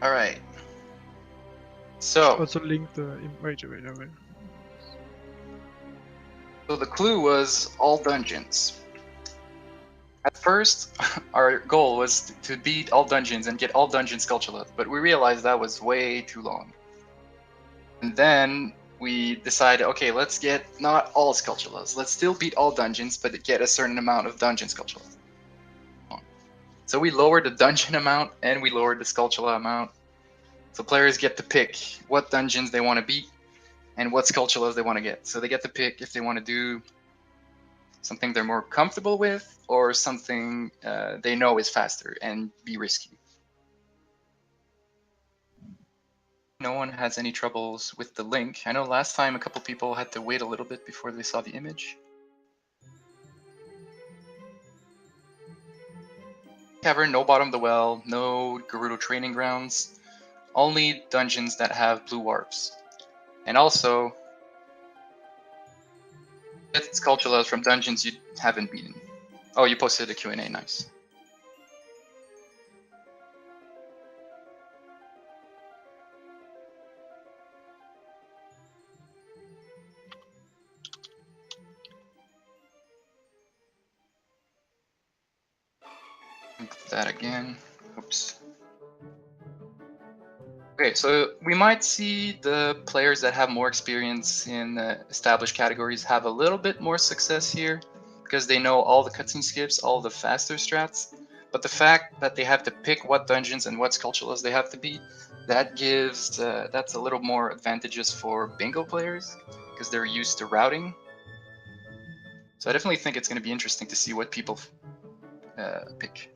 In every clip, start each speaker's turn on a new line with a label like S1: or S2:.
S1: All right. So,
S2: Also link the wait.
S1: so the clue was all dungeons. At first, our goal was to beat all dungeons and get all dungeon Skulltulas, but we realized that was way too long. And then we decided, okay, let's get not all Skulltulas. Let's still beat all dungeons, but get a certain amount of dungeon Skulltulas. So we lowered the dungeon amount and we lowered the Skulltula amount. So players get to pick what dungeons they want to beat and what Skulltulas they want to get. So they get to pick if they want to do something they're more comfortable with, or something they know is faster and be risky. No one has any troubles with the link. I know last time a couple people had to wait a little bit before they saw the image. Cavern, no bottom of the well, no Gerudo training grounds, only dungeons that have blue warps. And also, get Skulltulas from dungeons you haven't beaten. Oh, you posted a Q&A, nice. That again. Oops. Okay, so we might see the players that have more experience in established categories have a little bit more success here because they know all the cutscene skips, all the faster strats. But the fact that they have to pick what dungeons and what Skulltulas they have to beat, that gives that's a little more advantageous for bingo players because they're used to routing. So I definitely think it's going to be interesting to see what people pick.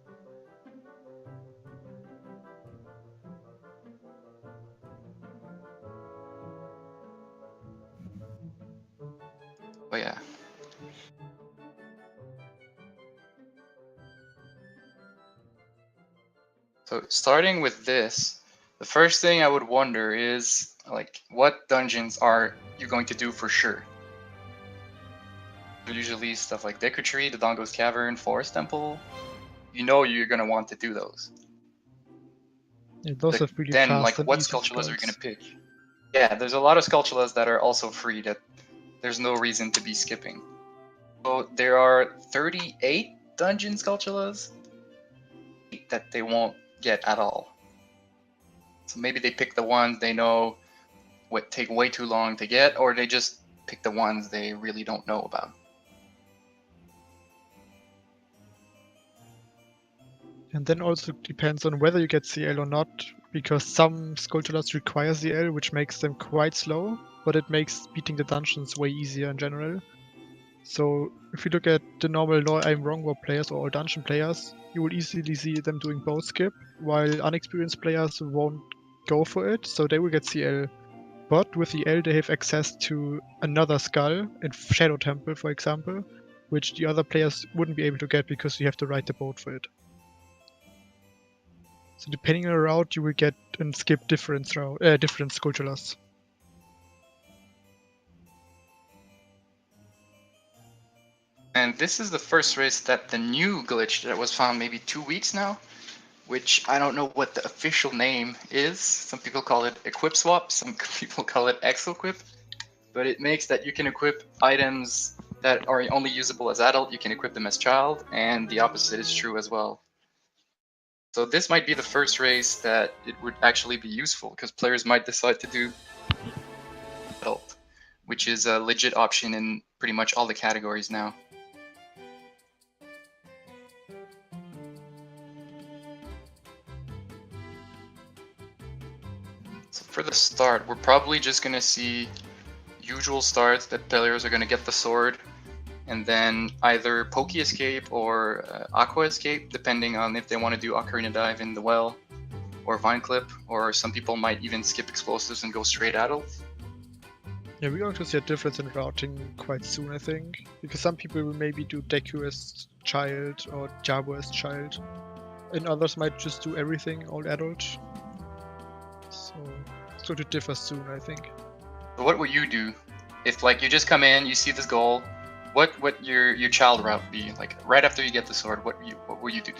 S1: Oh yeah. So starting with this, the first thing I would wonder is, like, what dungeons are you going to do for sure? Usually stuff like Deku Tree, the Dongo's Cavern, Forest Temple. You know you're going to want to do those.
S2: Yeah, those have really
S1: then,
S2: fast
S1: like,
S2: and
S1: what
S2: easy
S1: Skulltulas are you going
S2: skulls.
S1: to pick? Yeah, there's a lot of Skulltulas that are also free that there's no reason to be skipping. So there are 38 dungeon Skulltulas that they won't get at all. So maybe they pick the ones they know would take way too long to get, or they just pick the ones they really don't know about.
S2: And then also depends on whether you get CL or not, because some Skulltulas require CL, which makes them quite slow, but it makes beating the dungeons way easier in general. So if you look at the normal No I'm Wrong War players or dungeon players, you will easily see them doing both skip, while unexperienced players won't go for it, so they will get CL. But with the L they have access to another skull in Shadow Temple, for example, which the other players wouldn't be able to get because you have to ride the boat for it. So depending on the route, you will get and skip different Skulltulas.
S1: And this is the first race that the new glitch that was found maybe 2 weeks now, which I don't know what the official name is. Some people call it equip swap, some people call it exoquip, but it makes that you can equip items that are only usable as adult, you can equip them as child, and the opposite is true as well. So this might be the first race that it would actually be useful, because players might decide to do adult, which is a legit option in pretty much all the categories now. So for the start, we're probably just going to see usual starts that players are going to get the sword, and then either Pokey Escape or Aqua Escape, depending on if they want to do Ocarina Dive in the well, or Vine Clip, or some people might even skip explosives and go straight adult.
S2: Yeah, we're going to see a difference in routing quite soon, I think, because some people will maybe do Deku as child or Jabu as child, and others might just do everything all adult. So it's going to differ soon, I think.
S1: So what would you do if, like, you just come in, you see this goal? What would your child route be? Like right after you get the sword, what will you do?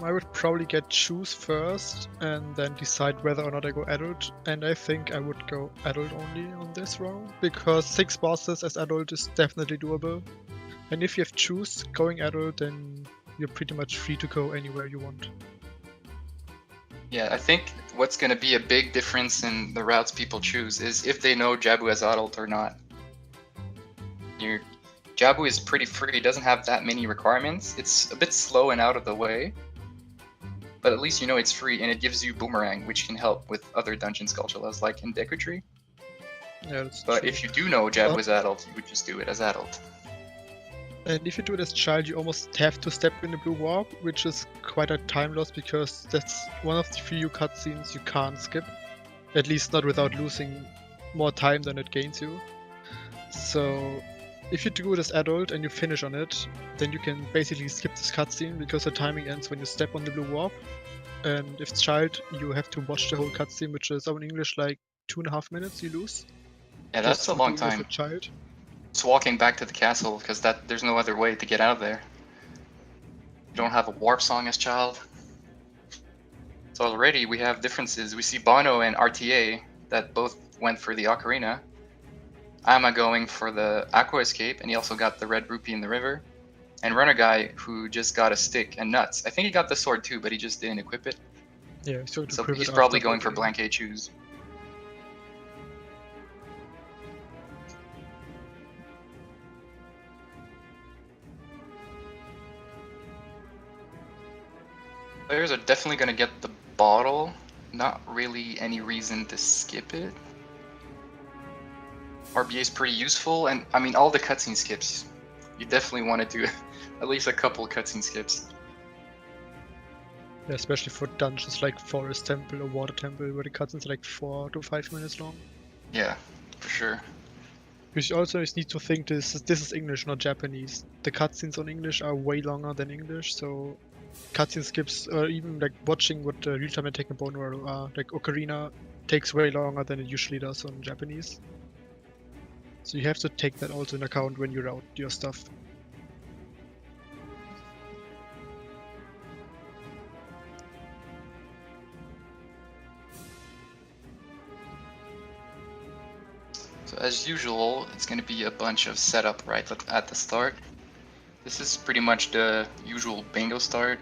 S2: I would probably get choose first and then decide whether or not I go adult. And I think I would go adult only on this round because 6 bosses as adult is definitely doable. And if you have choose going adult, then you're pretty much free to go anywhere you want.
S1: Yeah, I think what's going to be a big difference in the routes people choose is if they know Jabu as adult or not. Jabu is pretty free, doesn't have that many requirements. It's a bit slow and out of the way, but at least you know it's free, and it gives you Boomerang, which can help with other dungeon sculptures, like in Deku Tree.
S2: Yeah, that's
S1: But
S2: true.
S1: if you do know Jabu as adult, you would just do it as adult.
S2: And if you do it as child, you almost have to step in the blue warp, which is quite a time loss because that's one of the few cutscenes you can't skip. At least not without losing more time than it gains you. So if you do it as adult and you finish on it, then you can basically skip this cutscene because the timing ends when you step on the blue warp. And if it's child, you have to watch the whole cutscene, which is in English like 2.5 minutes you lose.
S1: Yeah, that's a long time.
S2: As a child.
S1: It's walking back to the castle because there's no other way to get out of there. You don't have a warp song as child. So already we have differences. We see Bono and RTA that both went for the Ocarina. Ama going for the Aqua Escape, and he also got the Red Rupee in the river. And Runner Guy, who just got a stick and nuts. I think he got the sword too, but he just didn't equip it.
S2: Yeah, so
S1: he's probably going for Blank A Choose. Players are definitely going to get the bottle. Not really any reason to skip it. RBA is pretty useful, and I mean all the cutscene skips. You definitely want to do at least a couple cutscene skips.
S2: Yeah, especially for dungeons like Forest Temple or Water Temple, where the cutscenes are like 4 to 5 minutes long.
S1: Yeah, for sure.
S2: You also need to think this is English, not Japanese. The cutscenes on English are way longer than English, so cutscene skips, or even like watching what the real-time attack and bone roll are, like Ocarina, takes way longer than it usually does on Japanese. So you have to take that also in account when you route your stuff.
S1: So as usual, it's going to be a bunch of setup right at the start. This is pretty much the usual bingo start,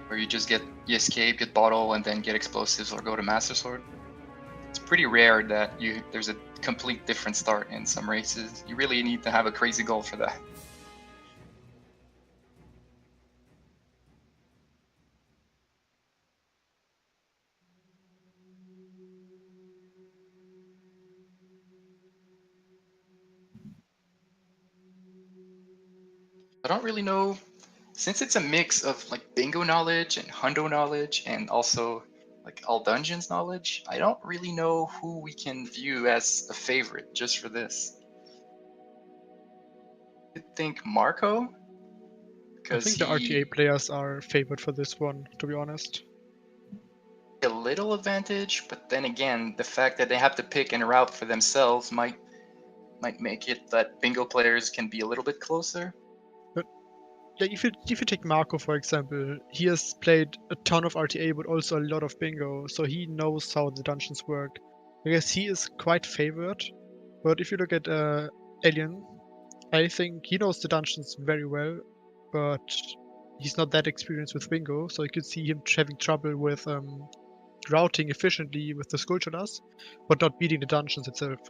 S1: where you just you escape, get bottle, and then get explosives or go to Master Sword. It's pretty rare that there's a complete different start in some races. You really need to have a crazy goal for that. I don't really know, since it's a mix of like bingo knowledge and hundo knowledge and also like all dungeons knowledge, I don't really know who we can view as a favorite just for this. I think Marco?
S2: I think the RTA players are favored for this one, to be honest.
S1: A little advantage, but then again, the fact that they have to pick and route for themselves might make it that bingo players can be a little bit closer.
S2: But yeah, if you take Marco for example, he has played a ton of RTA, but also a lot of bingo, so he knows how the dungeons work. I guess he is quite favored. But if you look at Alien, I think he knows the dungeons very well, but he's not that experienced with bingo, so I could see him having trouble with routing efficiently with the Skulltulas, but not beating the dungeons itself.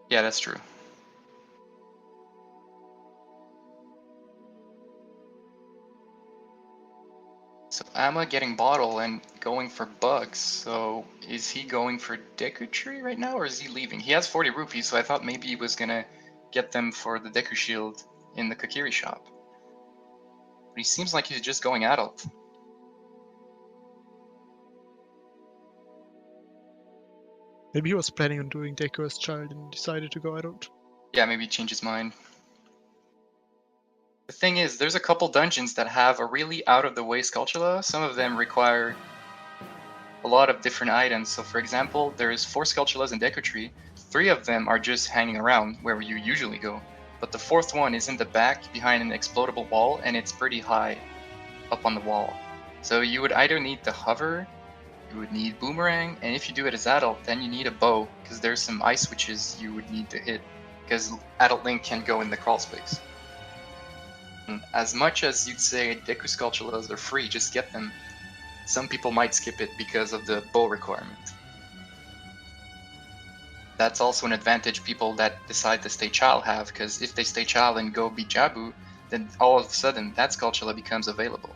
S1: Yeah, that's true. So Amma getting bottle and going for bugs. So is he going for Deku Tree right now, or is he leaving? He has 40 rupees, so I thought maybe he was gonna get them for the Deku Shield in the Kakiri shop. But he seems like he's just going adult.
S2: Maybe he was planning on doing Deku as child and decided to go adult.
S1: Yeah, maybe change his mind. The thing is, there's a couple dungeons that have a really out-of-the-way Skulltula. Some of them require a lot of different items. So for example, there's 4 Skulltulas in Deku Tree. 3 of them are just hanging around where you usually go. But the 4th one is in the back behind an explodable wall, and it's pretty high. up on the wall. So you would either need to hover, you would need boomerang, and if you do it as adult, then you need a bow, because there's some ice switches you would need to hit, because adult Link can go in the crawl space. And as much as you'd say Deku Sculptulas are free, just get them, some people might skip it because of the bow requirement. That's also an advantage people that decide to stay child have, because if they stay child and go beat Jabu, then all of a sudden that Sculptula becomes available.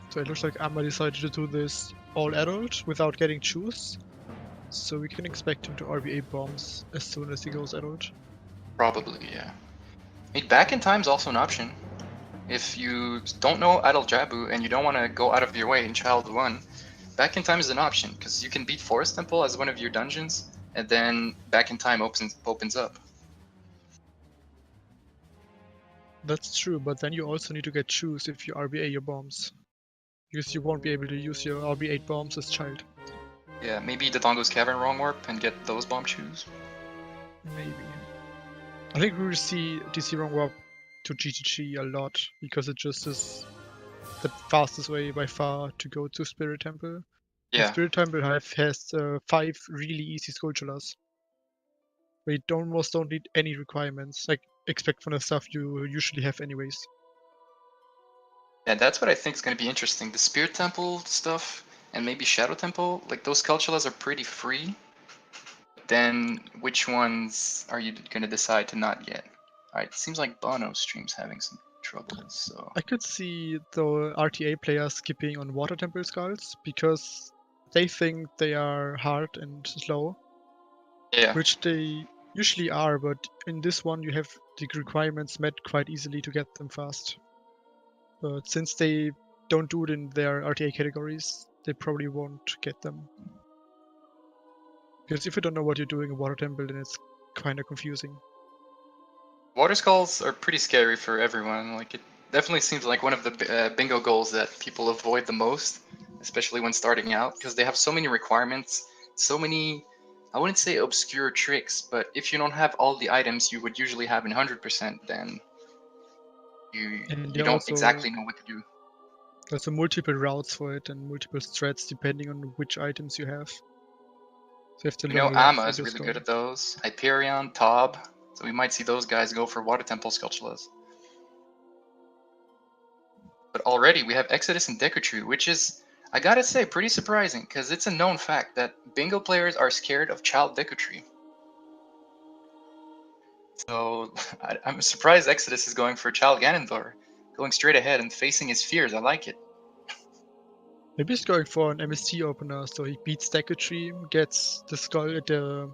S2: So it looks like Amma decided to do this all adult without getting choose. So we can expect him to RBA bombs as soon as he goes adult.
S1: Probably, yeah. I mean, back in time's also an option. If you don't know adult Jabu and you don't want to go out of your way in Child 1, back in time is an option, because you can beat Forest Temple as one of your dungeons, and then back in time opens up.
S2: That's true, but then you also need to get choose if you RBA your bombs. Because you won't be able to use your RB8 bombs as child.
S1: Yeah, maybe the Dongo's Cavern wrong warp and get those bomb shoes.
S2: Maybe. I think we will see DC wrong warp to GTG a lot, because it just is the fastest way by far to go to Spirit Temple. And
S1: Yeah,
S2: Spirit Temple has 5 really easy Skulltulas. Where you almost don't need any requirements, like expect from the stuff you usually have anyways.
S1: yeah, that's what I think is going to be interesting. The Spirit Temple stuff and maybe Shadow Temple, like those Sculptulas are pretty free. Then which ones are you going to decide to not get? Alright, it seems like Bono stream's having some trouble, so...
S2: I could see the RTA players skipping on Water Temple Skulls because they think they are hard and slow,
S1: Yeah,
S2: which they usually are, but in this one you have the requirements met quite easily to get them fast. But since they don't do it in their RTA categories, they probably won't get them. Because if you don't know what you're doing in Water Temple, then it's kind of confusing.
S1: Water Skulls are pretty scary for everyone. Like, it definitely seems like one of the bingo goals that people avoid the most, especially when starting out, because they have so many requirements, so many, I wouldn't say obscure tricks, but if you don't have all the items you would usually have in 100%, then
S2: And
S1: you don't exactly know what to do.
S2: there's multiple routes for it and multiple strats depending on which items you have. So you have to
S1: We know
S2: learn a lot
S1: Amma
S2: for
S1: is
S2: this
S1: really good
S2: goal.
S1: at those, Hyperion, Tob, so we might see those guys go for Water Temple Sculptulas. But already we have Exodus and Deku, which is, I gotta say, pretty surprising, because it's a known fact that bingo players are scared of Child Deku. So I'm surprised Exodus is going for Child Ganondorf, going straight ahead and facing his fears. I like it.
S2: Maybe he's going for an MST opener, so he beats Deku, gets the skull at the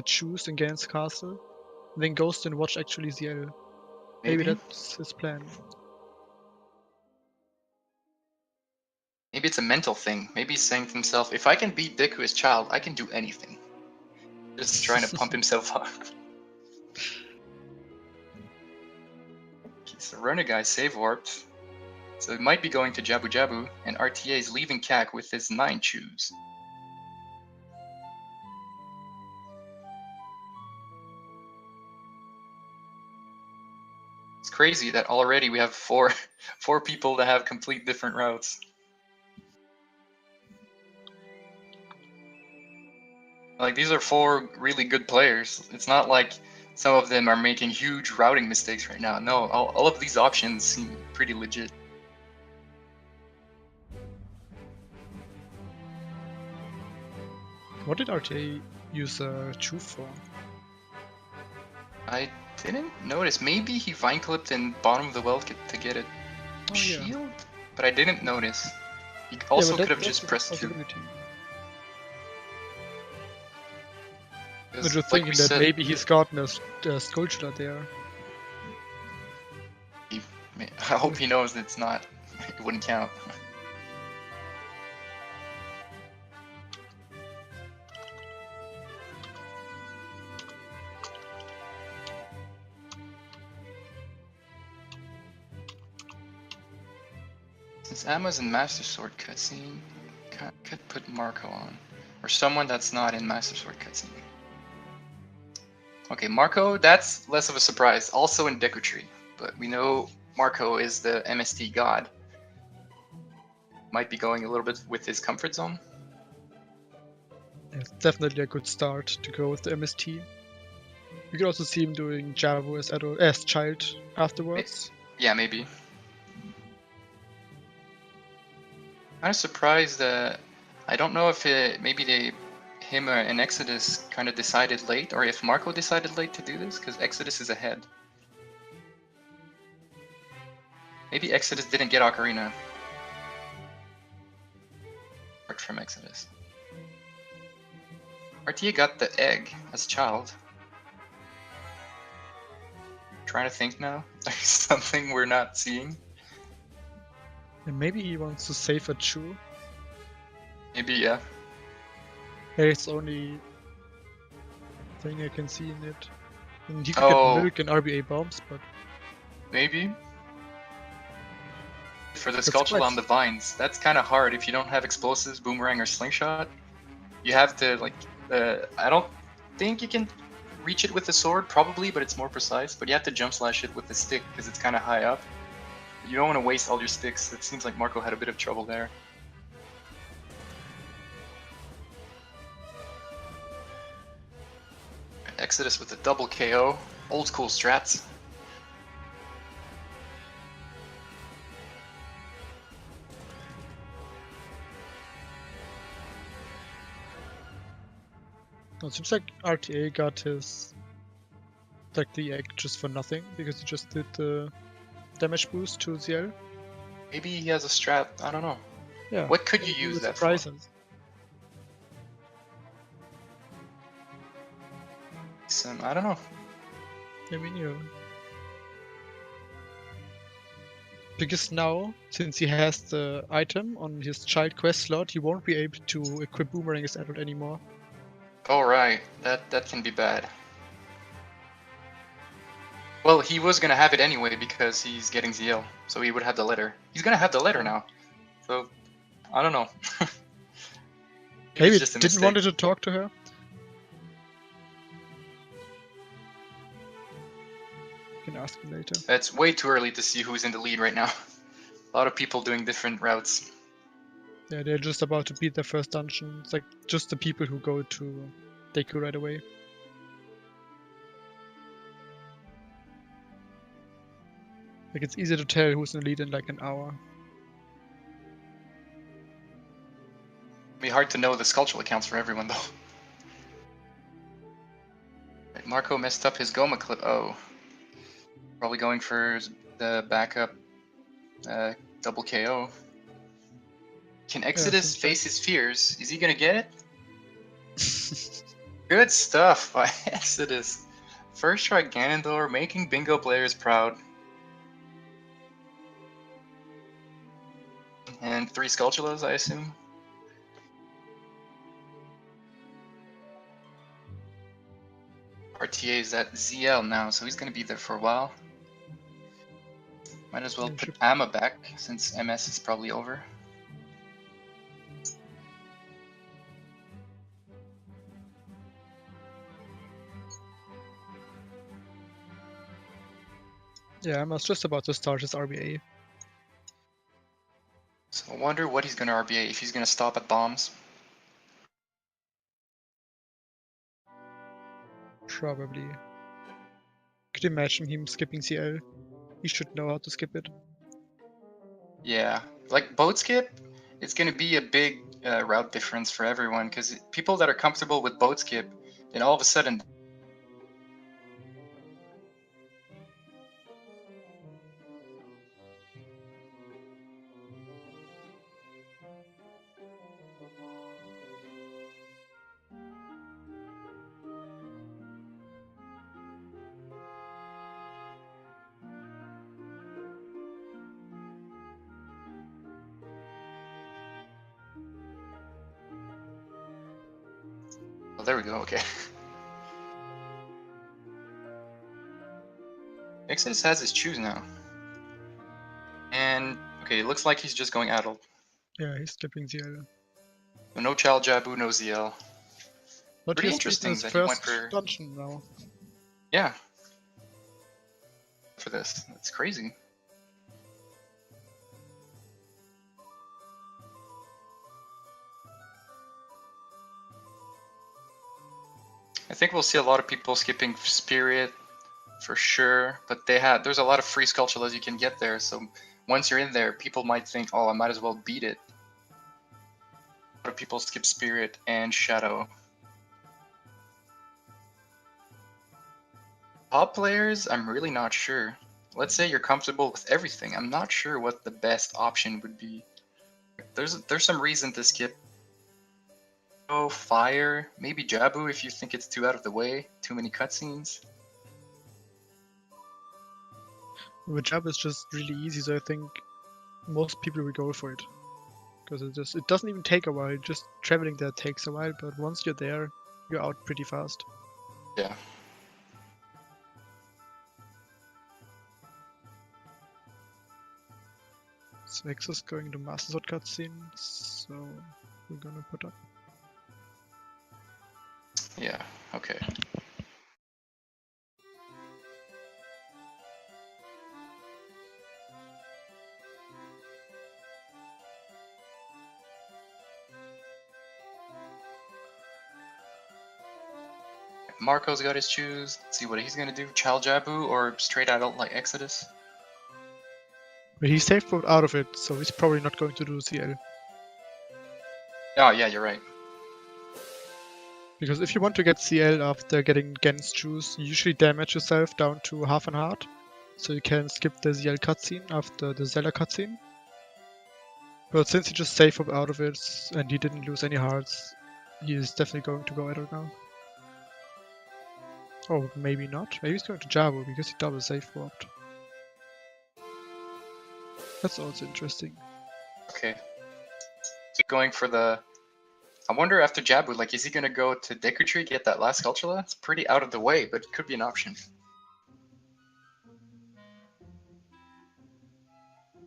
S2: juice in Ganon's castle, and then goes to watch actually ZL. Maybe
S1: Maybe.
S2: that's his plan.
S1: Maybe it's a mental thing. Maybe he's saying to himself, if I can beat Deku as Child, I can do anything. Just trying to pump himself up. Okay, so Renegai save warped. So it might be going to Jabu Jabu, and RTA is leaving CAC with his 9 choose. It's crazy that already we have four people that have complete different routes. Like, these are 4 really good players. It's not like some of them are making huge routing mistakes right now. No, all of these options seem pretty legit.
S2: What did RTA use Chu for?
S1: I didn't notice. Maybe he vine clipped in bottom of the well to get a shield?
S2: Yeah.
S1: But I didn't notice. He also
S2: Yeah,
S1: could have
S2: that's
S1: just
S2: a
S1: pressed Q.
S2: possibility. I
S1: 'Cause,
S2: was
S1: like
S2: thinking
S1: we
S2: that
S1: said,
S2: maybe he's gotten a Skulltula there.
S1: I hope he knows it's not. It wouldn't count. Since Amma's in Master Sword cutscene, could put Marco on. Or someone that's not in Master Sword cutscene. Okay, Marco, that's less of a surprise. Also in Deku Tree, but we know Marco is the MST god. Might be going a little bit with his comfort zone.
S2: It's definitely a good start to go with the MST. You can also see him doing Javu as child afterwards.
S1: Yeah, maybe. Kind of surprised that I don't know if maybe him and Exodus kind of decided late, or if Marco decided late to do this, because Exodus is ahead. Maybe Exodus didn't get Ocarina. Apart from Exodus. RTA got the egg as a child. Trying to think now. There's something we're not seeing.
S2: And maybe he wants to save a Chu.
S1: Maybe, yeah.
S2: It's the only thing I can see in it. And he could
S1: Oh.
S2: get milk and RBA bombs, but
S1: Maybe. For the
S2: That's
S1: Skulltula
S2: quite-
S1: on the vines, that's kind of hard if you don't have explosives, boomerang, or slingshot. You have to, like, I don't think you can reach it with the sword, probably, but it's more precise. But you have to jump slash it with the stick because it's kind of high up. You don't want to waste all your sticks. It seems like Marco had a bit of trouble there. Exodus with a double KO. Old school strats.
S2: it seems like RTA got his the egg just for nothing because he just did the damage boost to ZL.
S1: Maybe he has a strat. I don't know.
S2: Yeah.
S1: What could you
S2: Maybe
S1: use
S2: with
S1: that for?
S2: prizes.
S1: I don't know.
S2: I mean, yeah. Because now, since he has the item on his child quest slot, he won't be able to equip Boomerang as adult anymore.
S1: Oh right, that can be bad. Well, he was gonna have it anyway because he's getting ZL, so he would have the letter. He's gonna have the letter now, so I don't know.
S2: Maybe
S1: it's just a
S2: didn't
S1: mistake.
S2: wanted to talk to her. You can ask him later.
S1: It's way too early to see who's in the lead right now. A lot of people doing different routes.
S2: Yeah, they're just about to beat their first dungeon. It's like just the people who go to Deku right away. Like it's easy to tell who's in the lead in like an hour.
S1: It'd be hard to know the Skulltula accounts for everyone though. Right, Marco messed up his Goma clip. Oh. Probably going for the backup double KO. Can Exodus
S2: seems
S1: face his fears? Is he gonna get it? Good stuff by Exodus. First try Ganondorf, making bingo players proud. And 3 Skulltulas, I assume. RTA is at ZL now, so he's gonna be there for a while. Might as well put Amma back, since MS is probably over.
S2: Yeah, I was just about to start his RBA.
S1: So I wonder what he's gonna RBA, if he's gonna stop at bombs.
S2: Probably. Could you imagine him skipping CL? He should know how to skip it.
S1: Yeah, like boat skip, it's gonna be a big route difference for everyone, because people that are comfortable with boat skip, then all of a sudden oh, there we go, okay. Exodus has his choose now. And, okay, it looks like he's just going adult.
S2: Yeah, he's skipping ZL.
S1: So no Child Jabu, no ZL.
S2: But
S1: Pretty
S2: he's
S1: interesting
S2: beaten his
S1: that he went
S2: first
S1: for...
S2: dungeon now.
S1: Yeah. For this, that's crazy. I think we'll see a lot of people skipping Spirit for sure, but there's a lot of free Skulltulas you can get there, so once you're in there, people might think, oh, I might as well beat it. A lot of people skip Spirit and Shadow. Top players, I'm really not sure. Let's say you're comfortable with everything. I'm not sure what the best option would be. There's some reason to skip. Oh, Fire, maybe Jabu if you think it's too out of the way, too many cutscenes.
S2: The job is just really easy, so I think most people will go for it. Because it doesn't even take a while, just traveling there takes a while, but once you're there, you're out pretty fast.
S1: Yeah.
S2: So X is going to Master Sword cutscene, so we're gonna put up.
S1: Yeah, okay. Marco's got his choose. Let's see what he's gonna do. Child Jabu or straight adult like Exodus?
S2: But he's safe out of it, so he's probably not going to do CL.
S1: Oh yeah, you're right.
S2: Because if you want to get CL after getting Gen's choose, you usually damage yourself down to half and heart, so you can skip the ZL cutscene after the Zelda cutscene. But since he just safe out of it and he didn't lose any hearts, he is definitely going to go at it now. Oh, maybe not. Maybe he's going to Jabu because he double safe warped. That's also interesting.
S1: Okay. So going for the... I wonder after Jabu, like, is he gonna go to Deku Tree, get that last Skulltula? It's pretty out of the way, but it could be an option.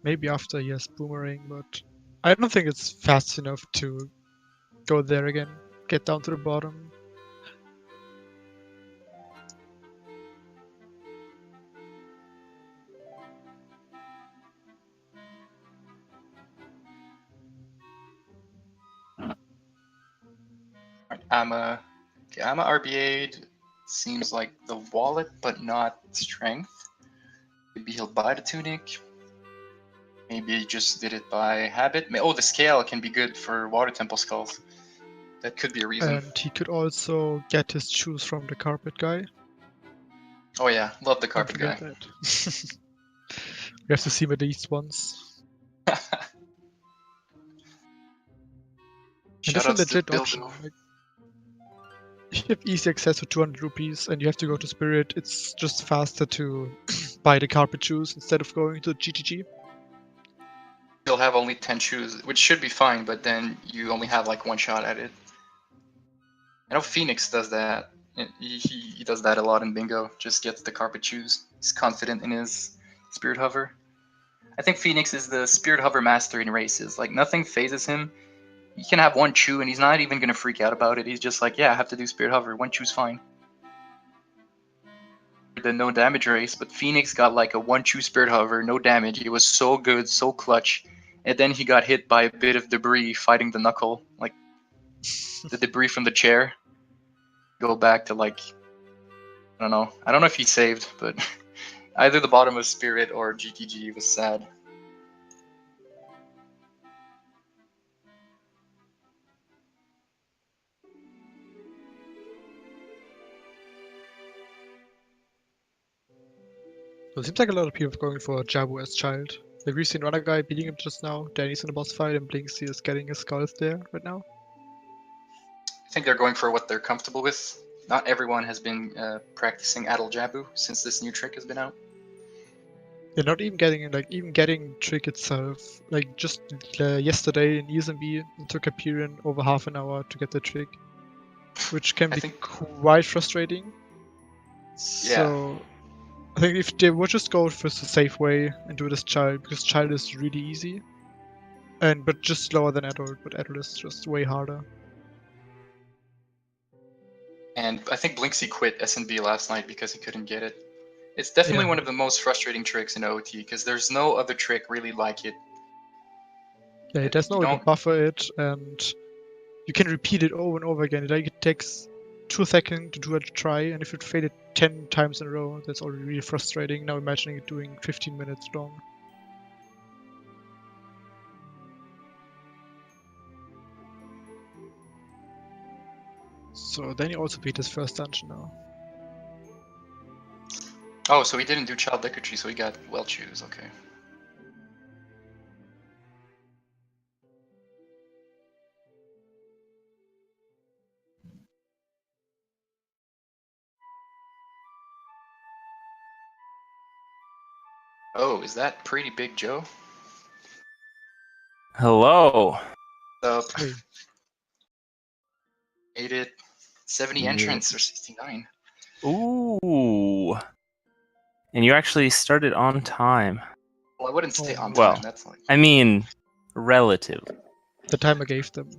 S2: Maybe after he has Boomerang, but I don't think it's fast enough to go there again. Get down to the bottom.
S1: Amma RBA'd seems like the wallet, but not strength. Maybe he'll buy the tunic. Maybe he just did it by habit. Oh, the scale can be good for Water Temple Skulls. That could be a reason.
S2: And he could also get his shoes from the carpet guy.
S1: Oh yeah, love the
S2: Don't
S1: carpet guy.
S2: forget that. We have to see him at least once. And that's a legit option. Like, if you have easy access to 200 rupees and you have to go to Spirit, it's just faster to buy the carpet shoes instead of going to GGG.
S1: You'll have only 10 shoes, which should be fine, but then you only have like one shot at it. I know Phoenix does that. He does that a lot in Bingo. Just gets the carpet shoes. He's confident in his Spirit Hover. I think Phoenix is the Spirit Hover master in races. Like, nothing phases him. He can have one chew and he's not even gonna freak out about it. He's just like, yeah, I have to do Spirit Hover. One chew's fine. The no damage race, but Phoenix got like a one chew Spirit Hover, no damage. It was so good, so clutch. And then he got hit by a bit of debris fighting the knuckle, like the debris from the chair. Go back to like, I don't know. I don't know if he saved, but either the bottom of Spirit or GTG was sad.
S2: So it seems like a lot of people are going for Jabu as child. Like we've seen another guy beating him just now. Danny's in the boss fight and Blinksy is getting his skulls there right now.
S1: I think they're going for what they're comfortable with. Not everyone has been practicing Adult Jabu since this new trick has been out.
S2: They're not even getting trick itself. Like just yesterday in ESMB, it took a period over half an hour to get the trick, which can be quite frustrating. So I think if they would just go for the safe way and do it as child, because child is really easy, but just slower than adult. But adult is just way harder.
S1: And I think Blinksy quit S&B last night because he couldn't get it. It's definitely
S2: Yeah.
S1: one of the most frustrating tricks in OT because there's no other trick really like it.
S2: Yeah, there's no
S1: You
S2: way to
S1: don't.
S2: buffer it, and you can repeat it over and over again. Like it takes 2 seconds to do a try, and if you fail it 10 times in a row, that's already really frustrating. Now imagining it doing 15 minutes long. So then he also beat his first dungeon now.
S1: Oh, so he didn't do Child Decretry, so he got well choose. Okay. Oh, is that Pretty Big Joe?
S3: Hello.
S1: Up.
S2: Hey.
S1: Made it. 70
S3: Yeah.
S1: entrants or 69.
S3: Ooh. And you actually started on time.
S1: Well, I wouldn't stay
S2: Oh,
S1: on
S3: well.
S1: time. That's like
S3: I mean, relative.
S2: The time I gave them.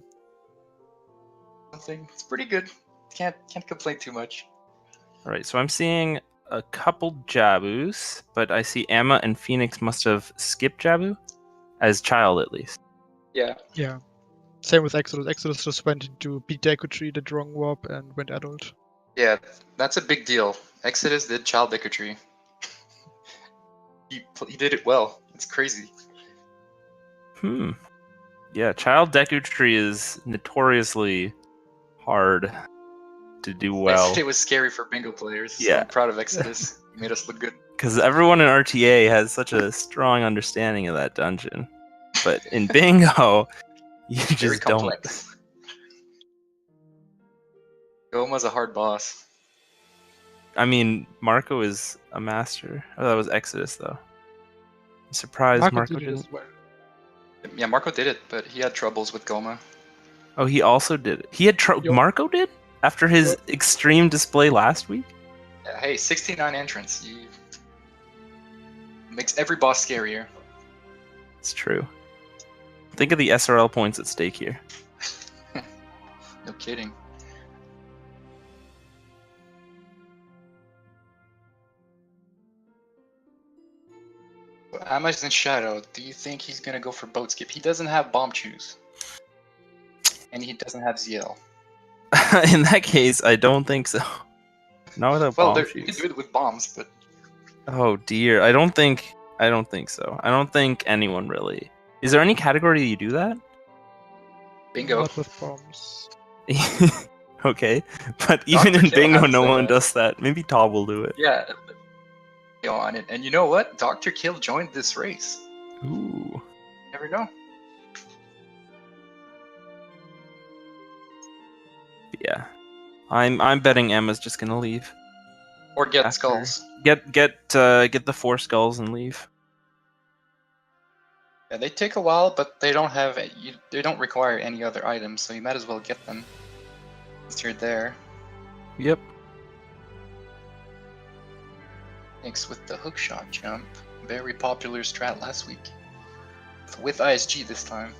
S1: something. It's pretty good. Can't complain too much.
S3: All right, so I'm seeing a couple Jabus, but I see Emma and Phoenix must have skipped Jabu as child at least.
S1: Yeah.
S2: Yeah. Same with Exodus. Exodus just went into beat Decretry, did wrong warp, and went adult.
S1: Yeah, that's a big deal. Exodus did Child Decretry. He did it well. It's crazy.
S3: Yeah, child Decutry is notoriously hard to do well.
S1: It was scary for bingo players. So
S3: Yeah.
S1: I'm proud of Exodus. He made us look good.
S3: Because everyone in RTA has such a strong understanding of that dungeon. But in bingo, you
S1: Very
S3: just don't.
S1: complex. Goma's a hard boss.
S3: I mean, Marco is a master. Oh, that was Exodus, though. I'm surprised Marco
S2: did it
S3: didn't.
S2: as well.
S1: Yeah, Marco did it, but he had troubles with Goma.
S3: Oh, he also did it. He had
S2: Yo.
S3: Marco did? After his extreme display last week?
S1: Yeah, hey, 69 entrants. Makes every boss scarier.
S3: It's true. Think of the SRL points at stake here.
S1: No kidding. Ama's in Shadow. Do you think he's gonna go for boat skip? He doesn't have bomb choose. And he doesn't have ZL.
S3: In that case, I don't think so. Not without
S1: Well,
S3: bomb
S1: you can
S3: shoes.
S1: do it with bombs, but
S3: Oh dear, I don't think so. I don't think anyone really. Is there any category you do that?
S1: bingo.
S2: Not with bombs.
S3: Okay, but even
S1: Dr.
S3: in
S1: Kill
S3: bingo,
S1: has,
S3: no one does that. Maybe Todd will do it.
S1: Yeah. On it. And you know what? Dr. Kill joined this race.
S3: Ooh.
S1: Never know.
S3: Yeah, I'm betting Emma's just gonna leave.
S1: Or get
S3: After-
S1: skulls.
S3: Get the 4 skulls and leave.
S1: Yeah, they take a while, but they don't have they don't require any other items, so you might as well get them. Since you're there.
S3: Yep.
S1: Thanks with the hookshot jump. Very popular strat last week. With ISG this time.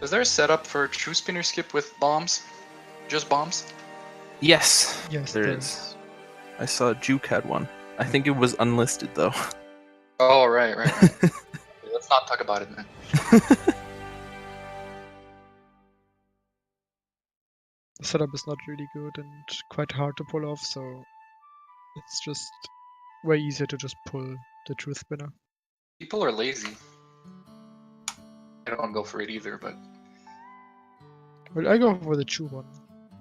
S1: Is there a setup for true spinner skip with bombs? Just bombs?
S3: Yes.
S2: Yes,
S3: there is. I saw Juke had one. I think it was unlisted though.
S1: Oh, right. Let's not talk about it then.
S2: The setup is not really good and quite hard to pull off, so it's just way easier to just pull the truth spinner.
S1: People are lazy. I don't go for it either, but
S2: Well, I go for the true one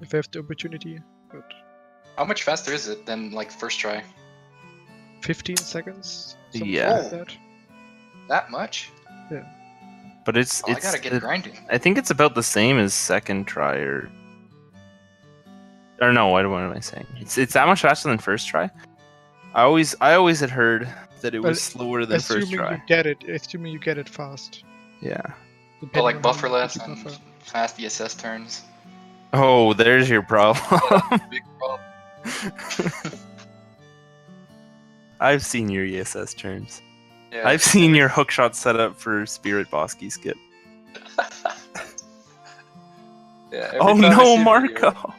S2: if I have the opportunity, but
S1: how much faster is it than like first try?
S2: 15 seconds? Something
S3: Yeah.
S2: like that.
S1: That much?
S3: But it's
S1: Oh, I gotta get grinding.
S3: I think it's about the same as second try or no, what am I saying? It's that much faster than first try. I always had heard that it was
S2: Well,
S3: slower than first
S2: Assuming
S3: try.
S2: you get it fast.
S3: Yeah.
S1: Oh,
S2: Depending
S1: like
S2: on how
S1: bufferless
S2: much you
S1: and
S2: buffer.
S1: fast ESS turns.
S3: Oh, there's your problem.
S1: Big problem.
S3: I've seen your ESS turns.
S1: Yeah,
S3: I've seen your hookshot setup for Spirit Bosky skip.
S1: Yeah, every
S3: Oh
S1: time I
S3: no,
S1: see a video,
S3: Marco!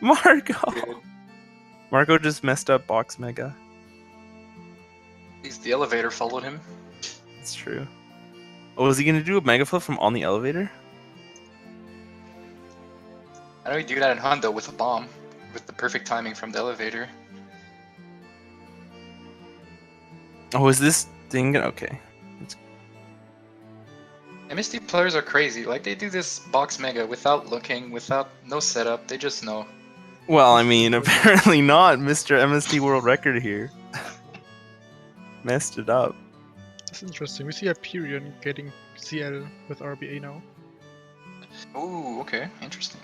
S3: Marco!
S1: dude,
S3: Marco just messed up Box Mega.
S1: at least the elevator followed him.
S3: That's true. Oh, is he gonna do a mega flip from on the elevator?
S1: I know he do that in Hundo with a bomb, with the perfect timing from the elevator.
S3: Oh, is this thing gonna... Okay.
S1: MST players are crazy. Like, they do this box mega without looking, without no setup. They just know.
S3: Well, I mean, apparently not Mr. MST World Record here. Messed it up.
S2: That's interesting. We see Hyperion getting CL with RBA now.
S1: Ooh, okay, interesting.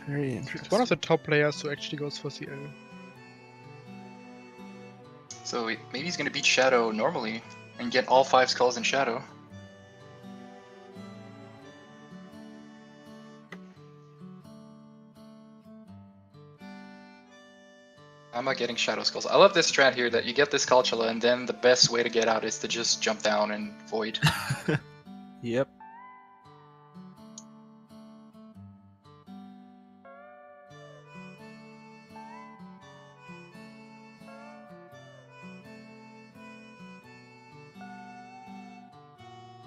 S3: Very
S2: It's
S3: interesting.
S2: one of the top players who actually goes for CL.
S1: So maybe he's gonna beat Shadow normally and get all 5 skulls in Shadow. I'm not getting Shadow Skulls. I love this strat here that you get this Cultula and then the best way to get out is to just jump down and void.
S3: Yep.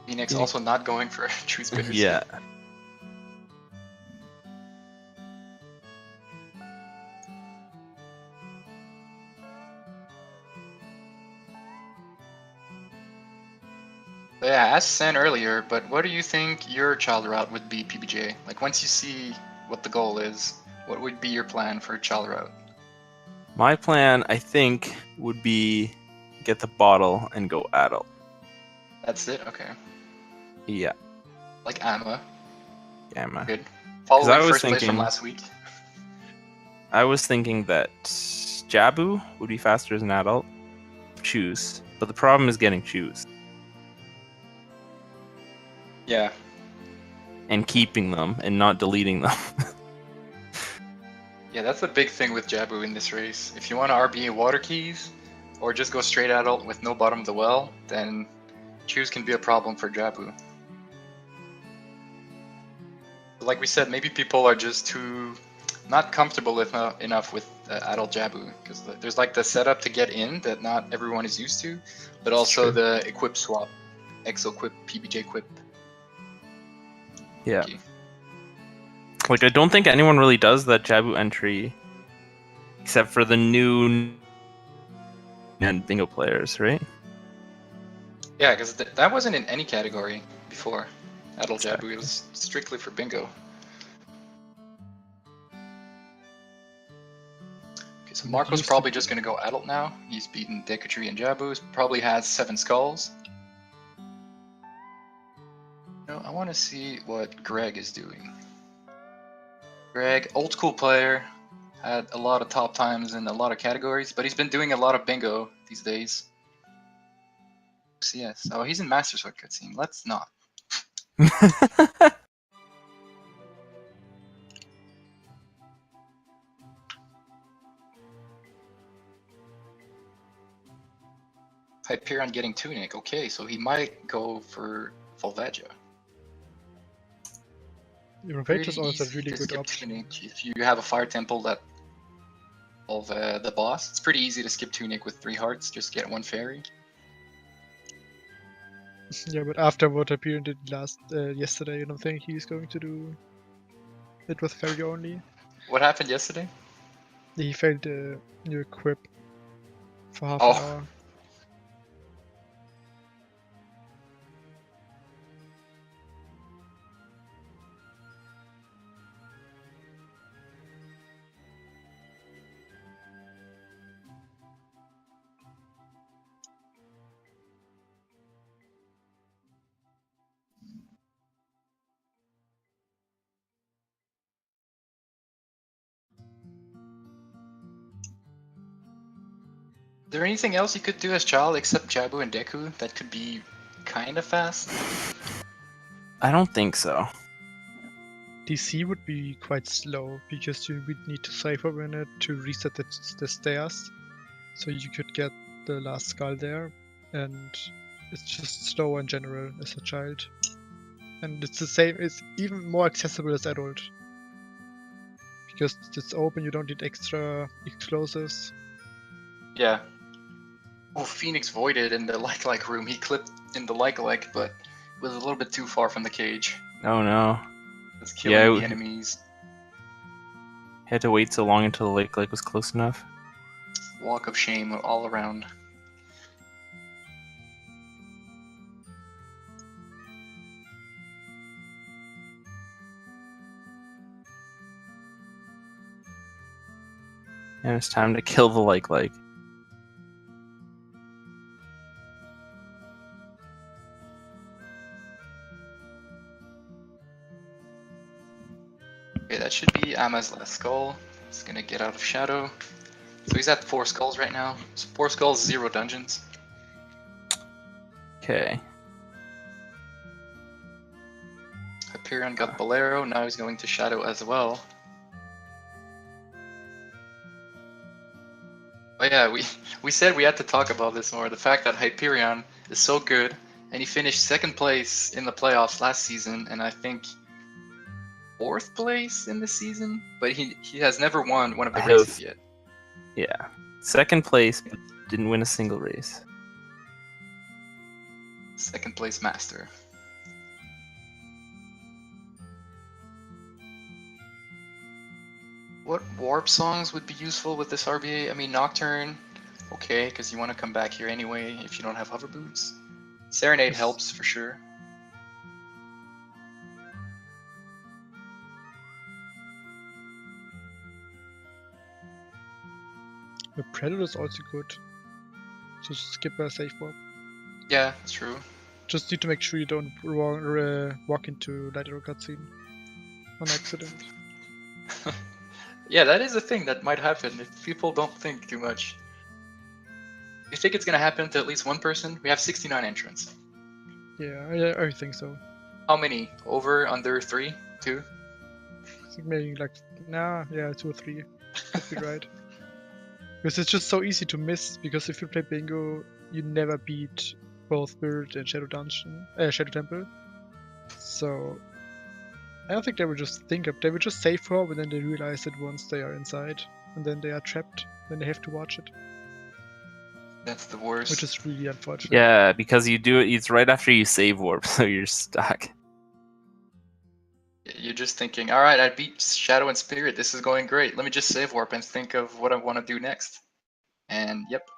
S1: Phoenix
S3: Yeah.
S1: also not going for True Spitter.
S3: Yeah.
S1: Yeah, I asked Sen earlier, but what do you think your child route would be, PBJ? Like, once you see what the goal is, what would be your plan for child route?
S3: My plan, I think, would be get the bottle and go adult.
S1: That's it? Okay.
S3: Yeah.
S1: Like Amma.
S3: Gamma.
S1: Good. Following
S3: I was
S1: first place from
S3: thinking-
S1: last week.
S3: I was thinking that Jabu would be faster as an adult. Choose. But the problem is getting choose.
S1: Yeah.
S3: And keeping them and not deleting them.
S1: Yeah, that's the big thing with Jabu in this race. If you want to RBA water keys, or just go straight adult with no bottom of the well, then choose can be a problem for Jabu. But like we said, maybe people are just too not comfortable enough with adult Jabu, because there's like the setup to get in that not everyone is used to, but also
S3: true.
S1: the equip swap, Exo Quip, PBJ Quip.
S3: Yeah.
S1: Okay.
S3: Like, I don't think anyone really does that Jabu entry except for the new and bingo players, right?
S1: Yeah, because that wasn't in any category before adult
S3: Exactly.
S1: Jabu. It was strictly for bingo. Okay, so
S2: And it
S1: Marco's
S2: used to
S1: probably
S2: be-
S1: just gonna go adult now. He's beaten Dekutri and Jabu. Probably has 7 skulls. No, I want to see what Greg is doing. Greg, old school player, had a lot of top times in a lot of categories, but he's been doing a lot of bingo these days. CS. Oh, he's in Master Sword cutscene. Let's not. Hyperion getting Tunic. Okay, so he might go for Volvagia.
S2: Revenge is
S1: Pretty
S2: also a
S1: easy
S2: really
S1: to
S2: good
S1: skip
S2: option.
S1: Tunic if you have a Fire Temple that of the boss. It's pretty easy to skip Tunic with 3 hearts. Just get 1 fairy.
S2: Yeah, but after what Hyperion did yesterday, I don't think he's going to do it with Fairy only.
S1: What happened yesterday?
S2: He failed the new equip for half
S1: Oh.
S2: an hour.
S1: Is there anything else you could do as child except Jabu and Deku that could be kind of fast?
S3: I don't think so.
S2: DC would be quite slow because you would need to cipher win it to reset the stairs. So you could get the last skull there, and it's just slower in general as a child. And it's the same, it's even more accessible as adult. Because it's open, you don't need extra explosives.
S1: Yeah. Oh, Phoenix voided in the like room. He clipped in the like, but was a little bit too far from the cage.
S3: Oh no.
S1: It's killing the
S3: Yeah,
S1: enemies.
S3: had to wait so long until the lake was close enough.
S1: Walk of shame all around.
S3: And it's time to kill the like.
S1: Okay, that should be Amma's last skull. He's gonna get out of shadow. So he's at 4 skulls right now. So 4 skulls, 0 dungeons.
S3: Okay.
S1: Hyperion got Bolero, now he's going to shadow as well. Oh yeah, we said we had to talk about this more. The fact that Hyperion is so good, and he finished 2nd place in the playoffs last season, and I think 4th place in the season, but he has never won one of the races yet.
S3: Yeah. 2nd place, but didn't win a single race.
S1: 2nd place master. What warp songs would be useful with this RBA? I mean, Nocturne, okay, because you want to come back here anyway if you don't have hover boots. Serenade helps for sure.
S2: The Predator is also good. Just skip a safe warp.
S1: Yeah, that's true.
S2: Just need to make sure you don't walk into Light Arrow cutscene on accident.
S1: Yeah, that is a thing that might happen if people don't think too much. You think it's gonna happen to at least one person? We have 69 entrants.
S2: Yeah, I think so.
S1: How many? Over, under, 3? 2?
S2: I think maybe like, nah, yeah, 2 or 3. Could be right. Because it's just so easy to miss, because if you play bingo, you never beat both Spirit and Shadow Temple. So I don't think they would just think of, they would just save for, but then they realize it once they are inside, and then they are trapped, then they have to watch it.
S1: That's the worst.
S2: Which is really unfortunate.
S3: Yeah, because you do it's right after you save warp, so you're stuck.
S1: You're just thinking, alright, I beat Shadow and Spirit, this is going great. Let me just save warp and think of what I want to do next. And yep,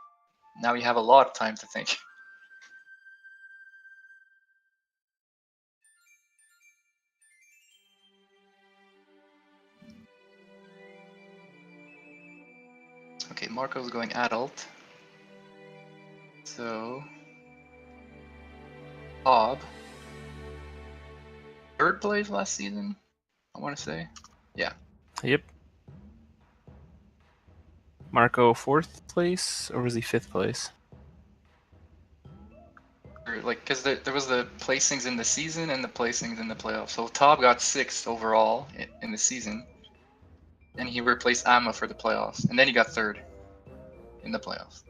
S1: now you have a lot of time to think. Okay, Marco's going adult. So, Bob. 3rd place last season, I want to say. Yeah.
S3: Yep. Marco 4th place, or was he 5th place?
S1: Like, because there was the placings in the season and the placings in the playoffs. So Tob got 6th overall in the season, and he replaced Amma for the playoffs, and then he got 3rd in the playoffs.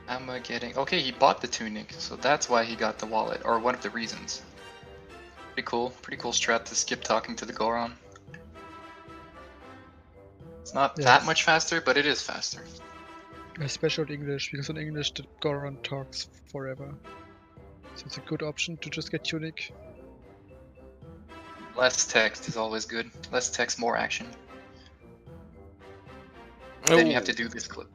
S1: Amma getting... Okay, he bought the tunic, so that's why he got the wallet, or one of the reasons. Pretty cool strat to skip talking to the Goron. It's not that much faster, but it is faster.
S2: Especially in English, because in English the Goron talks forever. So it's a good option to just get tunic.
S1: Less text is always good. Less text, more action. Then you have to do this clip.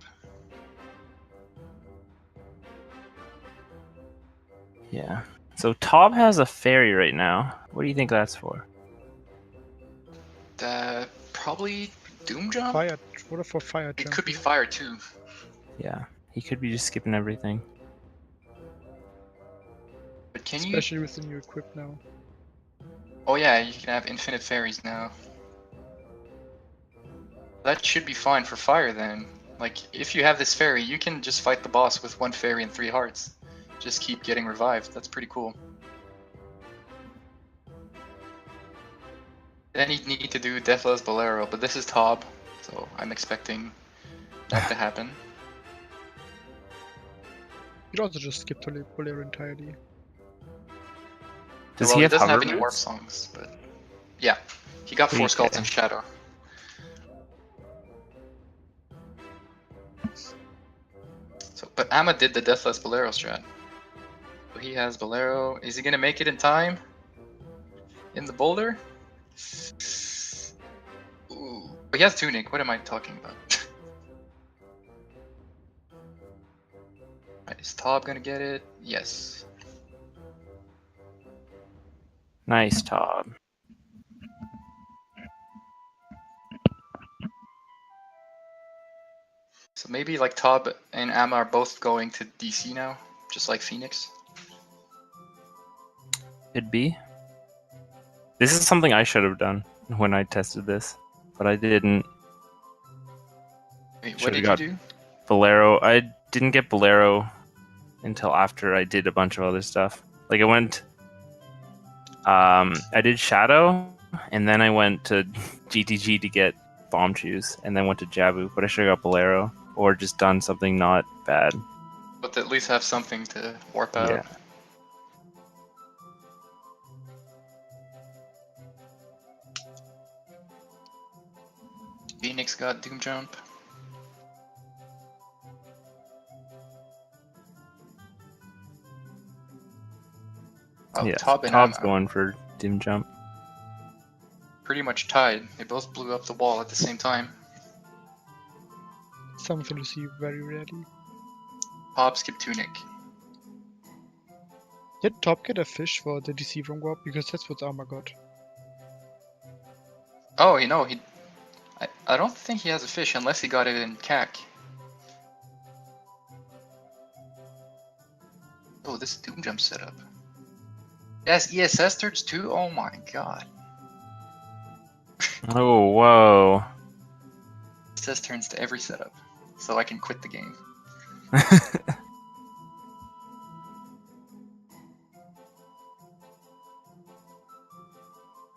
S3: Yeah. So Tob has a fairy right now. What do you think that's for?
S1: Probably Doom Jump?
S2: Fire. What for fire jump?
S1: It could be fire too.
S3: Yeah. He could be just skipping everything.
S1: But can
S2: Especially with the new equip now.
S1: Oh yeah, you can have infinite fairies now. That should be fine for fire then. Like, if you have this fairy, you can just fight the boss with 1 fairy and 3 hearts. Just keep getting revived. That's pretty cool. Then you need to do Deathless Bolero, but this is Tob, so I'm expecting that to happen.
S2: You'd also just skip to Bolero entirely.
S3: Does
S1: Well,
S3: he have
S1: doesn't
S3: hover
S1: have any warp
S3: boots?
S1: songs, but yeah, he got 4 Skulls
S3: Okay.
S1: and Shadow. So, but Amma did the Deathless Bolero strat. So he has Bolero. Is he gonna make it in time? In the boulder? Ooh. But he has Tunic. What am I talking about? Right, is Tob gonna get it? Yes.
S3: Nice, Tob.
S1: So maybe like Tob and Amma are both going to DC now, just like Phoenix.
S3: Could be. This is something I should have done when I tested this, but I didn't.
S1: Wait, what
S3: Should've
S1: did
S3: got
S1: you do?
S3: Bolero. I didn't get Bolero until after I did a bunch of other stuff. Like I went, I did Shadow, and then I went to GTG to get Bomb Choose, and then went to Jabu. But I should have got Bolero, or just done something not bad.
S1: But at least have something to warp out.
S3: Yeah.
S1: Phoenix got Doom Jump. Oh,
S3: Yeah.
S1: Tob and
S3: Tob's
S1: Amma
S3: going for Doom Jump.
S1: pretty much tied. They both blew up the wall at the same time.
S2: Something you see very rarely.
S1: Tob skipped Tunic.
S2: Did Top get a fish for the Deceiving Warp? Because that's what Armor got.
S1: Oh, you know, I don't think he has a fish unless he got it in CAC. Oh, this Doom Jump setup. Yes, ESS turns too? Oh my god.
S3: Oh, whoa.
S1: ESS turns to every setup. So I can quit the game.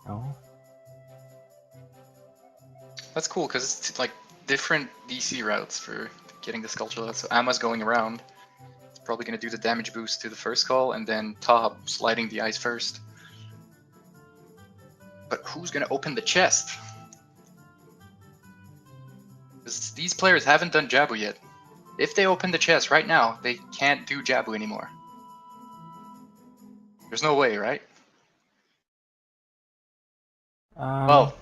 S3: Oh.
S1: That's cool, because it's like different DC routes for getting the Skulltula. So Amma's going around. It's probably going to do the damage boost to the first call, and then Tob sliding the ice first. But who's going to open the chest? Because these players haven't done Jabu yet. If they open the chest right now, they can't do Jabu anymore. There's no way, right? Well,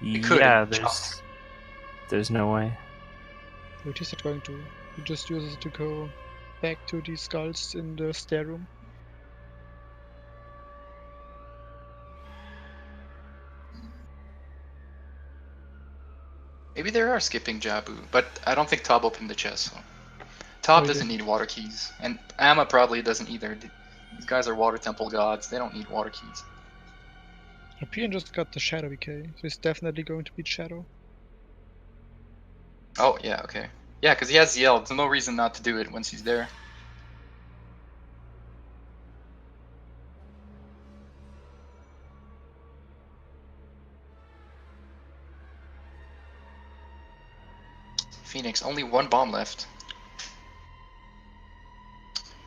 S1: it could.
S3: Yeah,
S1: Chop.
S3: there's no way.
S2: What is it going to? He just uses it to go back to the skulls in the stair room.
S1: Maybe they are skipping Jabu, but I don't think Tob opened the chest. So. Tob
S2: Oh, he
S1: doesn't need water keys, and Amma probably doesn't either. These guys are water temple gods, they don't need water keys.
S2: Pian just got the Shadow BK, so he's definitely going to beat Shadow.
S1: Oh, yeah, okay. Yeah, because he has ZL, there's no reason not to do it once he's there. Phoenix, only 1 bomb left.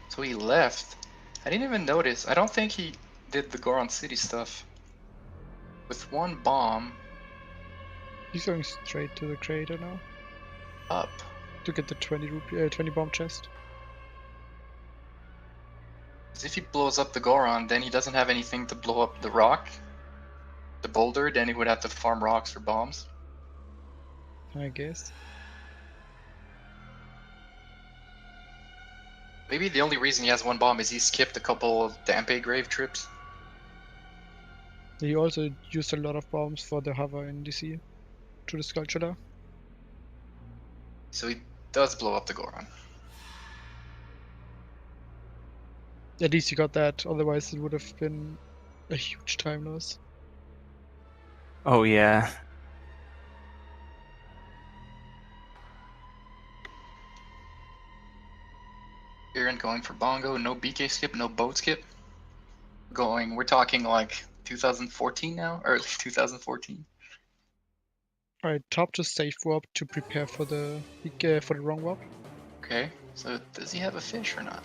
S1: So he left. I didn't even notice. I don't think he did the Goron City stuff. With 1 bomb
S2: He's going straight to the crater now
S1: up.
S2: to get the 20 bomb chest.
S1: Because if he blows up the Goron, then he doesn't have anything to blow up the rock. The boulder, then he would have to farm rocks for bombs.
S2: I guess.
S1: Maybe the only reason he has 1 bomb is he skipped a couple of Dampe grave trips.
S2: He also used a lot of bombs for the hover in DC to the Skulltula.
S1: So he does blow up the Goron.
S2: At least he got that, otherwise it would have been a huge time loss.
S3: Oh yeah.
S1: going for bongo, no BK skip, no boat skip. We're talking like 2014 now, early 2014.
S2: Alright, top to safe warp to prepare for the wrong warp.
S1: Okay, so does he have a fish or not?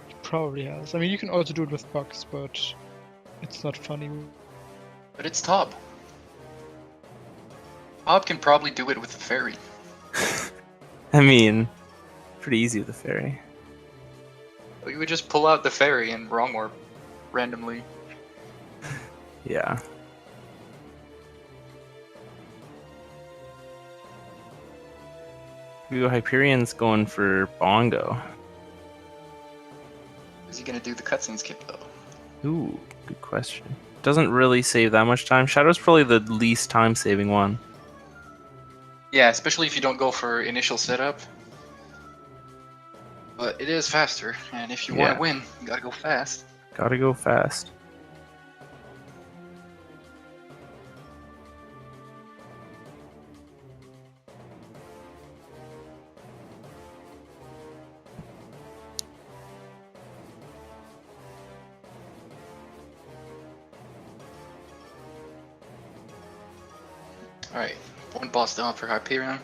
S2: He probably has. I mean, you can also do it with bugs, but it's not funny.
S1: But it's Tob. Tob can probably do it with the ferry.
S3: I mean, pretty easy with the ferry.
S1: We would just pull out the ferry and wrong warp randomly.
S3: Yeah. Ooh, Hyperion's going for bongo.
S1: Is he gonna do the cutscene skip though?
S3: Ooh, good question. Doesn't really save that much time. Shadow's probably the least time-saving one.
S1: Yeah, especially if you don't go for initial setup. But it is faster, and if you want
S3: Yeah.
S1: to win, you gotta go fast.
S3: Gotta go fast.
S1: Alright, one boss down for Hyperion.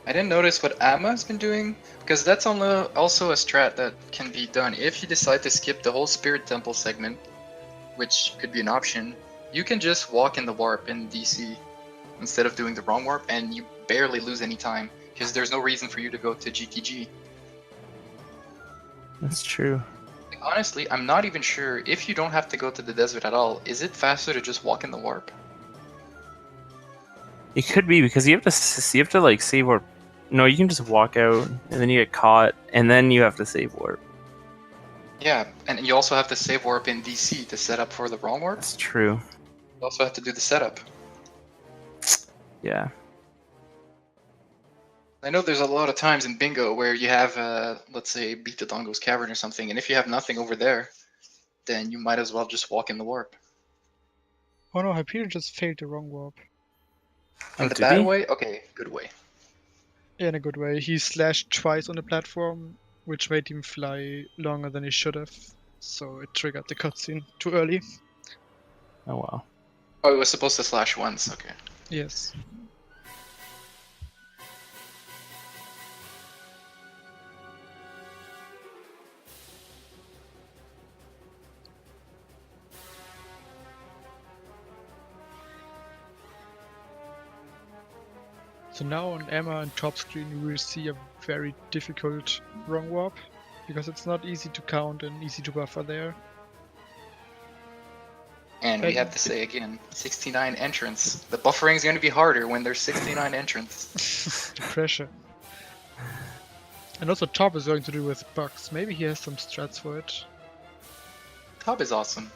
S1: I didn't notice what Amma's been doing, because that's also a strat that can be done. If you decide to skip the whole Spirit Temple segment, which could be an option, you can just walk in the warp in DC instead of doing the wrong warp, and you barely lose any time, because there's no reason for you to go to GTG.
S3: That's true.
S1: Like, honestly, I'm not even sure if you don't have to go to the desert at all, is it faster to just walk in the warp?
S3: It could be because you have to like save warp. No, you can just walk out and then you get caught and then you have to save warp.
S1: Yeah, and you also have to save warp in DC to set up for the wrong warp.
S3: That's true.
S1: You also have to do the setup.
S3: Yeah.
S1: I know there's a lot of times in bingo where you have, let's say, Beat the Dongo's Cavern or something, and if you have nothing over there, then you might as well just walk in the warp.
S2: Oh no, Hyperion just failed the wrong warp.
S1: In the
S3: did
S1: bad
S3: he?
S1: way? Okay, good way.
S2: In a good way. He slashed twice on the platform, which made him fly longer than he should have. So it triggered the cutscene too early.
S3: Oh wow.
S1: Oh, it was supposed to slash once, okay.
S2: Yes. So now on Emma and top screen you will see a very difficult wrong warp, because it's not easy to count and easy to buffer there.
S1: And we have to say again, 69 entrants. The buffering is going to be harder when there's 69 entrants.
S2: The pressure. And also top is going to do with bugs. Maybe he has some strats for it.
S1: Top is awesome.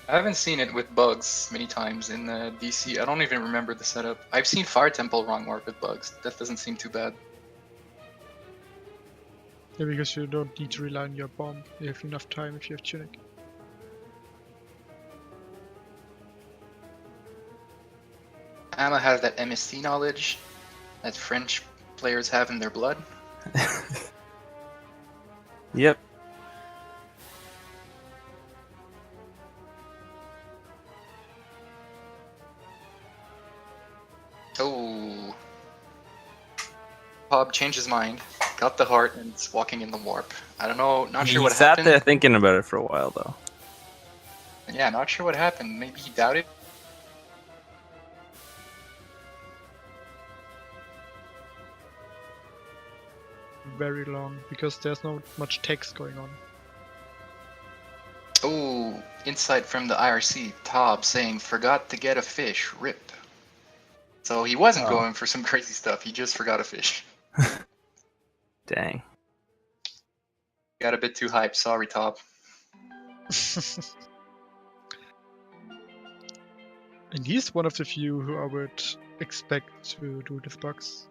S1: I haven't seen it with bugs many times in DC. I don't even remember the setup. I've seen Fire Temple wrong warp with bugs. That doesn't seem too bad.
S2: Yeah, because you don't need to rely on your bomb. You have enough time if you have Tunic.
S1: Amma has that MSC knowledge that French players have in their blood.
S3: Yep.
S1: Oh. Bob changed his mind, got the heart, and is walking in the warp. I don't know, not sure
S3: He
S1: what
S3: sat
S1: happened.
S3: there thinking about it for a while though.
S1: Yeah, not sure what happened. Maybe he doubted.
S2: Very long, because there's not much text going on.
S1: Oh, insight from the IRC. Tob saying, forgot to get a fish. Rip. So he wasn't
S3: Oh.
S1: going for some crazy stuff. He just forgot a fish.
S3: Dang.
S1: Got a bit too hyped. Sorry, Tob.
S2: And he's one of the few who I would expect to do this bugs.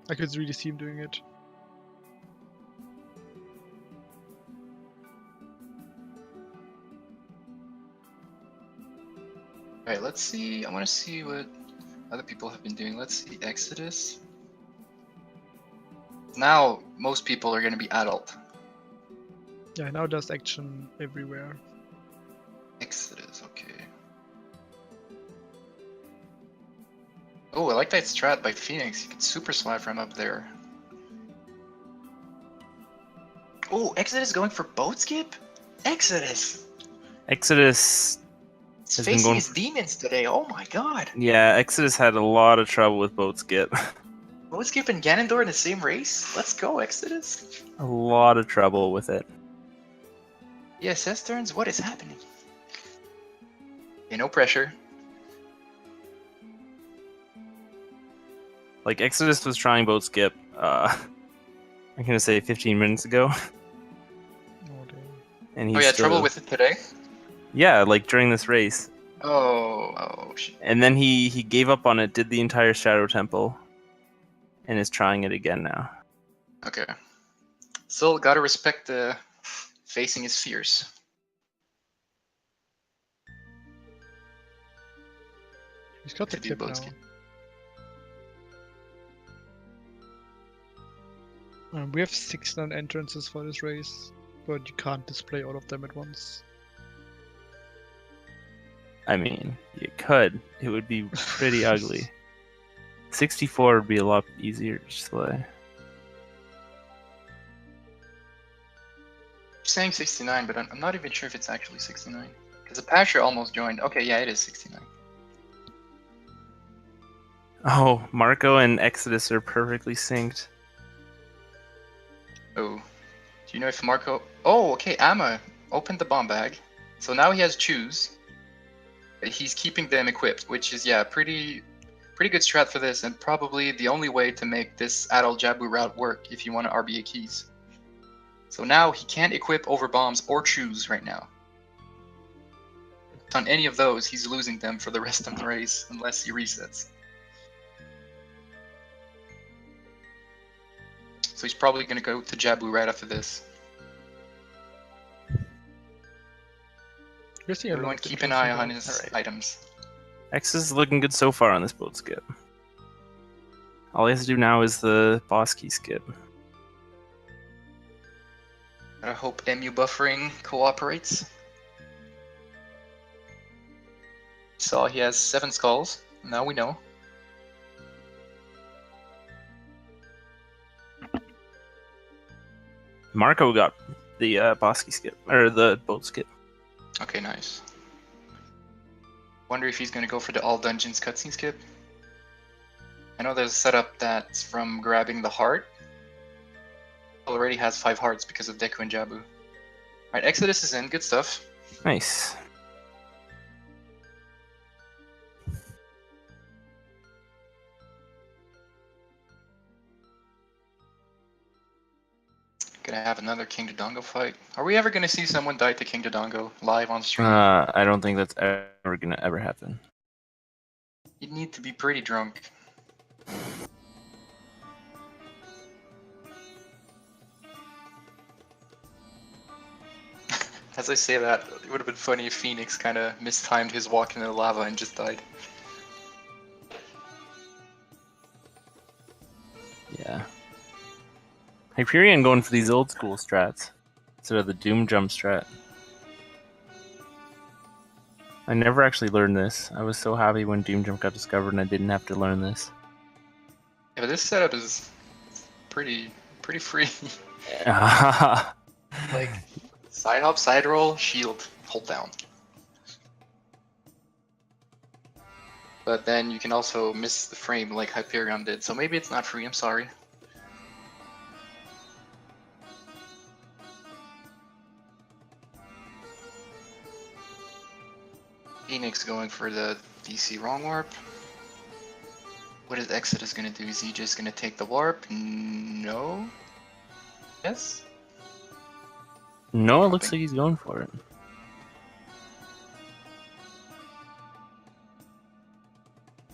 S2: I could really see him doing it.
S1: Alright, let's see. I want to see what other people have been doing. Let's see. Exodus. Now, most people are going to be adult.
S2: Yeah, now there's action everywhere.
S1: Exodus, okay. Oh, I like that strat by Phoenix. You can super slide from up there. Oh, Exodus going for boat skip? Exodus!
S3: Exodus
S1: He's
S3: has been
S1: facing
S3: going.
S1: his demons today. Oh my god.
S3: Yeah, Exodus had a lot of trouble with boat skip.
S1: Boat skip and Ganondorf in the same race? Let's go, Exodus.
S3: A lot of trouble with it.
S1: ESS turns? What is happening? Okay, no pressure.
S3: Like Exodus was trying boat skip. I'm gonna say 15 minutes ago,
S2: Oh, damn.
S3: and he's
S1: Oh, yeah,
S3: still,
S1: trouble with it today?
S3: Yeah, like during this race,
S1: Oh, shit.
S3: and then he gave up on it, did the entire Shadow Temple, and is trying it again now.
S1: Okay. Still gotta respect the facing his fears.
S2: He's got the
S1: To do
S2: clip
S1: boat
S2: now.
S1: skip.
S2: We have 69 entrances for this race, but you can't display all of them at once.
S3: I mean, you could. It would be pretty ugly. 64 would be a lot easier to display.
S1: I'm saying 69, but I'm not even sure if it's actually 69. Because the Pasher almost joined. Okay, yeah, it is 69.
S3: Oh, Marco and Exodus are perfectly synced.
S1: Oh. Do you know if Marco... Oh, okay, Amma opened the bomb bag. So now he has choose. He's keeping them equipped, which is, yeah, pretty good strat for this, and probably the only way to make this adult Jabu route work if you want to RBA keys. So now he can't equip over bombs or choose right now. On any of those, he's losing them for the rest of the race unless he resets. So he's probably going to go to Jabu right after this.
S2: You're seeing a lot
S1: Everyone
S2: of
S1: keep an
S2: interesting
S1: eye on
S2: builds.
S1: his items.
S3: Exodus is looking good so far on this boat skip. All he has to do now is the boss key skip.
S1: I hope MU buffering cooperates. Saw he has 7 skulls. Now we know.
S3: Marco got the boss key skip, or the boat skip.
S1: Okay, nice. Wonder if he's gonna go for the all dungeons cutscene skip. I know there's a setup that's from grabbing the heart. Already has 5 hearts because of Deku and Jabu. Alright, Exodus is in, good stuff.
S3: Nice.
S1: Gonna have another King Dodongo fight. Are we ever gonna see someone die to King Dodongo live on stream?
S3: I don't think that's ever gonna ever happen.
S1: You'd need to be pretty drunk. As I say that, it would have been funny if Phoenix kind of mistimed his walk into the lava and just died.
S3: Yeah. Hyperion going for these old school strats instead of the Doom Jump strat. I never actually learned this. I was so happy when Doom Jump got discovered and I didn't have to learn this.
S1: Yeah, but this setup is pretty free. Like, side hop, side roll, shield, hold down. But then you can also miss the frame like Hyperion did, so maybe it's not free, I'm sorry. Phoenix going for the DC wrong warp. What is Exodus gonna do? Is he just gonna take the warp? No? Yes?
S3: No, it looks like he's going for it.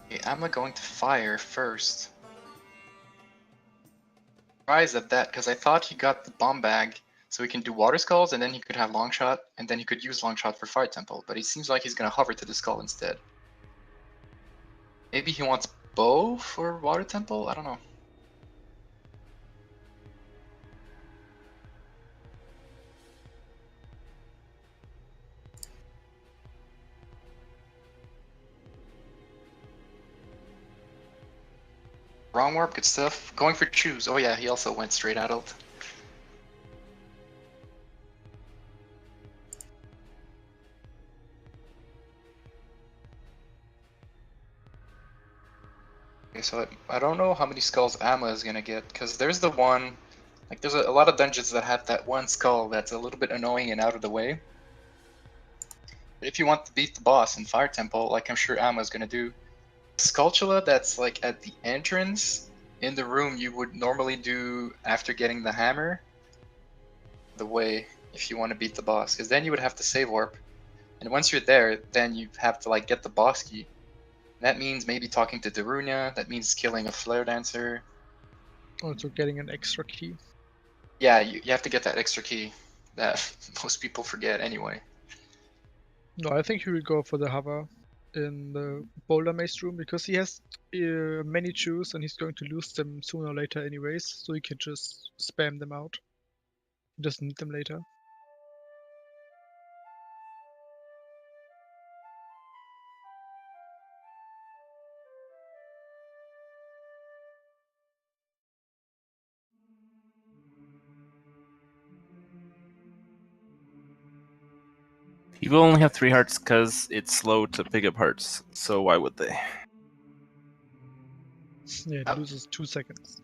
S1: Okay, I'm going to fire first. Surprised at that, because I thought he got the bomb bag so he can do water skulls and then he could have long shot and then he could use long shot for fire temple, but it seems like he's gonna hover to the skull instead. Maybe he wants bow for Water Temple? I don't know. Wrong warp, good stuff. Going for choose. Oh yeah, he also went straight adult. Okay, so I don't know how many skulls Amma is gonna get, because there's the one, like there's a lot of dungeons that have that one skull that's a little bit annoying and out of the way. But if you want to beat the boss in Fire Temple, like I'm sure Amma is gonna do, Skulltula that's like at the entrance in the room you would normally do after getting the hammer, the way if you want to beat the boss, because then you would have to save warp, and once you're there, then you have to like get the boss key. That means maybe talking to Darunia. That means killing a Flare Dancer.
S2: Also getting an extra key.
S1: Yeah, you have to get that extra key that most people forget anyway.
S2: No, I think he will go for the hover in the boulder maze room because he has many chews and he's going to lose them sooner or later anyways, so he can just spam them out. He doesn't need them later.
S3: People only have 3 hearts because it's slow to pick up hearts, so why would they?
S2: Yeah, it
S1: Oh.
S2: loses 2 seconds.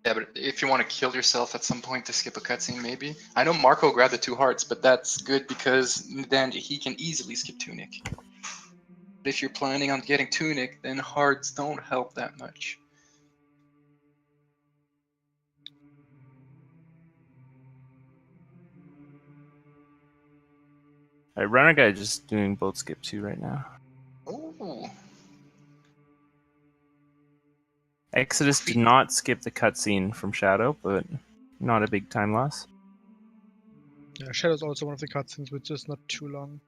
S1: Yeah, but if you want to kill yourself at some point to skip a cutscene, maybe. I know Marco grabbed the 2 hearts, but that's good because then he can easily skip Tunic. But if you're planning on getting Tunic, then hearts don't help that much.
S3: Alright, Runner Guy just doing boat skip 2 right now.
S1: Oh,
S3: Exodus did not skip the cutscene from Shadow, but not a big time loss.
S2: Yeah, Shadow's also one of the cutscenes, which is not too long.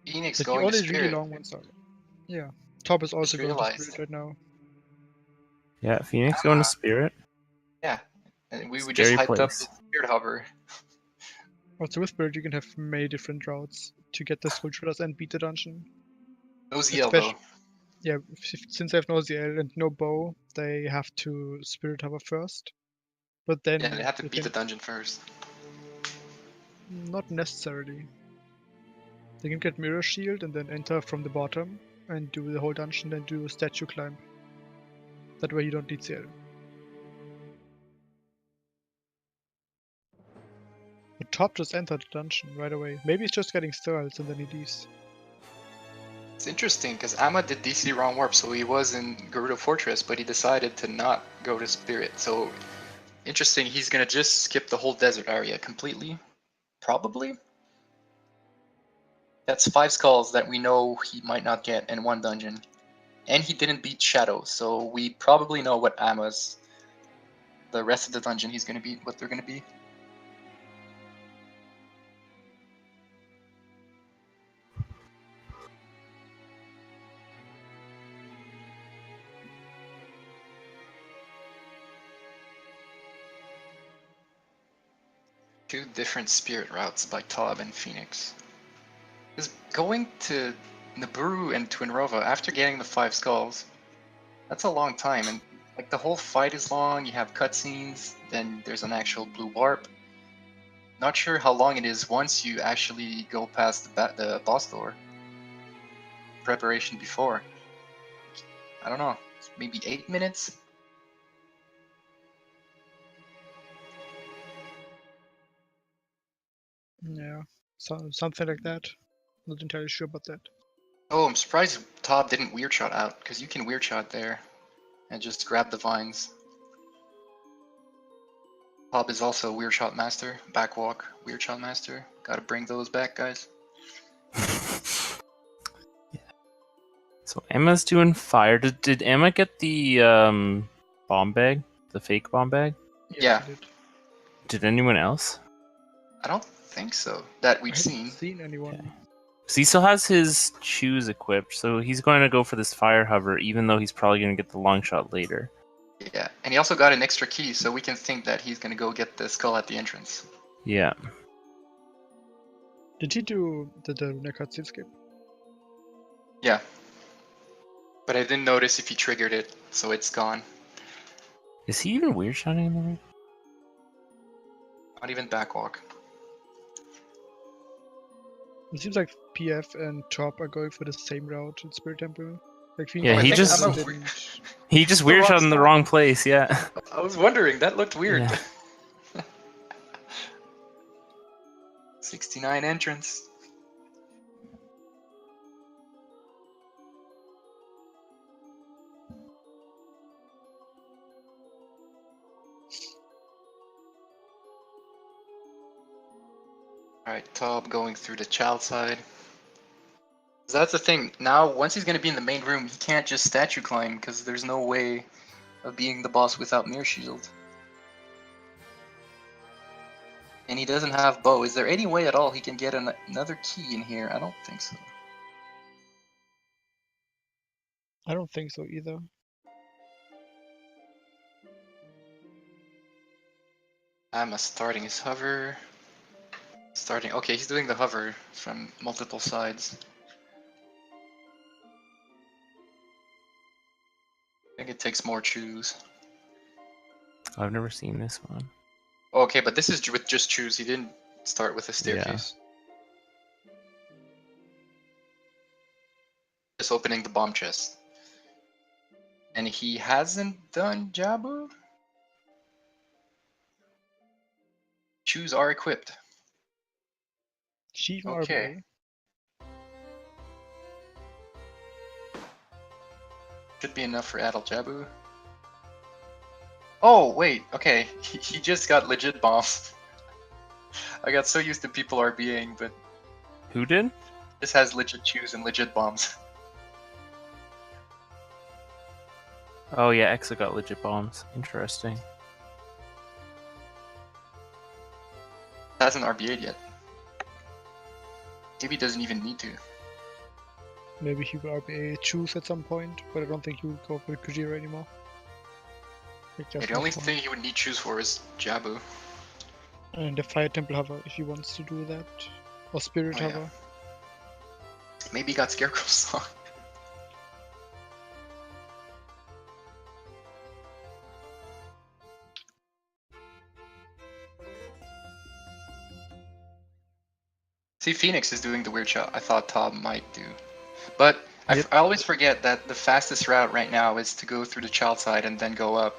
S1: Phoenix
S2: Like the
S1: going to
S2: only really
S1: Spirit.
S2: long ones are. Yeah. Top is also
S1: Just
S2: going to
S1: realized.
S2: Spirit right now.
S3: Yeah, Phoenix going to Spirit.
S1: Yeah, and we just
S3: Scary
S1: hyped up
S3: place.
S1: the Spirit Hover.
S2: Also with Spirit you can have many different routes to get the Skulltulas and beat the dungeon.
S1: No ZL
S2: Especially,
S1: though.
S2: yeah, since they have no ZL and no bow, they have to Spirit Hover first. But then
S1: Yeah, they have to
S2: they
S1: beat the
S2: can
S1: dungeon first.
S2: not necessarily. They can get Mirror Shield and then enter from the bottom and do the whole dungeon, then do a statue climb. That way you don't need ZL. But Top just entered the dungeon right away. Maybe he's just getting styles and then he leaves.
S1: It's interesting because Amma did DC wrong warp, so he was in Gerudo Fortress, but he decided to not go to Spirit. So interesting, he's gonna just skip the whole desert area completely. Probably. That's 5 skulls that we know he might not get in one dungeon. And he didn't beat Shadow, so we probably know what Amma's the rest of the dungeon he's gonna beat, what they're gonna be. Two different spirit routes by Tob and Phoenix. Because going to Naburu and Twinrova after getting the 5 skulls, that's a long time, and like the whole fight is long, you have cutscenes, then there's an actual blue warp. Not sure how long it is once you actually go past the boss door. Preparation before. I don't know, maybe 8 minutes?
S2: Yeah, something like that. Not entirely sure about that.
S1: Oh, I'm surprised Tob didn't weird shot out, because you can weird shot there and just grab the vines. Tob is also weird shot master, backwalk, weird shot master. Gotta bring those back, guys.
S3: Yeah. So Emma's doing fire. Did Emma get the bomb bag? The fake bomb bag?
S2: Yes,
S1: Yeah.
S2: he did.
S3: Did anyone else?
S1: I don't think so, that
S2: I
S1: we've
S2: haven't
S1: seen.
S2: seen anyone.
S3: Okay. So he still has his shoes equipped, so he's going to go for this fire hover, even though he's probably going to get the long shot later.
S1: Yeah, and he also got an extra key, so we can think that he's gonna go get the skull at the entrance.
S3: Yeah.
S2: Did he do the cutscene skip?
S1: Yeah. But I didn't notice if he triggered it, so it's gone.
S3: Is he even weird shotting in the ring?
S1: Not even backwalk.
S2: It seems like PF and Top are going for the same route in Spirit Temple. Like
S3: Yeah,
S1: I
S3: he
S1: think
S3: just-
S1: I'm a
S2: didn't-
S3: He just
S1: The
S3: weird
S1: wrong
S3: shot in the
S1: spot.
S3: wrong place, yeah.
S1: I was wondering, that looked weird.
S3: Yeah.
S1: 69 entrance. Alright, Tob going through the child side. So that's the thing. Now, once he's going to be in the main room, he can't just statue climb because there's no way of being the boss without Mirror Shield. And he doesn't have bow. Is there any way at all he can get another key in here? I don't think so.
S2: I don't think so either.
S1: I'm starting his hover. Starting. Okay, he's doing the hover from multiple sides. I think it takes more choose.
S3: I've never seen this one.
S1: Okay, but this is with just choose. He didn't start with a staircase. Just opening the bomb chest. And he hasn't done Jabu? Shoes are equipped.
S2: Sheev
S1: Okay.
S2: RBA.
S1: Should be enough for adult Jabu. Oh, wait, okay. He just got legit bombs. I got so used to people RBing, but
S3: Who did?
S1: this has legit shoes and legit bombs.
S3: Oh yeah, Exa got legit bombs. Interesting.
S1: Hasn't RBA'd yet. Maybe doesn't even need to.
S2: Maybe he will RBA choose at some point, but I don't think he will go for Kujira anymore. Like,
S1: Yeah,
S2: just
S1: the
S2: not
S1: only
S2: fun.
S1: thing he would need choose for is Jabu.
S2: And the Fire Temple Hover, if he wants to do that. Or Spirit
S1: Oh, yeah.
S2: Hover.
S1: Maybe he got Scarecrow's song. See, Phoenix is doing the weird shot I thought Tom might do. But
S3: Yep.
S1: I always forget that the fastest route right now is to go through the child side and then go up.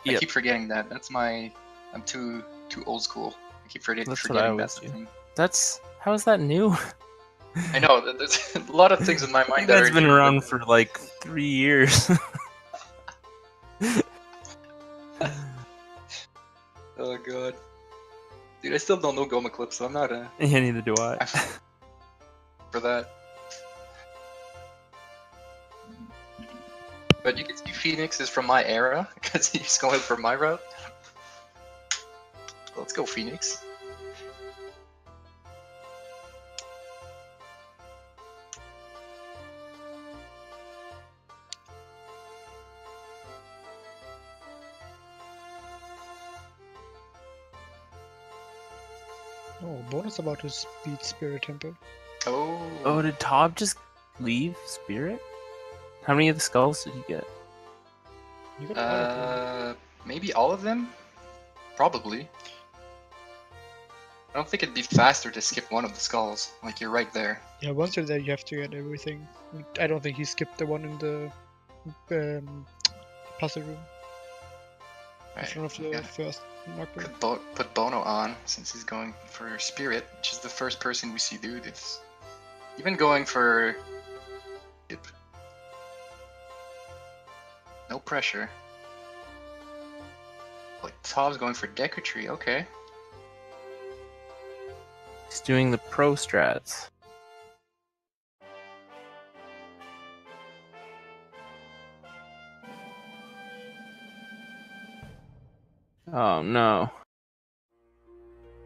S1: I
S3: Yep.
S1: keep forgetting that. That's my... I'm too old school. I keep
S3: That's what I
S1: forgetting
S3: always
S1: that's the
S3: do.
S1: thing.
S3: That's how is that new?
S1: I know, there's a lot of things in my
S3: I think
S1: mind that
S3: that's
S1: are
S3: been
S1: new,
S3: around
S1: but-
S3: for like 3 years.
S1: Oh god. Dude, I still don't know Goma Clip, so I'm not
S3: Yeah, neither do I.
S1: for that. But you can see Phoenix is from my era, because he's going for my route. Let's go, Phoenix.
S2: Oh, bonus about to beat Spirit Temple.
S1: Oh.
S3: Oh, did Tob just leave Spirit? How many of the skulls did he get?
S2: You got all of them.
S1: Maybe all of them? Probably. I don't think it'd be faster to skip one of the skulls. Like, you're right there.
S2: Yeah, once you're there, you have to get everything. I don't think he skipped the one in the puzzle room. In
S1: Right.
S2: front of the
S1: yeah.
S2: first knocker.
S1: Could put Bono on, since he's going for Spirit, which is the first person we see do this. Even going for... Skip. No pressure. Like, Tob's going for Decretry, okay.
S3: He's doing the pro strats. Oh no.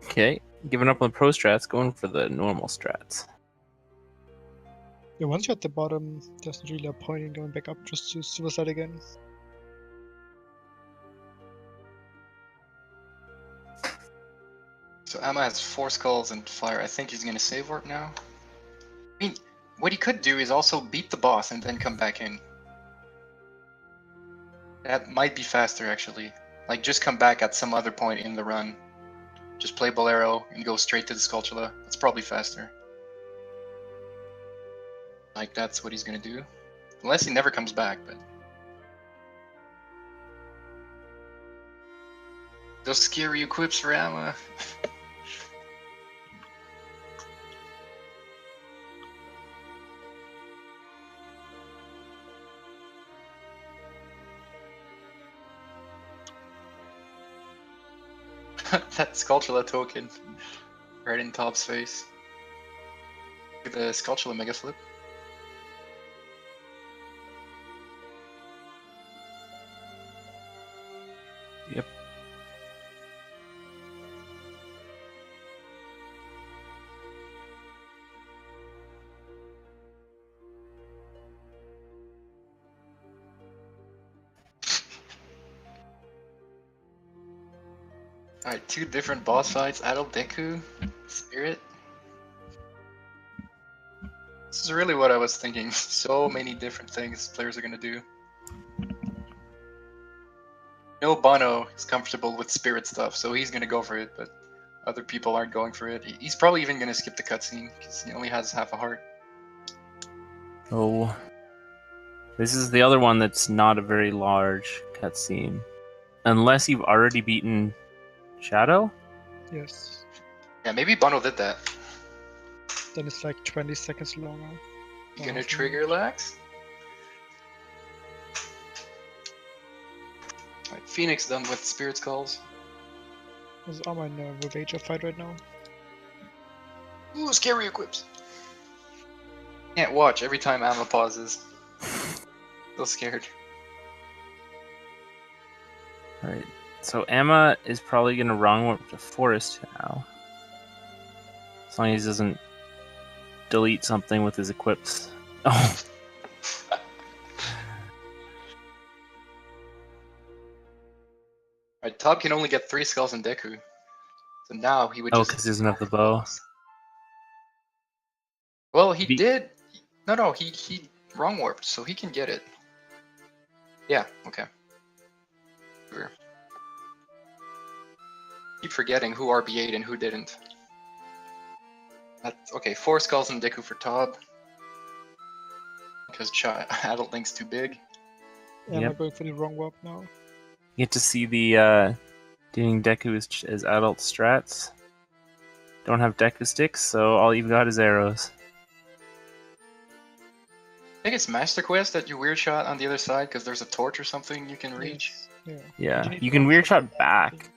S3: Okay, giving up on pro strats, going for the normal strats.
S2: Yeah, once you're at the bottom, there's not really a point in going back up just to suicide again.
S1: So Emma has 4 skulls and fire. I think he's gonna save warp now. I mean, what he could do is also beat the boss and then come back in. That might be faster, actually. Like, just come back at some other point in the run. Just play Bolero and go straight to the Skulltula. That's probably faster. Like, that's what he's gonna do. Unless he never comes back, but... Those scary equips for Amma. That Skulltula token. Right in Top's face. Look at the Skulltula Mega Flip.
S3: Yep.
S1: Alright, 2 different boss fights. Adult Deku, Spirit. This is really what I was thinking. So many different things players are gonna do. No, Bono is comfortable with Spirit stuff, so he's gonna go for it, but other people aren't going for it. He's probably even gonna skip the cutscene, because he only has half a heart.
S3: Oh. This is the other one that's not a very large cutscene. Unless you've already beaten Shadow?
S2: Yes.
S1: Yeah, maybe Bono did that.
S2: Then it's like 20 seconds longer.
S1: You gonna trigger lax? Alright, Phoenix done with Spirit Skulls.
S2: There's Armor in a Ravager fight right now.
S1: Ooh, scary equips. Can't watch every time Amma pauses. So scared.
S3: Alright. So Emma is probably gonna wrong warp to Forest now. As long as he doesn't delete something with his equips. Oh.
S1: Alright, Top can only get 3 skulls in Deku. So now he would
S3: Oh,
S1: just...
S3: because he doesn't have the bow.
S1: Well, he did... No, he wrong warped, so he can get it. Yeah, okay. Sure. Keep forgetting who RB8 and who didn't. Okay, 4 skulls in Deku for Tob. Because Adult Link's too big.
S2: Yeah, I'm
S3: Yep.
S2: not going for the wrong warp now.
S3: You get to see the doing Deku as adult strats. Don't have Deku sticks, so all you've got is arrows.
S1: I think it's Master Quest that you weird shot on the other side because there's a torch or something you can reach.
S2: Yes.
S3: Yeah,
S2: need
S3: you can
S2: long
S3: weird
S2: shot
S3: shot back,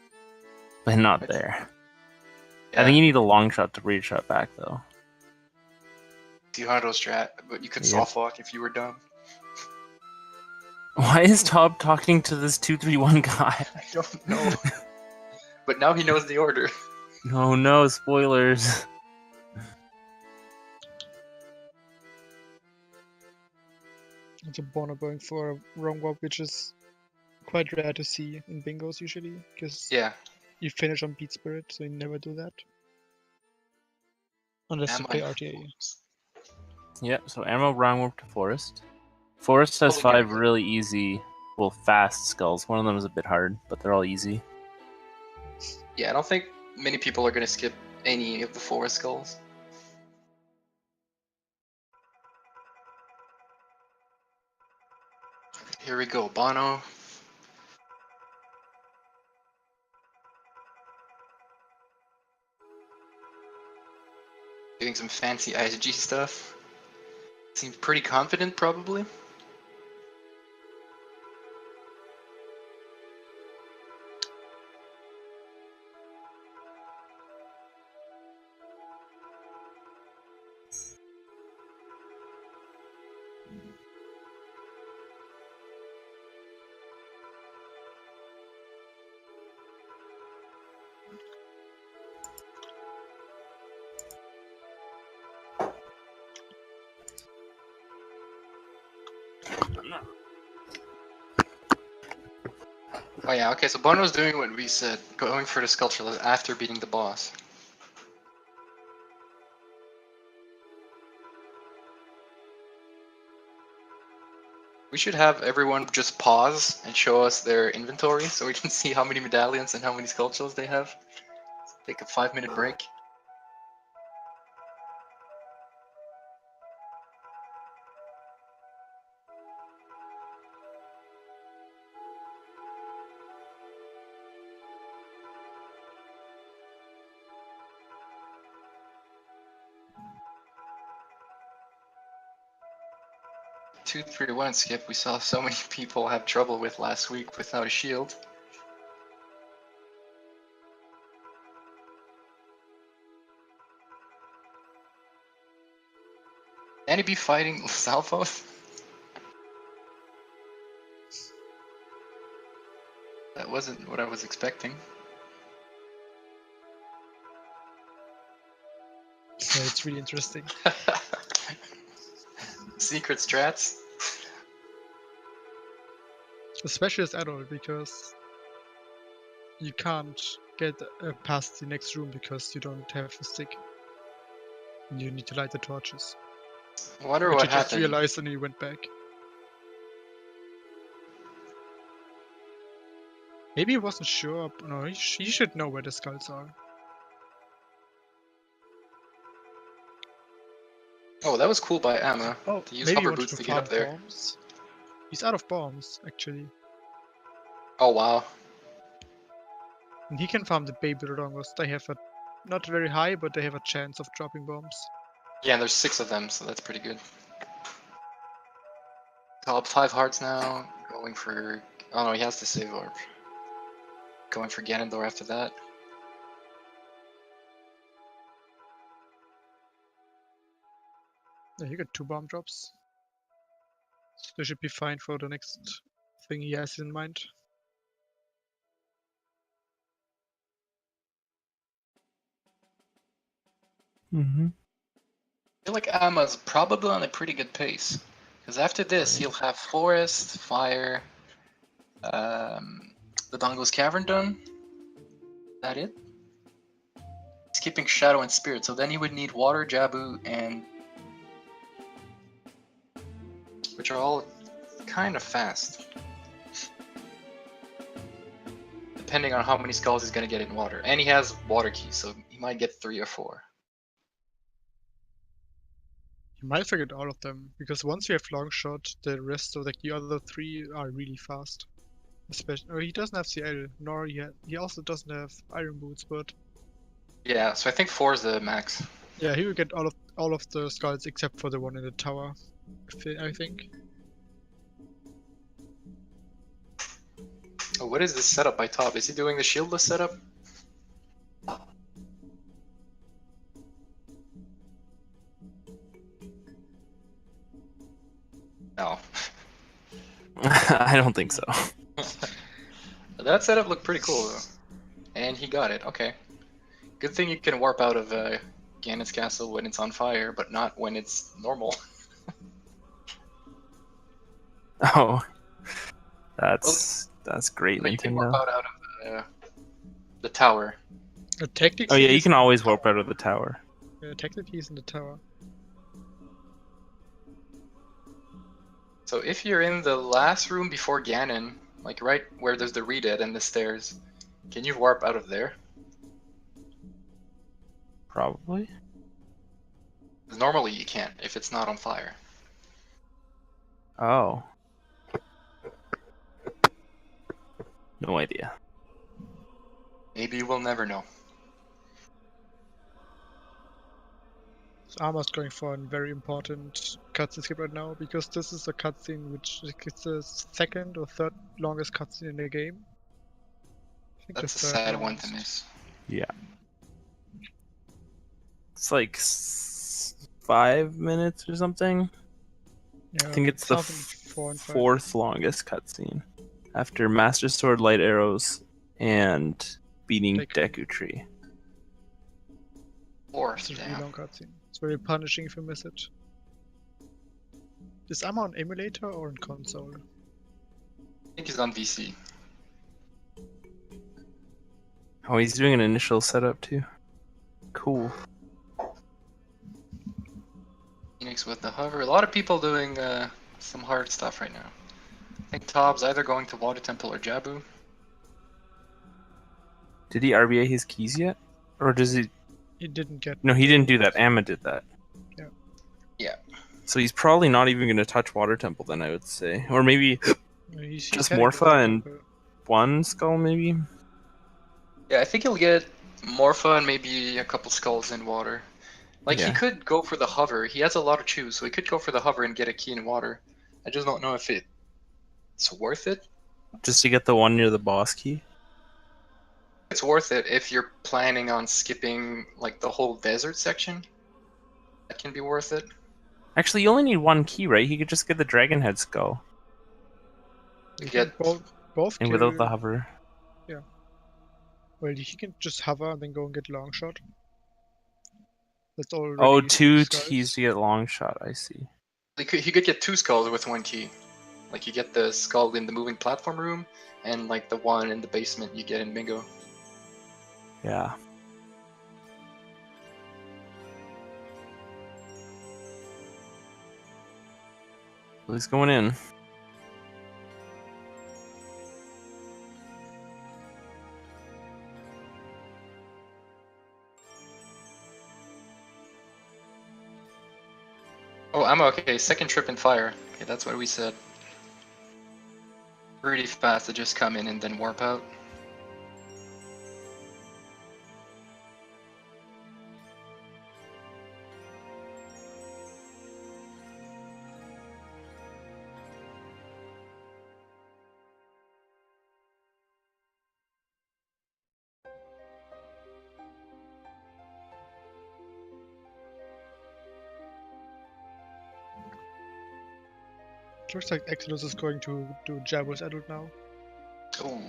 S3: but not
S1: It's-
S3: there.
S1: Yeah,
S3: I think you need a long shot to weird shot back, though.
S1: Tihado strat, but you could
S3: Yep.
S1: soft walk if you were dumb.
S3: Why is Tob talking to this 231 guy?
S1: I don't know. But now he knows the order.
S3: Oh no, spoilers.
S2: It's a Bono going for a wrong warp, which is quite rare to see in bingos usually, because
S1: Yeah.
S2: you finish on Beat Spirit, so you never do that. Unless you
S1: Am
S2: play
S1: I-
S2: RTA.
S3: Yep, so ammo wrong warp to Forest. Forest has
S1: Pulling
S3: 5
S1: everything.
S3: really easy, well, fast skulls. One of them is a bit hard, but they're all easy.
S1: Yeah, I don't think many people are gonna skip any of the 4 skulls. Here we go, Bono. Doing some fancy ISG stuff. Seems pretty confident, probably. Oh yeah, okay, so Bono's doing what we said, going for the sculpture after beating the boss. We should have everyone just pause and show us their inventory so we can see how many medallions and how many sculptures they have. Take a 5-minute break. Two, 3, 1 skip. We saw so many people have trouble with last week without a shield. Can he be fighting Salfos? That wasn't what I was expecting.
S2: Yeah, it's really interesting.
S1: Secret strats?
S2: Especially as adult, because you can't get past the next room because you don't have a stick. You need to light the torches.
S1: I wonder
S2: Which
S1: what
S2: he just
S1: happened.
S2: realized and he went back. Maybe he wasn't sure. No, he should know where the skulls are.
S1: Oh, that was cool by Emma.
S2: Oh,
S1: To use
S2: maybe he
S1: hover
S2: wanted
S1: boots
S2: to
S1: to get
S2: farm
S1: up there.
S2: bombs. He's out of bombs, actually.
S1: Oh wow.
S2: And he can farm the baby Rodongos. They have a not very high, but they have a chance of dropping bombs.
S1: Yeah, and there's 6 of them, so that's pretty good. Top 5 hearts now. Going for... Oh no, he has to save orb. Going for Ganondorf after that.
S2: Yeah, he got 2 bomb drops. So they should be fine for the next thing he has in mind.
S3: Mm-hmm.
S1: I feel like Emma's probably on a pretty good pace. Because after this, he'll have Forest, Fire, the Dongo's Cavern done. That it? Skipping Shadow and Spirit, so then he would need Water, Jabu, and... which are all kind of fast. Depending on how many skulls he's gonna get in water. And he has water keys, so he might get 3 or 4.
S2: You might forget all of them, because once you have long shot, the rest of the other 3 are really fast. Especially, oh, he doesn't have CL, nor he also doesn't have Iron Boots, but
S1: Yeah, so I think 4 is the max.
S2: yeah, he will get all of the skulls except for the one in the tower, I think.
S1: Oh, what is this setup by top? Is he doing the shieldless setup? No.
S3: I don't think so.
S1: That setup looked pretty cool though. And he got it, okay. Good thing you can warp out of Ganon's castle when it's on fire, but not when it's normal.
S3: Oh, that's great,
S1: But you can warp
S3: Nintendo.
S1: out of the tower.
S2: Technically,
S3: Oh yeah, you
S2: he's
S3: can
S2: in the
S3: always
S2: tower.
S3: warp out of the tower.
S2: Technically, he's in the tower.
S1: So if you're in the last room before Ganon, like right where there's the Redead and the stairs, can you warp out of there?
S3: Probably.
S1: 'Cause normally you can't if it's not on fire.
S3: Oh. No idea.
S1: Maybe you will never know.
S2: So Arma's going for a very important cutscene skip right now, because this is a cutscene which is the second or third longest cutscene in the game. I think
S1: That's a
S2: the third
S1: sad one to
S2: longest.
S1: miss.
S3: Yeah. It's like 5 minutes or something.
S2: Yeah,
S3: I think it's the
S2: something 4 and 5.
S3: 4th longest cutscene, after Master Sword, Light Arrows, and beating Deku Tree.
S1: Or
S2: It's a really
S1: damn.
S2: long cutscene. It's very punishing if you miss it. Is Amma on emulator or on console?
S1: I think he's on VC.
S3: Oh, he's doing an initial setup too. Cool.
S1: Phoenix with the hover. A lot of people doing some hard stuff right now. I think Tob's either going to Water Temple or Jabu.
S3: Did he RBA his keys yet? Or does he...
S2: He didn't get.
S3: No, he didn't do that. Amma did that.
S2: Yeah.
S1: Yeah.
S3: So he's probably not even going to touch Water Temple then, I would say. Or maybe
S2: He's
S3: just
S2: heading to
S3: Morpha
S2: Water
S3: and
S2: Temple.
S3: one skull, maybe?
S1: Yeah, I think he'll get Morpha and maybe a couple skulls in water. Like, he
S3: Yeah.
S1: could go for the hover. He has a lot of choose, so he could go for the hover and get a key in water. I just don't know if it's worth it.
S3: Just to get the one near the boss key?
S1: It's worth it if you're planning on skipping, like, the whole desert section. That can be worth it.
S3: Actually, you only need one key, right? He could just get the dragon head skull.
S2: You
S1: Get-
S2: can both
S3: And
S2: kill.
S3: without the hover.
S2: Well, he can just hover and then go and get long shot. That's already
S3: Oh,
S2: three
S3: two
S2: skulls.
S3: keys to get long shot, I see.
S1: He could get 2 skulls with 1 key. Like, you get the skull in the moving platform room, and, like, the one in the basement you get in Bingo.
S3: Yeah. Well, he's going in.
S1: Oh, I'm okay. Second trip in fire. Okay, that's what we said. Pretty fast to just come in and then warp out.
S2: Looks like Exodus is going to do Jabu's adult now.
S1: Ooh.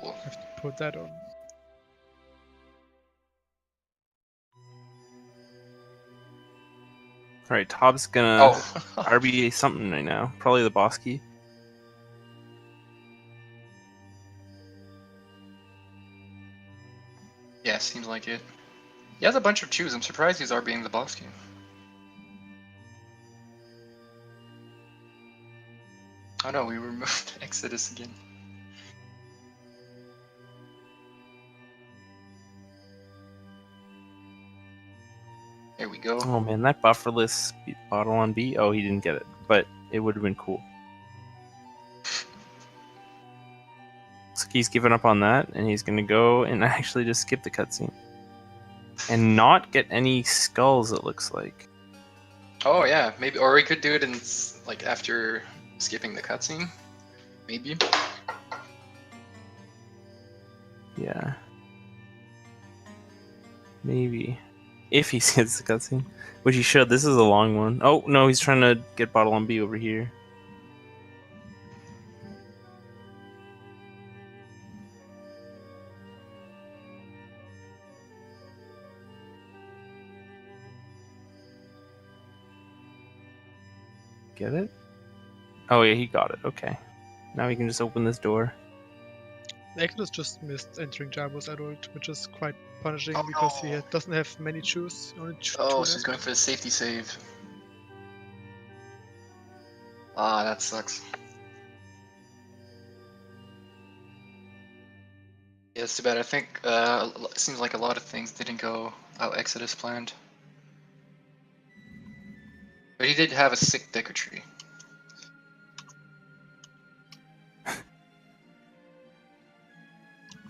S1: Cool.
S2: Have to put that on.
S3: Alright, Tob's gonna
S1: Oh.
S3: RBA something right now. Probably the boss key.
S1: Yeah, seems like it. He has a bunch of choose. I'm surprised he's RBing the boss game. Oh no, we removed Exodus again. There we go.
S3: Oh man, that bufferless bottle on B. Oh, he didn't get it, but it would have been cool. So he's given up on that, and he's gonna go and actually just skip the cutscene. And not get any skulls, it looks like.
S1: Oh yeah, maybe, or we could do it in like after skipping the cutscene. Maybe.
S3: Yeah. Maybe. If he skips the cutscene. Which he should. This is a long one. Oh, no, he's trying to get bottle on B over here. Get it? Oh yeah, he got it. Okay. Now we can just open this door.
S2: Exodus just missed entering Jabu's adult, which is quite punishing
S1: Oh,
S2: because he
S1: no.
S2: doesn't have many choose. Only two
S1: Oh, so
S2: left.
S1: he's going for a safety save. Ah, that sucks. Yeah, it's too bad. I think it seems like a lot of things didn't go how Exodus planned. But he did have a sick Deku tree.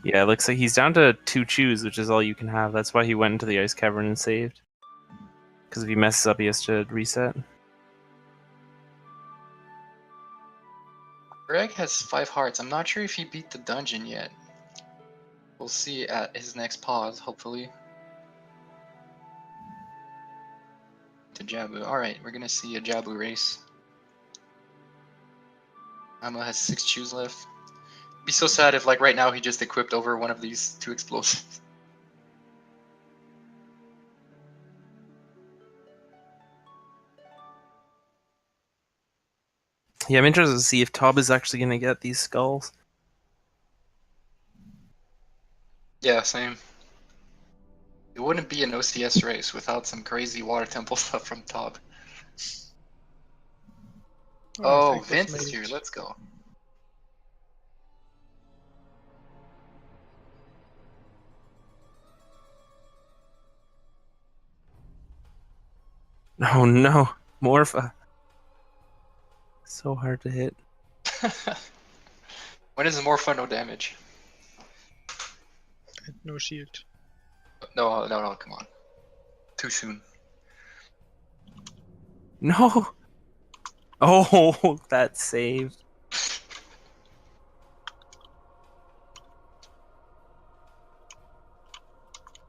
S3: Yeah, it looks like he's down to 2 chews, which is all you can have. That's why he went into the ice cavern and saved. Because if he messes up, he has to reset.
S1: Greg has 5 hearts. I'm not sure if he beat the dungeon yet. We'll see at his next pause, hopefully. To Jabu. Alright, we're gonna see a Jabu race. Amma has 6 chews left. Be so sad if, like, right now he just equipped over one of these 2 explosives.
S3: Yeah, I'm interested to see if Tob is actually going to get these skulls.
S1: Yeah, same. It wouldn't be an OCS race without some crazy water temple stuff from Tob. Oh,
S2: Effect was
S1: Vince is
S2: made.
S1: here. Let's go.
S3: Oh no, Morpha. So hard to hit.
S1: When is more fun? No damage.
S2: And no shield.
S1: No, no, no, come on. Too soon.
S3: No! Oh, that save.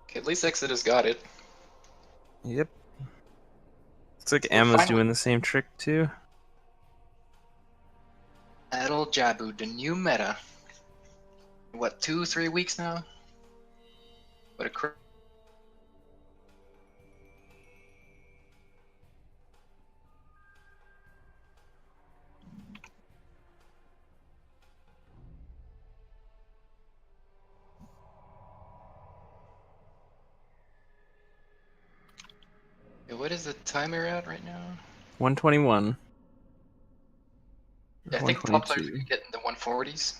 S1: Okay, at least Exodus got it.
S3: Yep. Looks like
S1: We're
S3: Emma's
S1: finally-
S3: doing the same trick too.
S1: Adol Jabu, the new meta. What, 2-3 weeks now? What a what is the timer at right now?
S3: 121.
S1: Yeah, I think top players
S3: 122.
S1: are getting the 140s.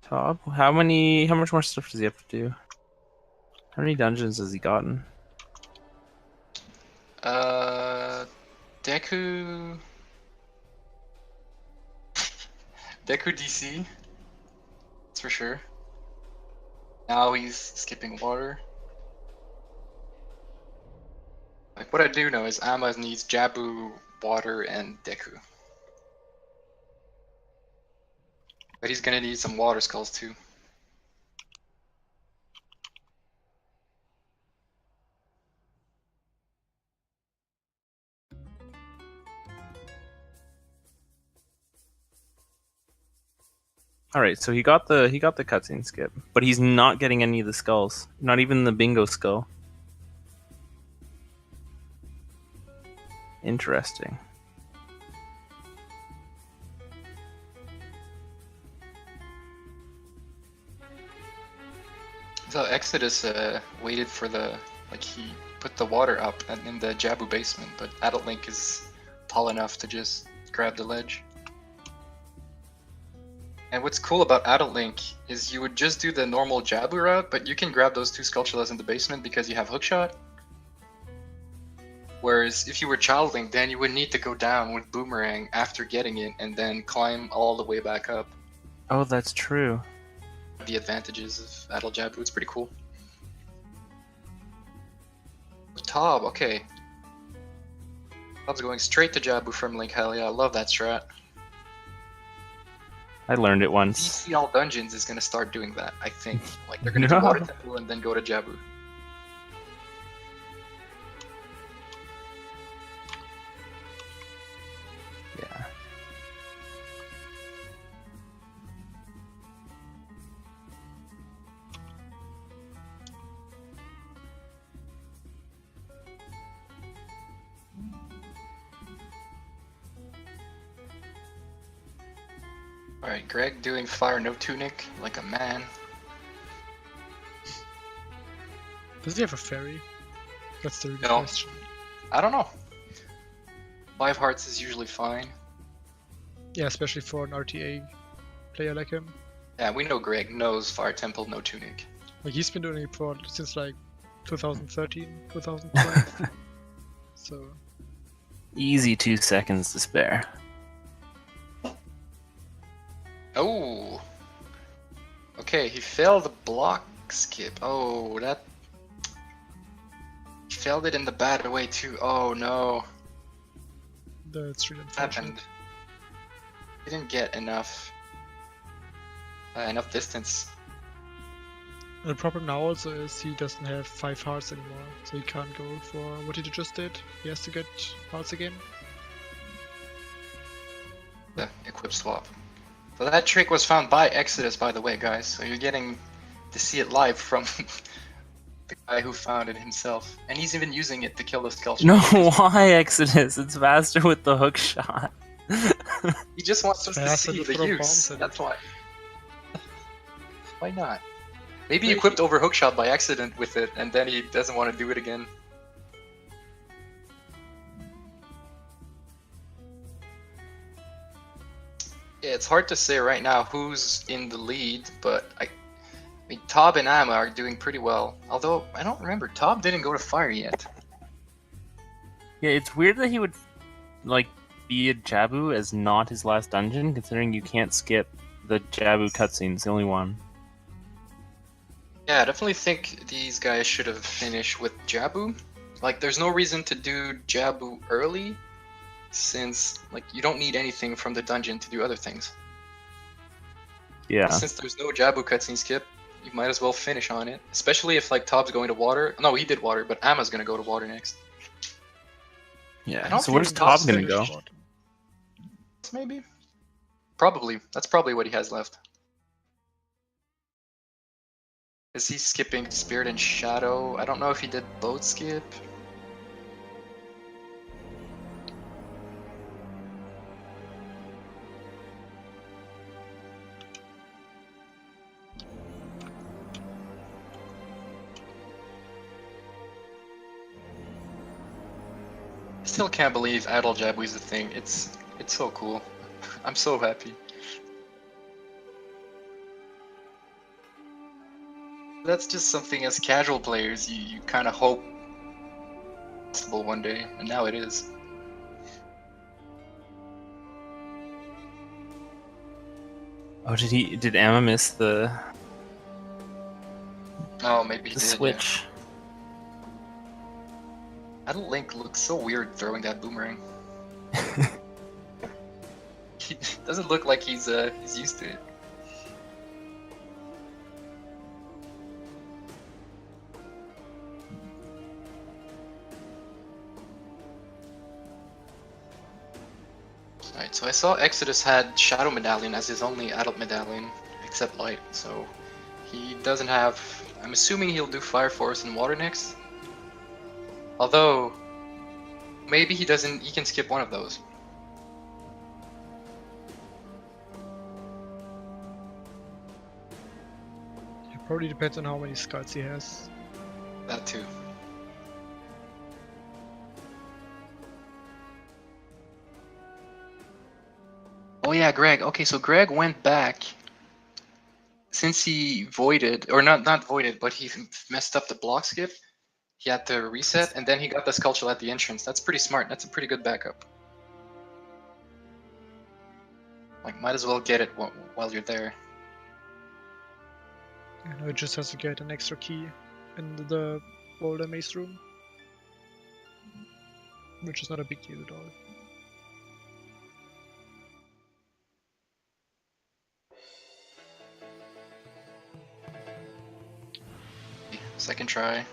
S3: Top? How much more stuff does he have to do? How many dungeons has he gotten?
S1: Deku... Deku DC. That's for sure. Now he's skipping water. Like, what I do know is Amma needs Jabu, water, and Deku. But he's gonna need some water skulls too.
S3: Alright, so he got the cutscene skip, but he's not getting any of the skulls. Not even the bingo skull. Interesting.
S1: So Exodus waited for the, like, he put the water up in the Jabu basement, but Adult Link is tall enough to just grab the ledge. And what's cool about Adult Link is you would just do the normal Jabu route, but you can grab those two Sculptulas in the basement because you have hookshot. Whereas if you were Child Link, then you would need to go down with Boomerang after getting it and then climb all the way back up.
S3: Oh, that's true.
S1: The advantages of Adult Jabu, it's pretty cool. Tob, okay. Tob's going straight to Jabu from Link, hell yeah, I love that strat.
S3: I learned it once.
S1: DC all dungeons is gonna start doing that, I think. Like, they're gonna do Water Temple and then go to Jabu.
S3: Yeah.
S1: Alright, Greg doing fire no tunic like a man.
S2: Does he have a fairy? That's the real
S1: No.
S2: question.
S1: I don't know. 5 hearts is usually fine.
S2: Yeah, especially for an RTA player like him.
S1: Yeah, we know Greg knows fire temple no tunic.
S2: Like, he's been doing it for since like 2013, 2012. So
S3: Easy 2 seconds to spare.
S1: Oh! Okay, he failed the block skip. Oh, that... He failed it in the bad way too. Oh no.
S2: that's really
S1: What
S2: unfortunate.
S1: happened? He didn't get enough... enough distance.
S2: And the problem now also is he doesn't have 5 hearts anymore, so he can't go for what he just did. He has to get hearts again.
S1: The equip swap. So that trick was found by Exodus, by the way, guys. So you're getting to see it live from the guy who found it himself, and he's even using it to kill the sculpture.
S3: No, why Exodus? It's faster with the hook shot.
S1: He just wants us to
S2: Faster
S1: see
S2: to
S1: the
S2: throw
S1: use.
S2: bombs at
S1: That's
S2: it.
S1: why. Why not? Maybe he
S2: Maybe.
S1: equipped over hookshot by accident with it, and then he doesn't want to do it again. Yeah, it's hard to say right now who's in the lead, but I mean, Tob and Amma are doing pretty well. Although, I don't remember, Tob didn't go to fire yet.
S3: Yeah, it's weird that he would, like, be a Jabu as not his last dungeon, considering you can't skip the Jabu cutscene. It's the only one.
S1: Yeah, I definitely think these guys should have finished with Jabu. Like, there's no reason to do Jabu early, since, like, you don't need anything from the dungeon to do other things.
S3: Yeah.
S1: Since there's no Jabu cutscene skip, you might as well finish on it. Especially if, like, Tob's going to water. No, he did water, but Amma's gonna go to water next. I
S3: Yeah.
S1: don't
S3: So where's
S1: think
S3: Tob
S1: Tob's
S3: gonna go?
S2: Finished.
S1: Maybe? Probably. That's probably what he has left. Is he skipping Spirit and Shadow? I don't know if he did both skip. I still can't believe Adol Jabu is a thing. It's so cool. I'm so happy. That's just something as casual players you kind of hope possible one day, and now it is.
S3: Oh, did Amma miss the
S1: Oh, maybe he
S3: the
S1: did.
S3: switch?
S1: Yeah. Adol Link looks so weird throwing that boomerang. He doesn't look like he's used to it. Alright, so I saw Exodus had Shadow Medallion as his only adult medallion, except Light, so he doesn't have... I'm assuming he'll do Fire Force and Water next. Although, maybe he doesn't... he can skip one of those.
S2: It probably depends on how many skulls he has.
S1: That too. Oh yeah, Greg. Okay, so Greg went back since he voided, or not voided, but he messed up the block skip. He had to reset, and then he got the Skullshell at the entrance. That's pretty smart. That's a pretty good backup. Like, might as well get it while you're there.
S2: Now he just has to get an extra key in the Boulder Maze room. Which is not a big deal at all.
S1: Second try.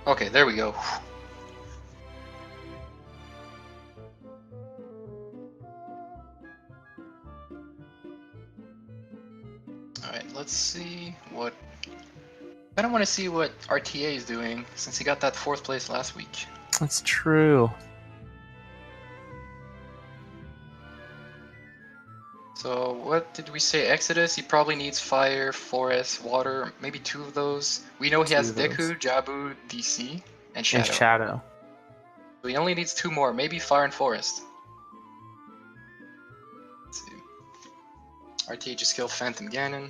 S1: Okay, there we go. Alright, let's see what... I don't want to see what RTA is doing, since he got that 4th place last week.
S3: That's true.
S1: So, what did we say? Exodus? He probably needs Fire, Forest, Water, maybe 2 of those. We know he
S3: Two
S1: has
S3: of those.
S1: Deku, Jabu, DC, and
S3: And
S1: Shadow.
S3: Shadow.
S1: So he only needs 2 more, maybe Fire and Forest. Let's see. RTA just kill Phantom Ganon.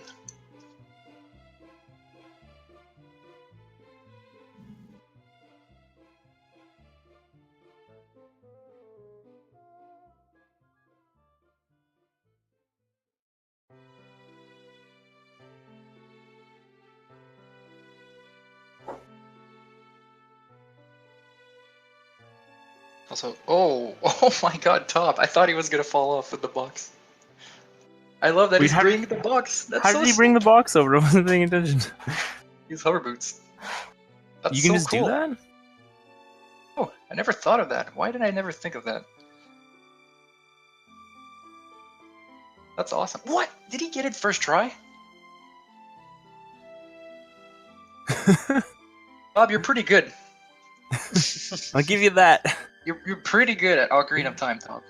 S1: Also, oh my god, Top! I thought he was gonna fall off with the box. I love that
S3: Wait,
S1: he's
S3: how
S1: bringing the box. That's
S3: How
S1: so
S3: did he bring the box over? I wasn't paying attention.
S1: He's hover boots. That's
S3: You can
S1: so
S3: just
S1: cool.
S3: do that?
S1: Oh, I never thought of that. Why did I never think of that? That's awesome. What? Did he get it first try? Bob, you're pretty good.
S3: I'll give you that.
S1: You're pretty good at Ocarina of Time, Tom.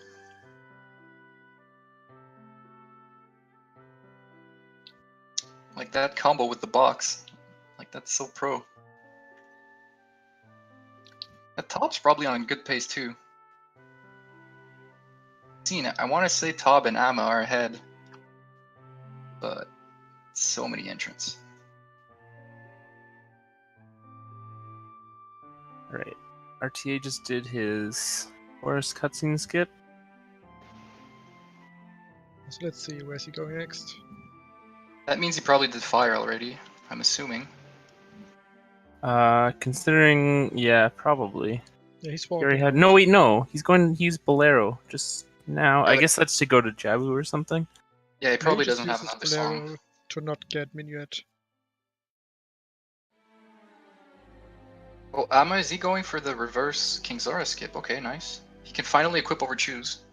S1: Like that combo with the box. Like that's so pro. That Top's probably on good pace too. I want to say Tob and Amma are ahead. But so many entrants.
S3: Alright. RTA just did his forest cutscene skip.
S2: So let's see, where's he going next?
S1: That means he probably did fire already, I'm assuming.
S3: Considering, yeah, probably.
S2: Yeah, he's
S3: He already
S2: walking.
S3: had. No, wait, no. He's going to use Bolero just now.
S1: Yeah,
S3: I guess that's to go to Jabu or something.
S1: Yeah, he probably
S2: just
S1: doesn't have
S2: uses
S1: another song.
S2: Bolero to not get Minuet.
S1: Oh, Amma, is he going for the reverse King Zora skip? Okay, nice. He can finally equip over choose.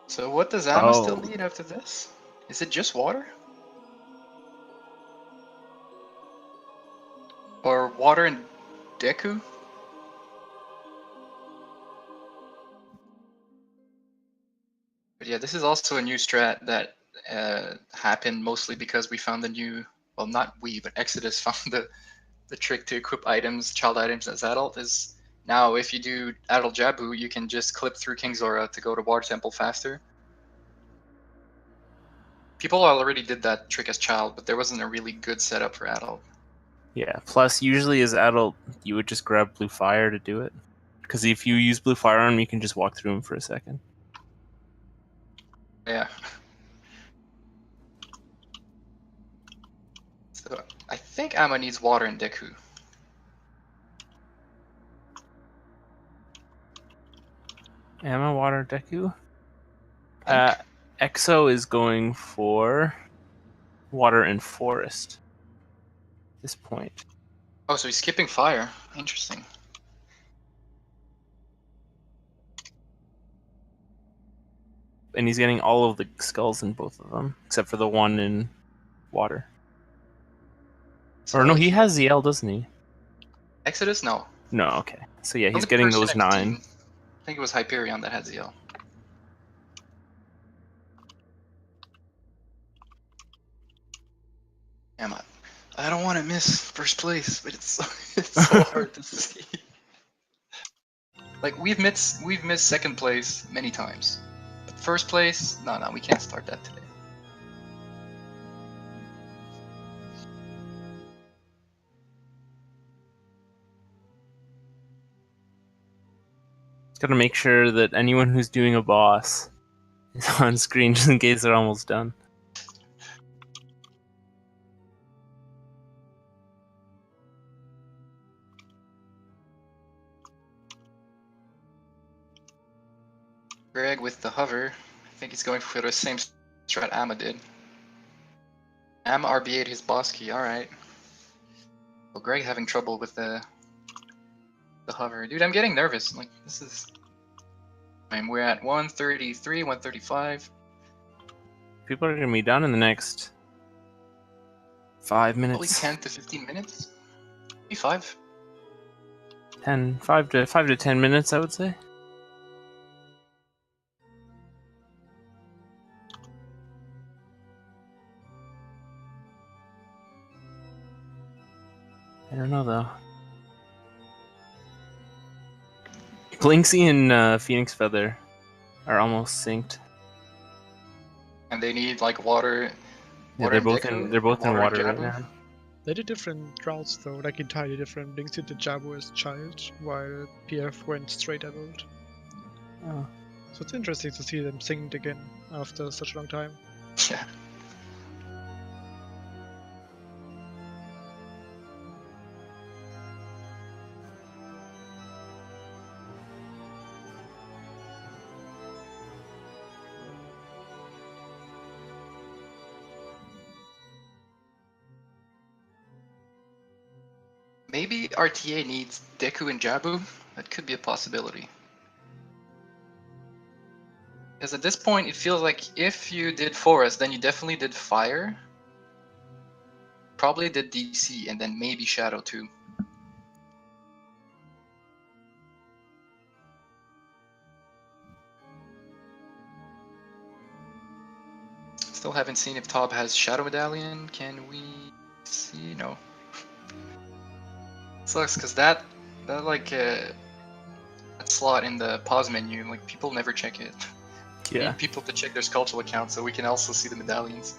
S1: So what does Amma still need after this? Is it just water? Or water and Deku? But yeah, this is also a new strat that happened mostly because we found the new, well, not we, but Exodus found the trick to equip items, child items as adult is now if you do adult Jabu, you can just clip through King Zora to go to Water Temple faster. People already did that trick as child, but there wasn't a really good setup for adult.
S3: Yeah, plus usually as adult, you would just grab Blue Fire to do it. Because if you use Blue Fire on him, you can just walk through him for a second.
S1: Yeah. So I think Amma needs water and Deku.
S3: Amma, Water, Deku?
S1: I think.
S3: Exo is going for Water and Forest. At this point.
S1: Oh, so he's skipping fire. Interesting.
S3: And he's getting all of the skulls in both of them, except for the one in water.
S1: So
S3: Or no, he has ZL, doesn't he?
S1: Exodus? No.
S3: No, okay. So yeah, he's
S1: Only
S3: getting
S1: person
S3: those
S1: I've
S3: 9.
S1: seen, I think it was Hyperion that had ZL. Damn it. I don't want to miss first place, but it's so hard to see. Like we've missed second place many times, but first place, no, we can't start that today.
S3: Gotta make sure that anyone who's doing a boss is on screen just in case they're almost done.
S1: Greg with the hover, I think he's going for the same strat Amma did. Amma RBA'd his boss key, alright. Well, Greg having trouble with the hover. Dude, I'm getting nervous. Like, this is... I mean, we're at 133, 135.
S3: People are gonna be done in the next 5
S1: Probably
S3: minutes.
S1: 10 to 15 minutes. Maybe 5.
S3: 5 to 10 minutes, I would say. I don't know though. Blinksy and Phoenix Feather are almost synced.
S1: And they need, like, water...
S3: Yeah, they're both in water right now.
S2: They did different routes though, like entirely different. Blinks did the Jabu as child, while PF went straight adult.
S3: Oh.
S2: So it's interesting to see them synced again after such a long time.
S1: Yeah. Maybe RTA needs Deku and Jabu? That could be a possibility. Because at this point, it feels like if you did forest, then you definitely did fire. Probably did DC, and then maybe shadow too. Still haven't seen if Tob has shadow medallion. Can we see? No. Sucks, because that that slot in the pause menu, like people never check it. We
S3: Yeah.
S1: need people to check their Skulltula account so we can also see the medallions.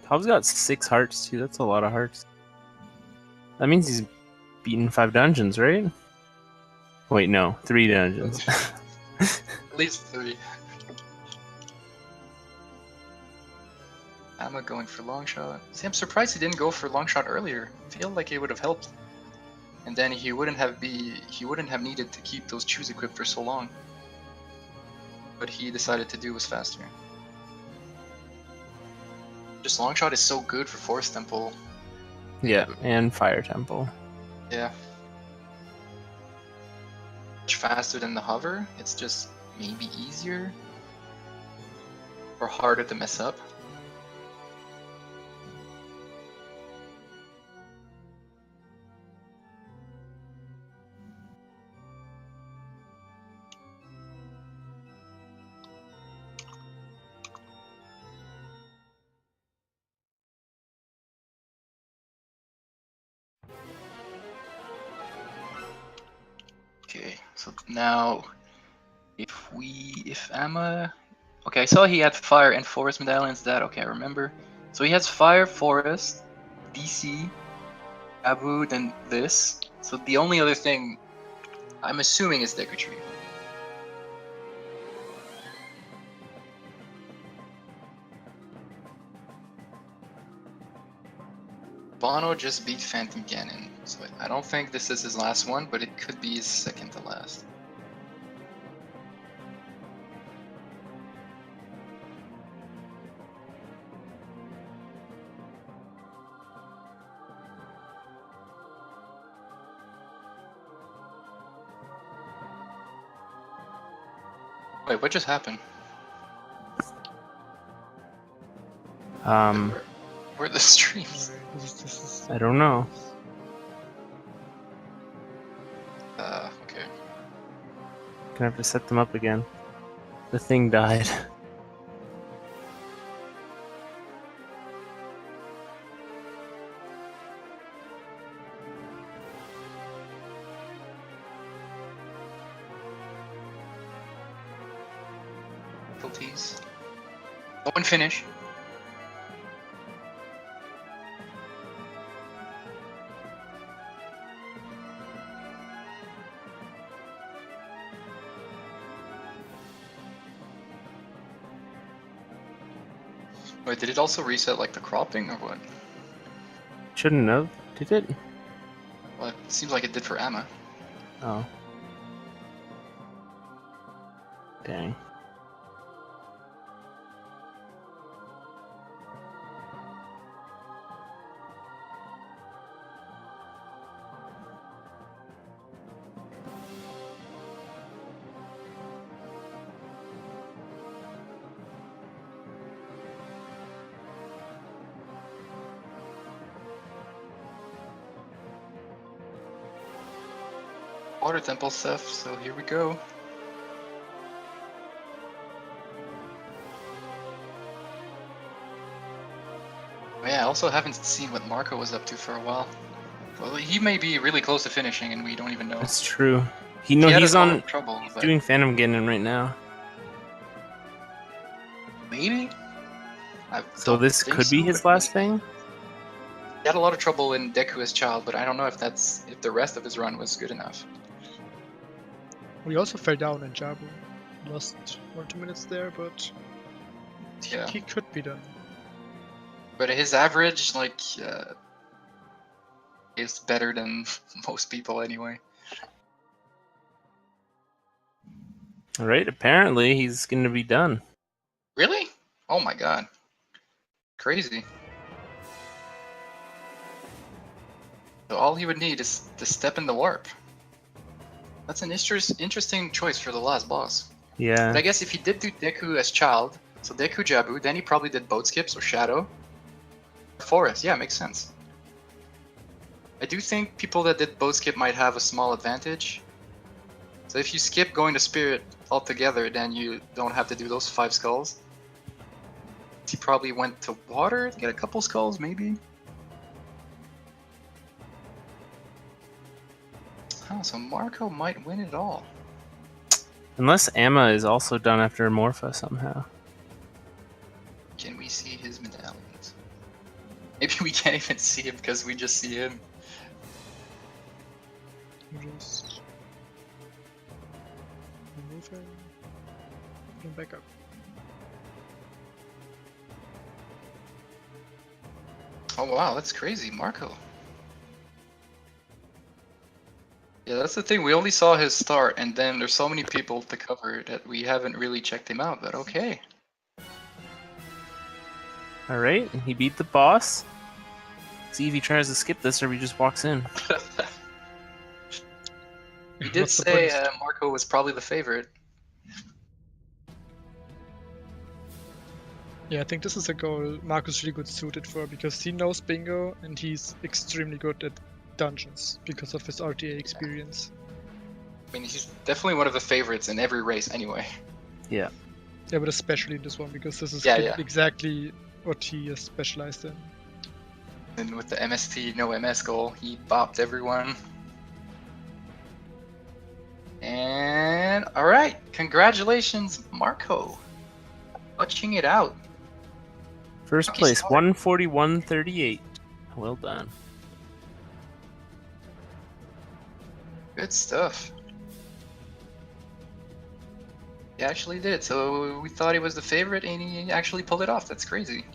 S3: Tob's got 6 hearts too. That's a lot of hearts. That means he's beaten 5 dungeons, right? Wait, no, 3 dungeons.
S1: At least 3. Amma going for long shot. See, I'm surprised he didn't go for long shot earlier. I feel like it would have helped. And then he wouldn't have needed to keep those chews equipped for so long. What he decided to do was faster. Just long shot is so good for Forest Temple.
S3: Yeah, and Fire Temple.
S1: Yeah. Much faster than the hover. It's just maybe easier or harder to mess up. Okay, so now if Amma, okay, I saw he had fire and forest medallions. That okay, I remember. So he has fire, forest, DC, Abu, then this. So the only other thing I'm assuming is Deku Tree. Bono just beat Phantom Ganon, so I don't think this is his last one, but it could be his second to last. Wait, what just happened? Where are the streams?
S2: This is
S3: I don't know.
S1: Okay.
S3: Gonna have to set them up again. The thing died.
S1: Difficulties. Go and finish. Wait, did it also reset like the cropping or what?
S3: Shouldn't have. Did it?
S1: Well, it seems like it did for Amma.
S3: Oh. Dang.
S1: Water temple stuff, so here we go. Oh yeah, I also haven't seen what Marco was up to for a while. Well, he may be really close to finishing and we don't even know.
S3: That's true.
S1: He had
S3: He's
S1: a lot
S3: on
S1: of trouble, but
S3: doing Phantom Ganon right now.
S1: maybe? I
S3: So
S1: don't
S3: this
S1: think
S3: could be
S1: so,
S3: his
S1: but
S3: last thing?
S1: he had a lot of trouble in Deku as child, but I don't know if the rest of his run was good enough.
S2: We also fell down in Jabu. Lost 1 or 2 minutes there, but
S1: Yeah.
S2: he could be done.
S1: But his average, like, is better than most people anyway.
S3: Alright, apparently he's gonna be done.
S1: Really? Oh my god. Crazy. So all he would need is to step in the warp. That's an interesting choice for the last boss.
S3: Yeah.
S1: But I guess if he did do Deku as child, so Deku Jabu, then he probably did boat skips or Shadow. Forest, yeah, makes sense. I do think people that did boat skip might have a small advantage. So if you skip going to Spirit altogether, then you don't have to do those 5 skulls. He probably went to water to get a couple skulls, maybe? Oh, so Marco might win it all.
S3: Unless Amma is also done after Morpha somehow.
S1: Can we see his medallions? Maybe we can't even see him because we just see him.
S2: Just remove him. Put him back up.
S1: Oh wow, that's crazy, Marco. Yeah, that's the thing. We only saw his start, and then there's so many people to cover that we haven't really checked him out. But okay.
S3: All right, he beat the boss. See if he tries to skip this or he just walks in.
S1: He did
S2: What's the
S1: say
S2: point?
S1: Marco was probably the favorite.
S2: Yeah, I think this is a goal Marco's really good suited for because he knows bingo and he's extremely good at dungeons because of his RTA experience.
S1: I mean, he's definitely one of the favorites in every race anyway.
S3: Yeah.
S2: Yeah, but especially this one because this is
S1: Yeah.
S2: exactly what he is specialized in.
S1: And with the MST no MS goal, he bopped everyone. And alright, congratulations, Marco. Clutching it out.
S3: First
S1: Lucky
S3: place,
S1: start.
S3: 141.38. Well done.
S1: Good stuff. He actually did. So we thought he was the favorite, and he actually pulled it off. That's crazy.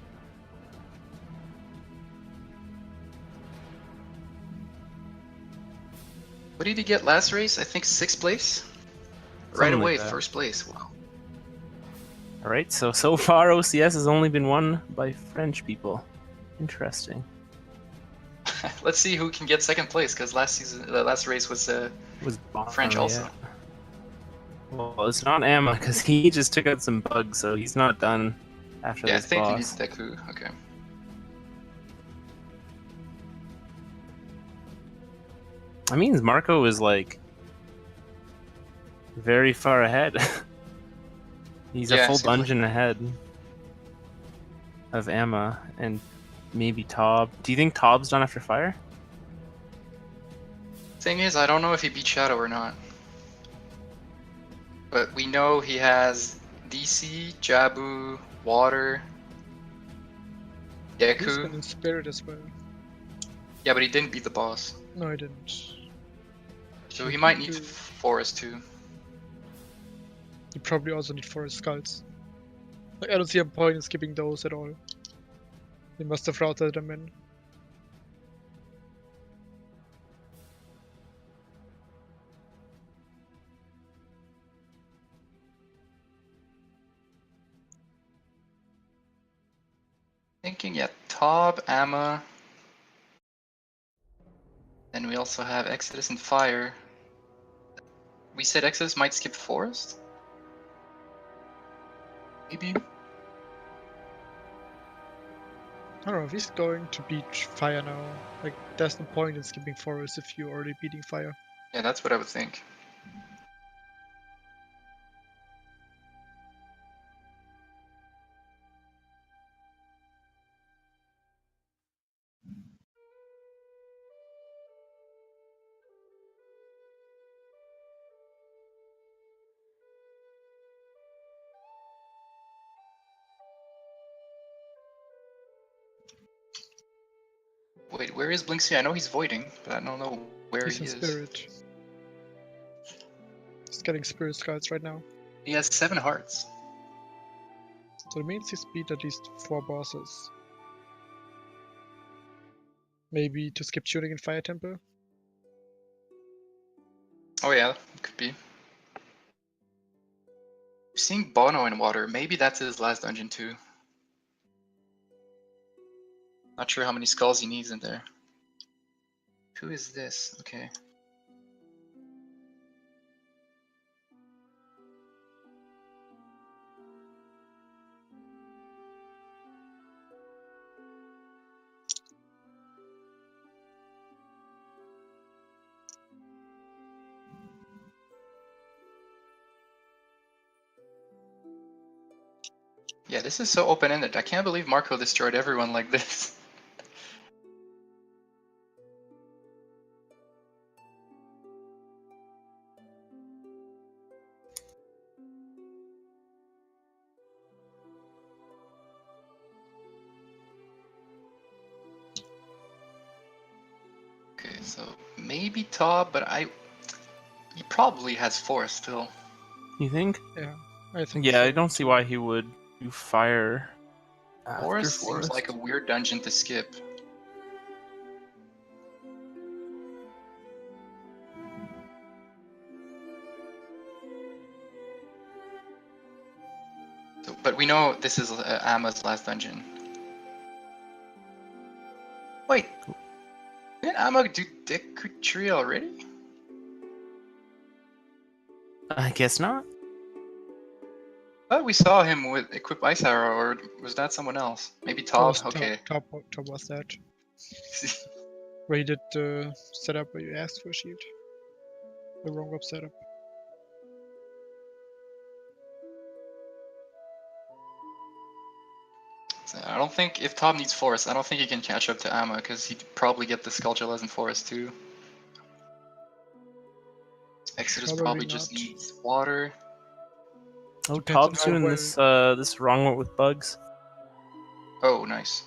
S1: What did he get last race? I think 6th place? Right
S3: Something
S1: away,
S3: like that.
S1: 1st place. Wow.
S3: Alright, so far OCS has only been won by French people. Interesting.
S1: Let's see who can get 2nd place, because last race was
S3: It was Bono,
S1: French also.
S3: yeah. Well, it's not Amma, because he just took out some bugs, so he's not done after
S1: Yeah, I
S3: this
S1: think he
S3: boss.
S1: needs Deku. Okay.
S3: That means Marco is, like, very far ahead. He's
S1: Yeah,
S3: a full
S1: seems like-
S3: dungeon ahead of Amma and maybe Tob. Do you think Tob's done after fire?
S1: Thing is, I don't know if he beat Shadow or not. But we know he has DC, Jabu, Water,
S2: He's
S1: Deku.
S2: been in spirit as well.
S1: Yeah, but he didn't beat the boss.
S2: No, I didn't.
S1: So he might need Forest too.
S2: You probably also need forest skulls. Like, I don't see a point in skipping those at all. They must have routed them in.
S1: Thinking, yeah, Tob, Amma. Then we also have Exodus and Fire. We said Exodus might skip Forest? Maybe?
S2: I don't know if he's going to beat fire now. Like, there's no point in skipping forest if you're already beating fire.
S1: Yeah, that's what I would think. Wait, where is Blinksy? I know he's voiding, but I don't know where
S2: He's
S1: he
S2: in
S1: is.
S2: spirit. He's getting spirit skulls right now.
S1: He has 7 hearts.
S2: So it means he's beat at least 4 bosses. Maybe to skip tuning in Fire Temple?
S1: Oh yeah, could be. Seeing Bono in water, maybe that's his last dungeon too. Not sure how many skulls he needs in there. Who is this? Okay. Yeah, this is so open-ended. I can't believe Marco destroyed everyone like this. Okay, so maybe Tob, but he probably has force still.
S3: You think?
S2: Yeah, I think
S3: Yeah,
S2: so.
S3: I don't see why he would do fire after
S1: Forest
S3: forest.
S1: seems like a weird dungeon to skip. So, but we know this is Amma's last dungeon. Wait, didn't Amma do Deku Tree already?
S3: I guess not.
S1: I thought we saw him with equip Ice Arrow, or was that someone else? Maybe Tob? Okay.
S2: Top was that. Where he did the setup where you asked for a shield. The wrong up setup.
S1: So I don't think if Tob needs Forest, I don't think he can catch up to Amma because he'd probably get the Skulltulas in Forest too. Exodus probably just
S2: not.
S1: needs water.
S3: Oh,
S2: Depends on
S3: Tob's
S2: how
S3: doing
S2: well-
S3: this wrong one with bugs.
S1: Oh, nice.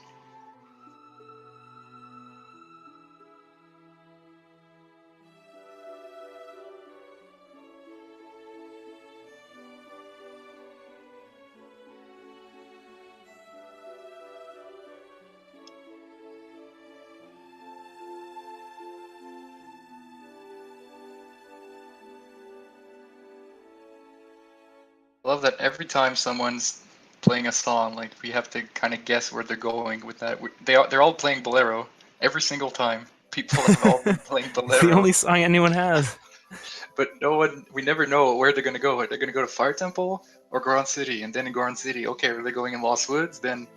S1: I love that every time someone's playing a song, like we have to kind of guess where they're going with that. They're all playing Bolero every single time. People have all been playing
S3: It's
S1: Bolero.
S3: the only song anyone has.
S1: But we never know where they're gonna go. Are they gonna go to Fire Temple or Goron City? And then in Goron City, okay, are they going in Lost Woods? Then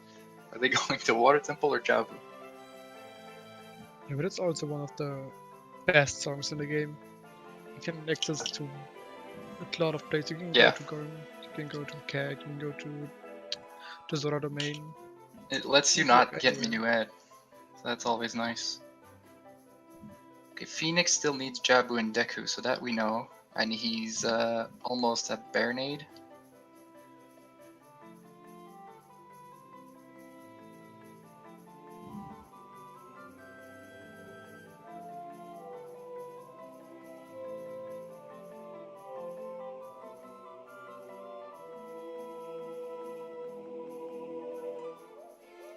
S1: are they going to Water Temple or Jabu?
S2: Yeah, but it's also one of the best songs in the game. You can access to a lot of places. You can
S1: Yeah.
S2: go to Goron, you can go to Kag, you can go to the Zora domain.
S1: It lets you
S2: You can
S1: not
S2: go
S1: get
S2: anywhere.
S1: Minuet, so that's always nice. Okay, Phoenix still needs Jabu and Deku, so that we know. And he's almost at Baronade.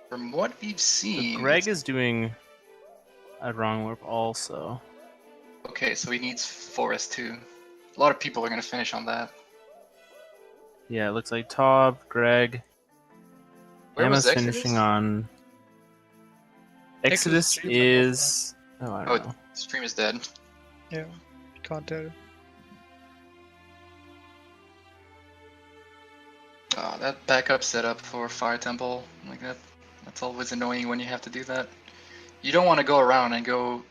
S1: From what we've
S3: So
S1: seen,
S3: Greg is doing a wrong warp also.
S1: okay, so he needs Forest too. A lot of people are gonna finish on that.
S3: Yeah, it looks like Tob, Greg.
S1: Where was
S3: Emma's
S1: Exodus?
S3: finishing on. Exodus
S2: streams like offline.
S3: is. Oh, I don't know.
S1: Stream is dead.
S2: Yeah, can't tell.
S1: That backup setup for Fire Temple, like that's always annoying when you have to do that. You don't want to go around and go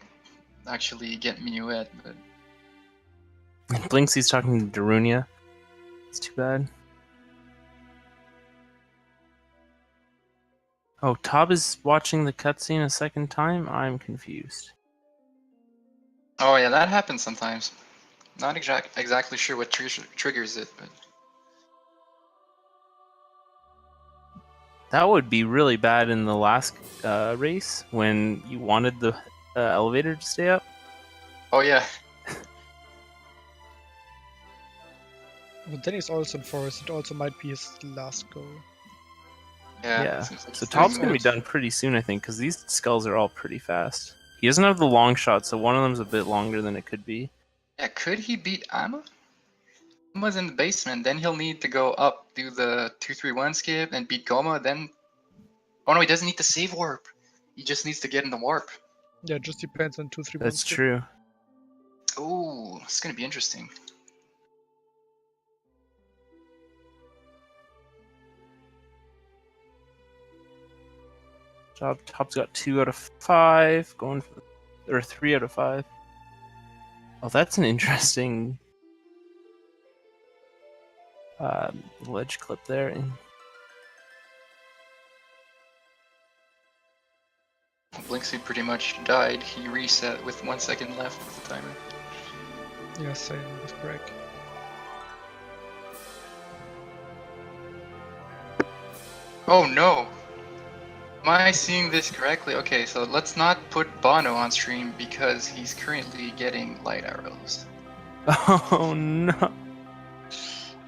S1: actually get Minuet, but
S3: Blinksy's talking to Darunia. It's too bad. Oh, Tob is watching the cutscene a second time? I'm confused.
S1: oh yeah, that happens sometimes. Not exactly sure what triggers it, but
S3: That would be really bad in the last race when you wanted the elevator to stay up.
S1: oh yeah,
S2: But then he's also in Forest. It also might be his last goal.
S3: Yeah.
S1: seems like
S3: So
S1: it's
S3: Tob's
S1: doing
S3: gonna be
S1: that.
S3: done pretty soon, I think, because these skulls are all pretty fast. He doesn't have the long shot, so one of them's a bit longer than it could be.
S1: Yeah, could he beat Amma? Amma's in the basement, then he'll need to go up, do the 2-3-1 skip, and beat Goma, then... Oh no, he doesn't need to save warp. He just needs to get in the warp.
S2: Yeah, it just depends on 2-3
S3: That's true.
S1: Ooh, it's gonna be interesting.
S3: Top's got 2 out of 5, going for, or 3 out of 5. Oh, that's an interesting ledge clip there.
S1: Elixir pretty much died. He reset with 1 second left with the timer.
S2: Yeah, same with Greg.
S1: Oh no! Am I seeing this correctly? Okay, so let's not put Bono on stream because he's currently getting light arrows.
S3: Oh no.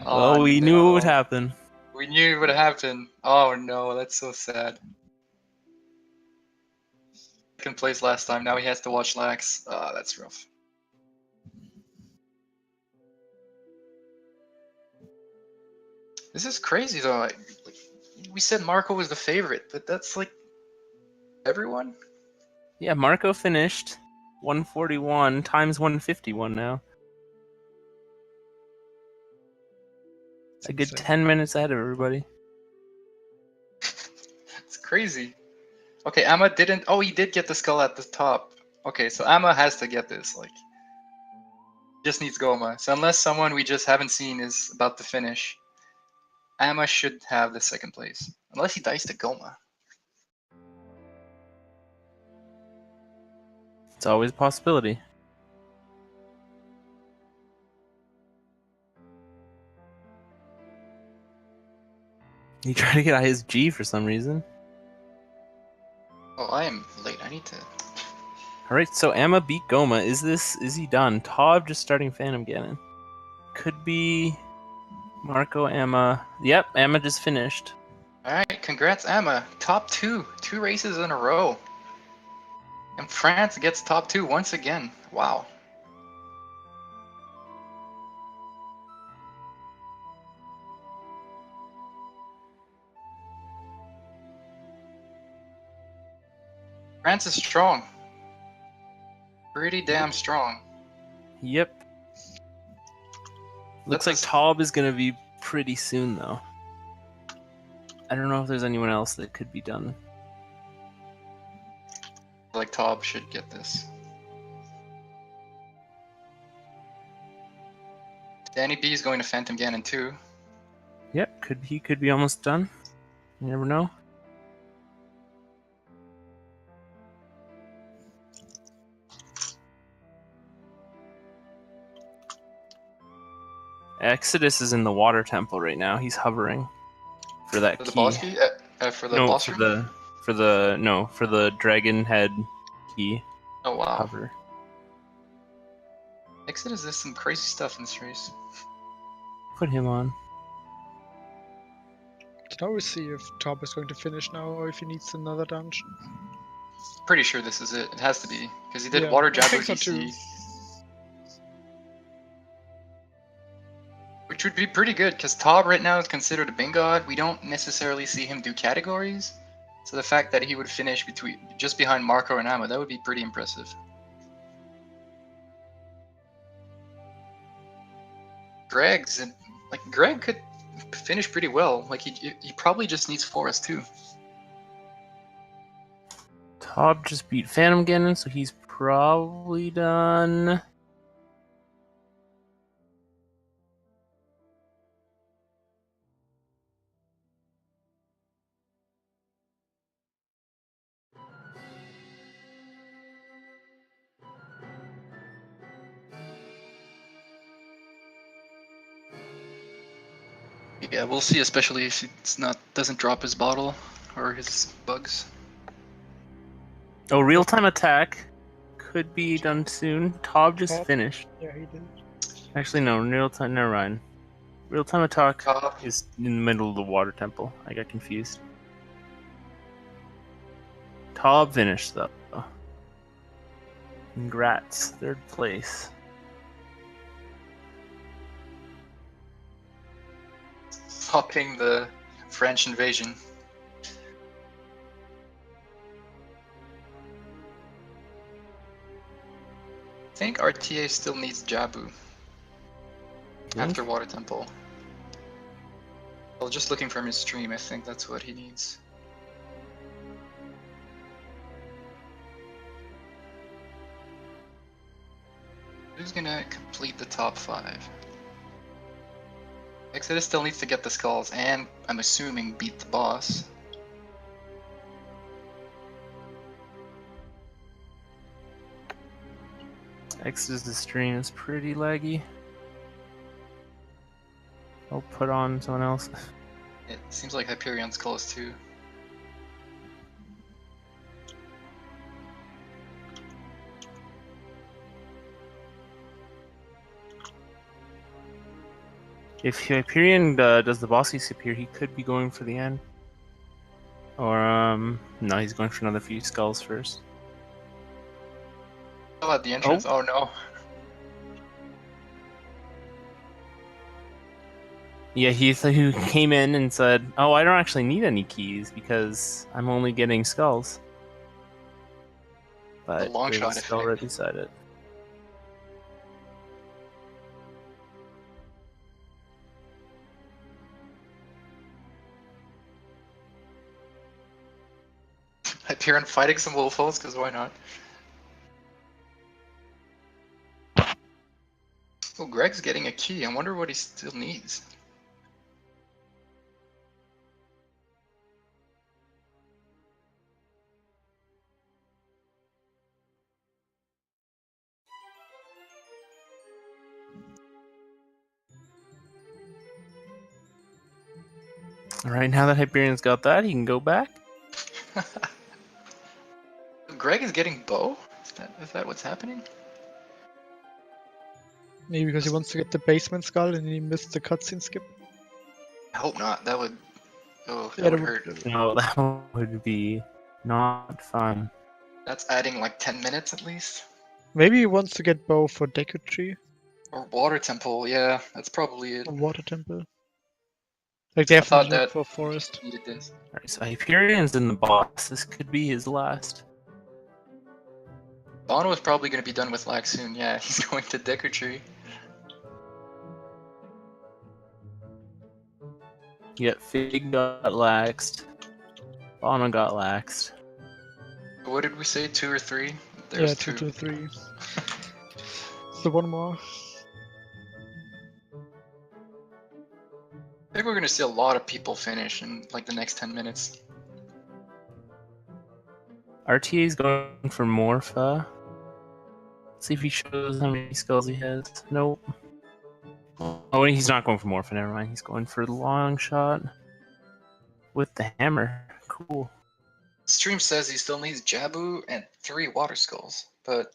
S1: Oh,
S3: We knew it would happen.
S1: We knew it would happen. Oh no, that's so sad. Second place last time, now he has to watch lax. That's rough. This is crazy though. Like, we said Marco was the favorite, but that's like everyone?
S3: Yeah, Marco finished 141 times 151 now.
S2: It's
S3: A good
S2: insane.
S3: 10 minutes ahead of everybody.
S1: It's crazy. Okay, Amma didn't. Oh, he did get the skull at the top. Okay, so Amma has to get this. Like, just needs Goma. So unless someone we just haven't seen is about to finish, Amma should have the second place. Unless he dies to Goma.
S3: It's always a possibility. He tried to get ISG for some reason.
S1: Oh, I am late. I need to.
S3: Alright, so Amma beat Goma. Is he done? Todd just starting Phantom Ganon. Could be Marco, Amma. Yep, Amma just finished.
S1: Alright, congrats, Amma. Top 2. 2 races in a row. And France gets top 2 once again. Wow. France is strong. Pretty damn strong.
S3: Yep. Looks like
S1: That's
S3: Tob is gonna be pretty soon though. I don't know if there's anyone else that could be done.
S1: like Tob should get this. Danny B is going to Phantom Ganon too.
S3: Yep, he could be almost done. You never know. Exodus is in the water temple right now. He's hovering for that
S1: For
S3: key.
S1: the boss key? For the
S3: No,
S1: boss
S3: for
S1: room?
S3: the dragon head key.
S1: Oh wow.
S3: Hover.
S1: Exodus does some crazy stuff in this race.
S3: Put him on.
S2: Now we see if Top is going to finish now or if he needs another dungeon.
S1: Pretty sure this is it. It has to be. Because he did
S2: Yeah,
S1: Water
S2: I
S1: Jabber
S2: think so
S1: DC.
S2: too.
S1: Which would be pretty good, because Tob right now is considered a Bin God. We don't necessarily see him do categories. So the fact that he would finish just behind Marco and Amma, that would be pretty impressive. Greg could finish pretty well. Like he probably just needs Forest too.
S3: Tob just beat Phantom Ganon, so he's probably done.
S1: Yeah, we'll see, especially if doesn't drop his bottle or his bugs.
S3: Oh, real-time attack could be done soon. Tob just
S2: Tob?
S3: finished.
S2: Yeah, he did.
S3: Actually, no, real-time. Never mind. Real-time attack
S1: Tob.
S3: is in the middle of the water temple. I got confused. Tob finished though. Congrats, third place.
S1: Stopping the French invasion. I think RTA still needs Jabu after Water Temple. Well, just looking from his stream, I think that's what he needs. Who's gonna complete the top 5? Exodus still needs to get the skulls, and I'm assuming beat the boss.
S3: X's stream is pretty laggy. I'll put on someone else.
S1: It seems like Hyperion's close too.
S3: If Hyperion does the bossy appear, he could be going for the end. Or, no, he's going for another few skulls first.
S1: Oh, at the entrance. Oh, no.
S3: Yeah, he came in and said, "Oh, I don't actually need any keys because I'm only getting skulls." But
S1: long
S3: there's
S1: shot
S3: a skull
S1: effect.
S3: right beside it.
S1: Hyperion fighting some wolfos, because why not? Oh, Greg's getting a key. I wonder what he still needs.
S3: Alright, now that Hyperion's got that, he can go back.
S1: Greg is getting bow? Is that what's happening?
S2: Maybe because he wants to get the basement skull and he missed the cutscene skip.
S1: I hope not. That would... Oh,
S2: Yeah,
S1: that would hurt.
S3: No, that would be not fun.
S1: That's adding like 10 minutes at least.
S2: Maybe he wants to get bow for Deku Tree
S1: Or Water Temple, yeah, that's probably it.
S2: or Water Temple. Like
S1: I thought
S2: definitely not
S1: that
S2: for Forest.
S1: needed this.
S3: Alright, so Hyperion's in the boss. This could be his last.
S1: Bono is probably going to be done with lag soon, yeah, he's going to Deku Tree.
S3: Yet Fig got laxed. Bono got laxed.
S1: What did we say, 2 or 3?
S2: Yeah,
S1: There's
S2: 2
S1: 2.
S2: to 3. So one more.
S1: I think we're going to see a lot of people finish in like the next 10 minutes.
S3: RTA's going for Morpha. Let's see if he shows how many skulls he has. Nope. Oh, he's not going for Morpha, never mind. He's going for the long shot. With the hammer. Cool.
S1: Stream says he still needs Jabu and 3 water skulls, but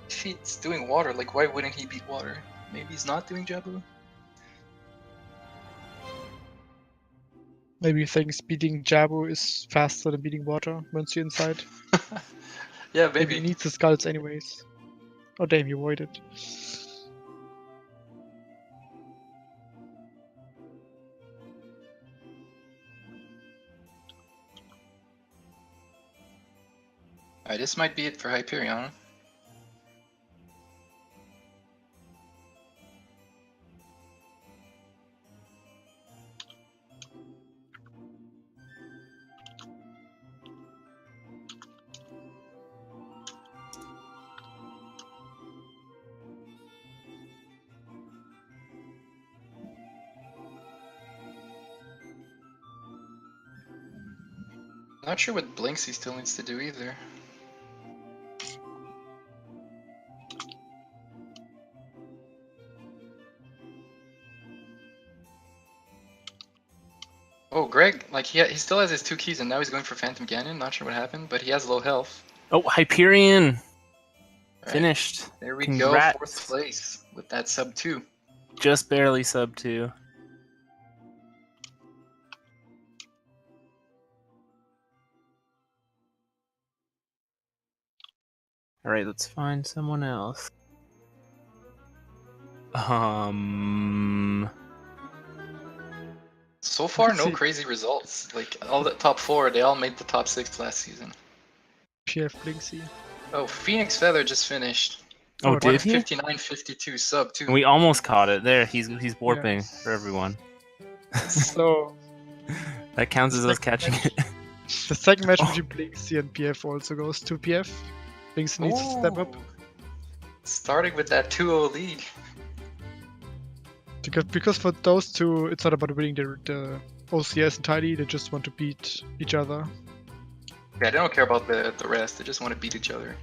S1: if he's doing water, like why wouldn't he beat water? Maybe he's not doing Jabu?
S2: Maybe he thinks beating Jabu is faster than beating water once you're inside.
S1: Yeah,
S2: Maybe he
S1: maybe.
S2: needs the skulls anyways. Oh damn, you avoided.
S1: Alright, this might be it for Hyperion. Not sure what blinks he still needs to do either. Oh, Greg, like he still has his 2 keys and now he's going for Phantom Ganon. Not sure what happened, but he has low health.
S3: Oh, Hyperion!
S1: Right.
S3: Finished.
S1: There we
S3: Congrats.
S1: go, 4th place with that sub 2.
S3: Just barely sub 2. Alright, let's find someone else.
S1: So far,
S2: Let's
S1: no
S2: see.
S1: crazy results. Like all the top 4, they all made the top 6 last season.
S2: PF Blinksy.
S1: Oh, Phoenix Feather just finished.
S3: Oh, did he?
S1: 59.52 sub 2.
S3: We almost caught it. There, he's warping for everyone.
S2: So
S3: That counts as us
S2: Second
S3: catching
S2: match.
S3: it.
S2: the second match between Blinksy and PF also goes to PF. Blinksy needs to step up.
S1: Ooh. Starting with that 2-0 lead.
S2: Because for those two, it's not about winning the OCS entirely, they just want to beat each other.
S1: Yeah, they don't care about the rest, they just want to beat each other.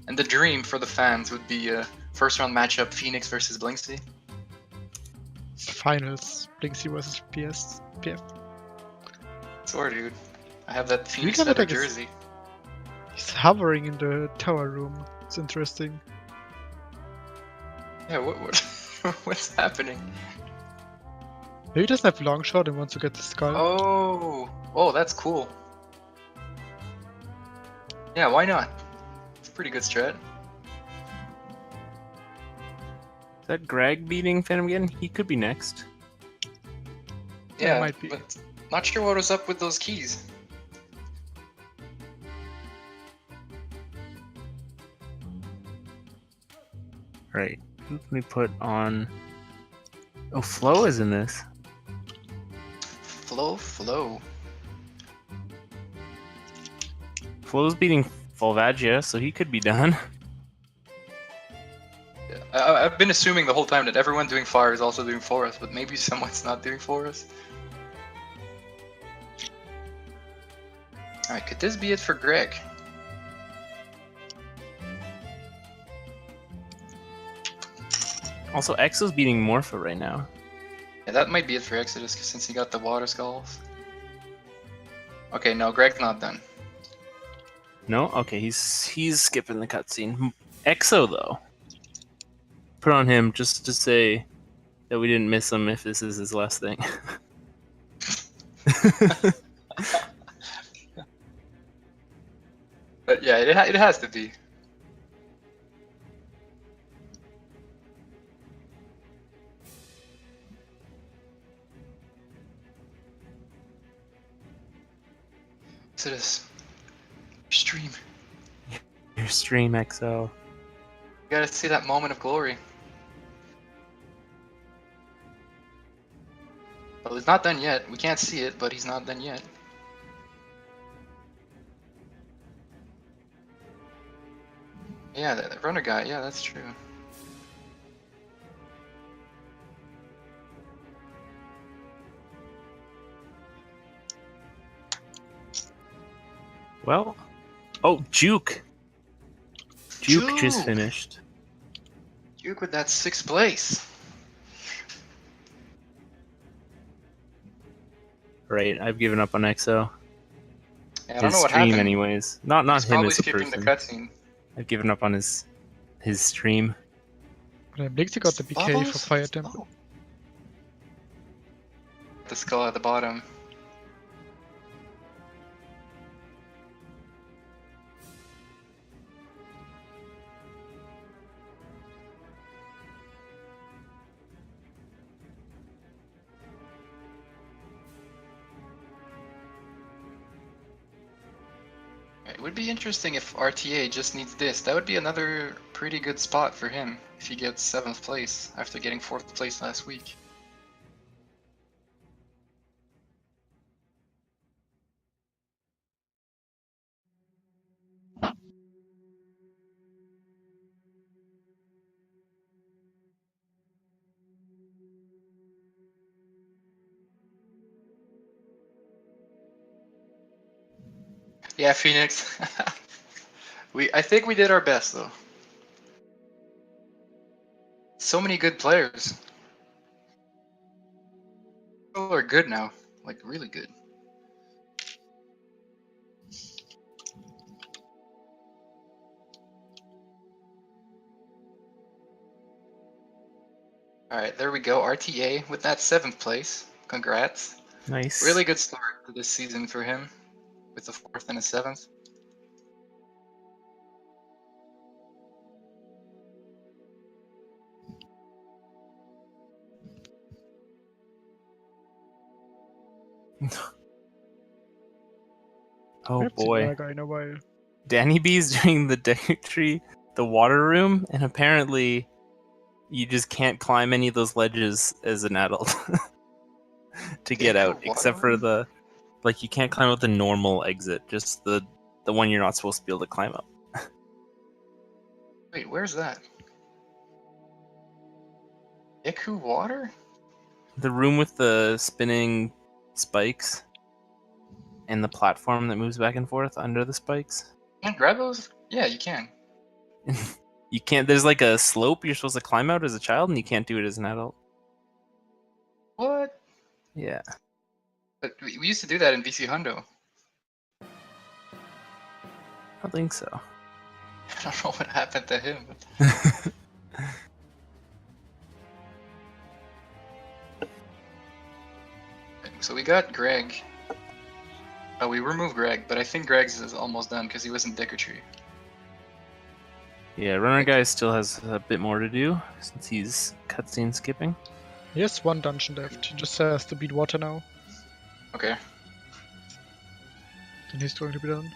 S1: And the dream for the fans would be a first round matchup: Phoenix versus Blinksy.
S2: Finals. Blinksy versus PF.
S1: Swear, dude. I have that Phoenix
S2: have it
S1: feather
S2: like it's-
S1: jersey.
S2: He's hovering in the tower room. It's interesting.
S1: Yeah, what what's happening?
S2: Maybe he doesn't have long shot and wants to get the skull.
S1: Oh, that's cool. Yeah, why not? It's a pretty good strat.
S3: Is that Greg beating Phantom again? He could be next.
S1: Yeah,
S2: might be.
S1: but not sure what was up with those keys.
S3: Right. Let me put on. Oh, Flo is in this.
S1: Flow.
S3: Flo's beating Volvagia, so he could be done.
S1: I've been assuming the whole time that everyone doing fire is also doing forest, but maybe someone's not doing forest. Alright, could this be it for Greg?
S3: Also, Exo's beating Morpha right now.
S1: Yeah, that might be it for Exodus, since he got the water skulls. Okay, no, Greg's not done.
S3: No? Okay, he's skipping the cutscene. Exo, though. Put on him just to say that we didn't miss him if this is his last thing.
S1: But yeah, it has to be. Exodus, stream.
S3: Your stream, Exo.
S1: You gotta see that moment of glory. Well, he's not done yet. We can't see it, but he's not done yet. Yeah, the runner guy. Yeah, that's true.
S3: Well, oh, Juke. Juke just
S1: Juke!
S3: finished.
S1: Duke with that 6th place.
S3: Right, I've given up on Exo.
S1: Yeah, I don't
S3: His
S1: know what
S3: stream,
S1: happened.
S3: anyways. Not
S1: He's
S3: him
S1: probably
S3: as a
S1: skipping
S3: person.
S1: the cutscene.
S3: I've given up on his stream.
S2: Blinksy got the BK for
S1: Bubbles?
S2: Fire Temple.
S1: Oh. The skull at the bottom. It would be interesting if RTA just needs this. That would be another pretty good spot for him if he gets 7th place after getting 4th place last week. Yeah, Phoenix. I think we did our best though. So many good players. People are good now, like really good. All right, there we go. RTA with that 7th place. Congrats.
S3: Nice.
S1: Really good start to this season for him, with a 4th and a 7th.
S3: Oh
S2: Haven't seen
S3: boy.
S2: that guy in a while.
S3: Danny B's doing the deck tree, the water room, and apparently you just can't climb any of those ledges as an adult to get out,
S1: Water
S3: except for
S1: room?
S3: the like you can't climb out the normal exit, just the one you're not supposed to be able to climb up.
S1: Wait, where's that? Iku water?
S3: The room with the spinning spikes and the platform that moves back and forth under the spikes.
S1: Can't grab those? Yeah, you can.
S3: You can't. There's like a slope you're supposed to climb out as a child, and you can't do it as an adult.
S1: What?
S3: Yeah.
S1: But we used to do that in VC Hundo.
S3: I don't think so.
S1: I don't know what happened to him. So we got Greg. Oh, we removed Greg, but I think Greg's is almost done because he was in Dicker Tree.
S3: Yeah, runner guy still has a bit more to do since he's cutscene skipping.
S2: He has one dungeon left. He just has to beat water now,
S1: Okay.
S2: and he's going to be done.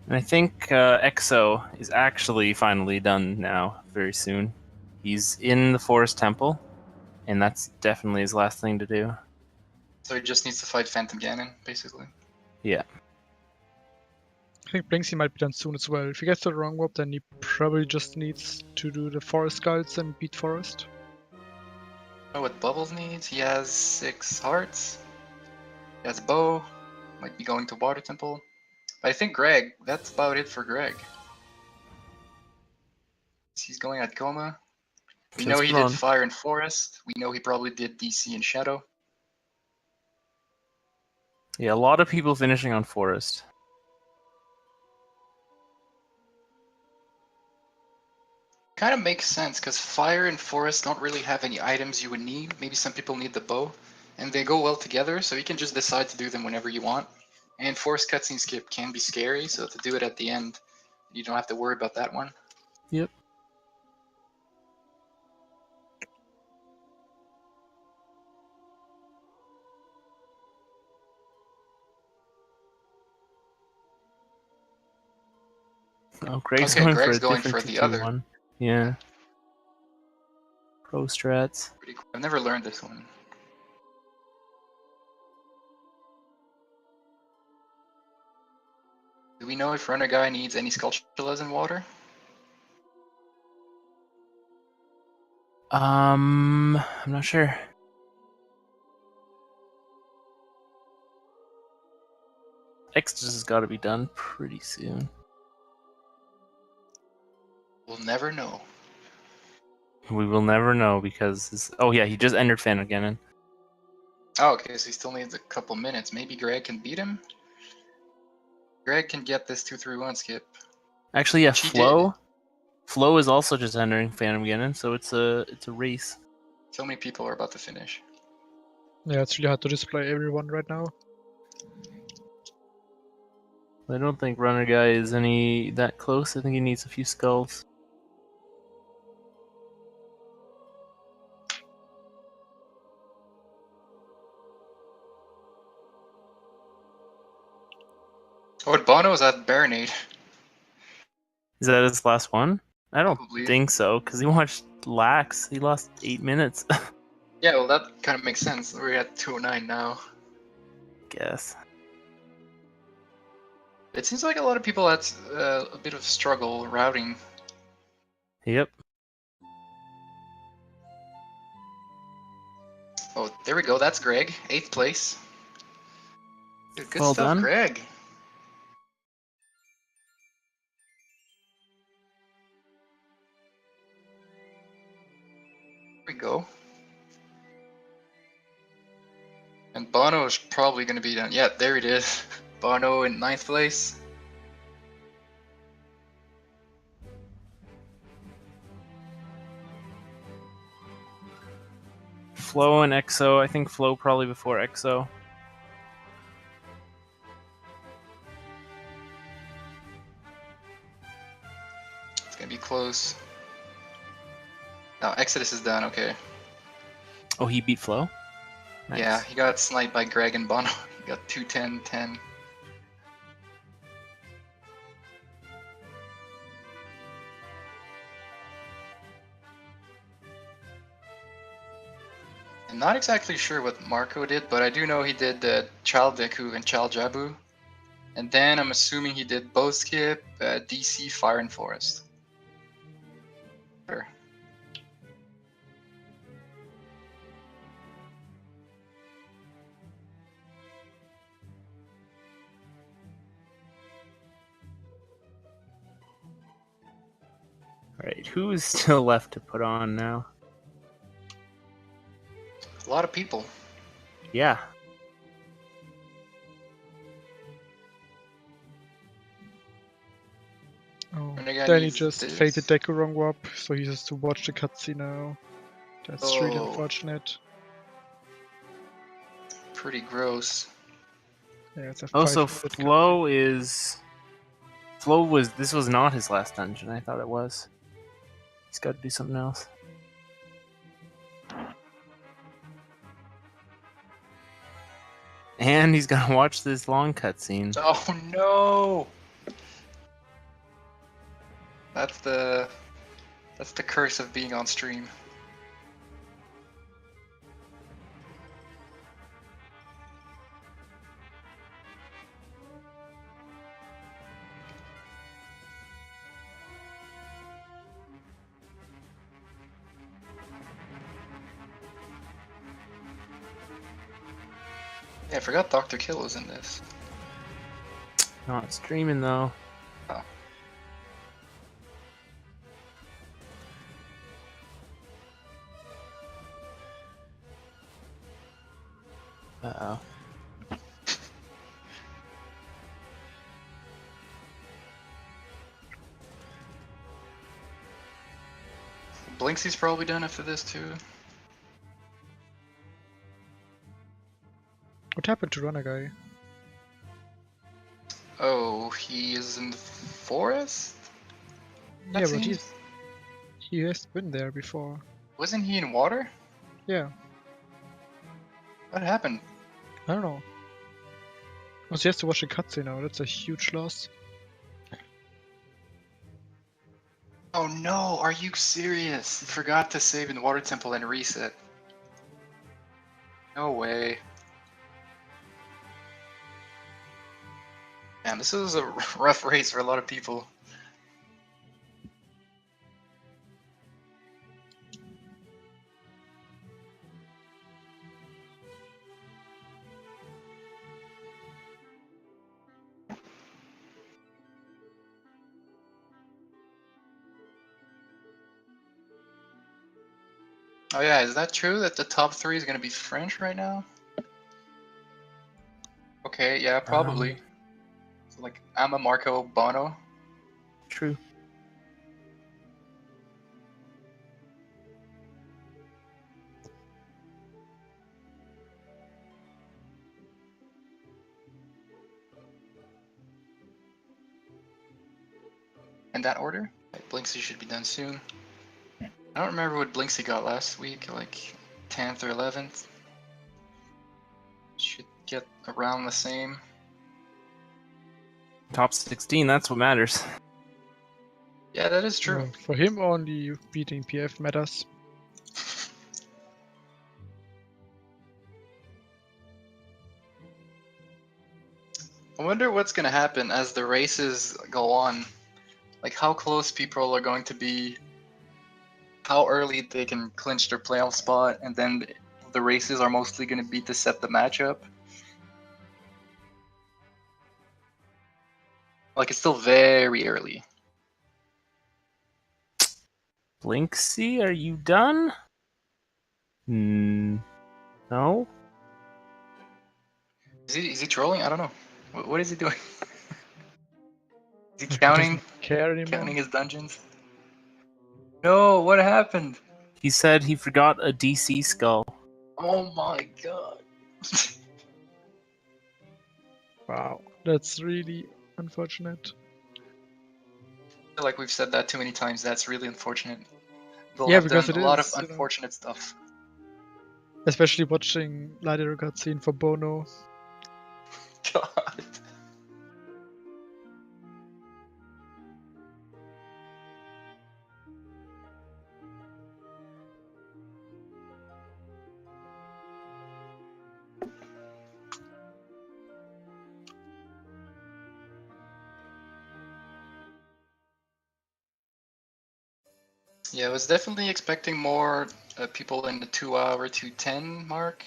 S3: And I think Exo is actually finally done now, very soon. He's in the Forest Temple, and that's definitely his last thing to do.
S1: So he just needs to fight Phantom Ganon, basically.
S3: Yeah.
S2: I think Blinksy might be done soon as well. If he gets the wrong warp, then he probably just needs to do the Forest Skulls and beat Forest.
S1: Know what Bubbles needs? He has 6 hearts. He has bow. Might be going to Water Temple. But I think Greg, that's about it for Greg. He's going at Coma. We know he did Fire and Forest. We know he probably did DC and Shadow.
S3: Yeah, a lot of people finishing on Forest.
S1: Kind of makes sense, because Fire and Forest don't really have any items you would need. Maybe some people need the bow. And they go well together, so you can just decide to do them whenever you want. And Forest cutscene skip can be scary, so to do it at the end, you don't have to worry about that one.
S3: Yep. Oh, Greg's
S1: Okay,
S3: going
S1: Greg's
S3: for a
S1: going
S3: different
S1: for the
S3: 2-2-1.
S1: other.
S3: Yeah. Pro strats.
S1: Pretty cool. I've never learned this one. Do we know if Runner Guy needs any Skulltulas in water?
S3: I'm not sure. X has got to be done pretty soon.
S1: We'll never know.
S3: We will never know because oh yeah, he just entered Phantom Ganon.
S1: Oh, okay, so he still needs a couple minutes. Maybe Greg can beat him? Greg can get this 2-3-1 skip.
S3: Actually, yeah,
S1: Which he
S3: Flo.
S1: did.
S3: Flo is also just entering Phantom Ganon, so it's a race.
S1: So many people are about to finish.
S2: Yeah, it's really hard to display everyone right now.
S3: I don't think Runner Guy is any that close. I think he needs a few skulls.
S1: Oh, and Bono's at Baronade.
S3: Is that his last one? I don't
S1: Probably.
S3: think so, because he watched Lax. He lost 8 minutes.
S1: Yeah, well, that kind of makes sense. We're at 209 now.
S3: Guess.
S1: It seems like a lot of people had a bit of struggle routing.
S3: Yep.
S1: Oh, there we go. That's Greg. 8th place. Dude, good
S3: Well
S1: stuff,
S3: done.
S1: Greg. There we go. And Bono is probably going to be done. Yeah, there it is. Bono in 9th place.
S3: Flo and Exo. I think Flo probably before Exo.
S1: It's going to be close. No, Exodus is done. Okay.
S3: Oh, he beat Flo? Nice.
S1: Yeah, he got sniped by Greg and Bono. He got 2-10-10. I'm not exactly sure what Marco did, but I do know he did Child Deku and Child Jabu. And then I'm assuming he did both skip, DC, Fire, and Forest. Sure.
S3: Alright, who is still left to put on now?
S1: A lot of people.
S3: Yeah.
S2: Oh,
S1: Renegade
S2: then he
S1: needs
S2: just
S1: this.
S2: faked the Deku wrong warp, so he has to watch the cutscene now. That's really
S1: Oh.
S2: unfortunate.
S1: Pretty gross.
S2: Yeah, it's a
S3: Also,
S2: 5-minute
S3: Flo is. Flo was. This was not his last dungeon. I thought it was. He's got to do something else. And he's got to watch this long cutscene.
S1: Oh no! That's the curse of being on stream. Yeah, I forgot Dr. Kill was in this.
S3: Not streaming though.
S1: Oh.
S3: Uh-oh.
S1: Blinksy's probably done after this too.
S2: What happened to Runner Guy?
S1: Oh, he is in the forest?
S2: Yeah,
S1: That
S2: but
S1: seems-
S2: he has been there before.
S1: Wasn't he in water?
S2: Yeah,
S1: What happened?
S2: I don't know. Also, he has to watch the cutscene now. That's a huge loss.
S1: Oh no, are you serious? He forgot to save in the water temple and reset. No way. Man, this is a rough race for a lot of people. Oh yeah, is that true that the top 3 is gonna be French right now? Okay, yeah, probably. So like, I'm a Marco Bono.
S3: True.
S1: In that order? Blinksy should be done soon. I don't remember what Blinksy got last week, like 10th or 11th. Should get around the same.
S3: Top 16, that's what matters.
S1: Yeah, that is true.
S2: For him, only beating PF matters.
S1: I wonder what's gonna happen as the races go on. Like how close people are going to be, how early they can clinch their playoff spot, and then the races are mostly gonna be to set the matchup. Like it's still very early.
S3: Blinksy, are you done? No?
S1: Is he trolling? I don't know. What is he doing? Is he
S2: He
S1: counting
S2: doesn't care anymore.
S1: counting his dungeons? No, what happened?
S3: He said he forgot a DC skull.
S1: Oh my god.
S2: Wow, that's really unfortunate.
S1: I feel like we've said that too many times. That's really unfortunate. We'll
S2: Yeah,
S1: have
S2: because
S1: done
S2: it
S1: a lot
S2: is,
S1: of
S2: you know.
S1: unfortunate stuff.
S2: Especially watching Lighter cutscene for Bono.
S1: God. Yeah, I was definitely expecting more people in the 2 hour 2:10 mark,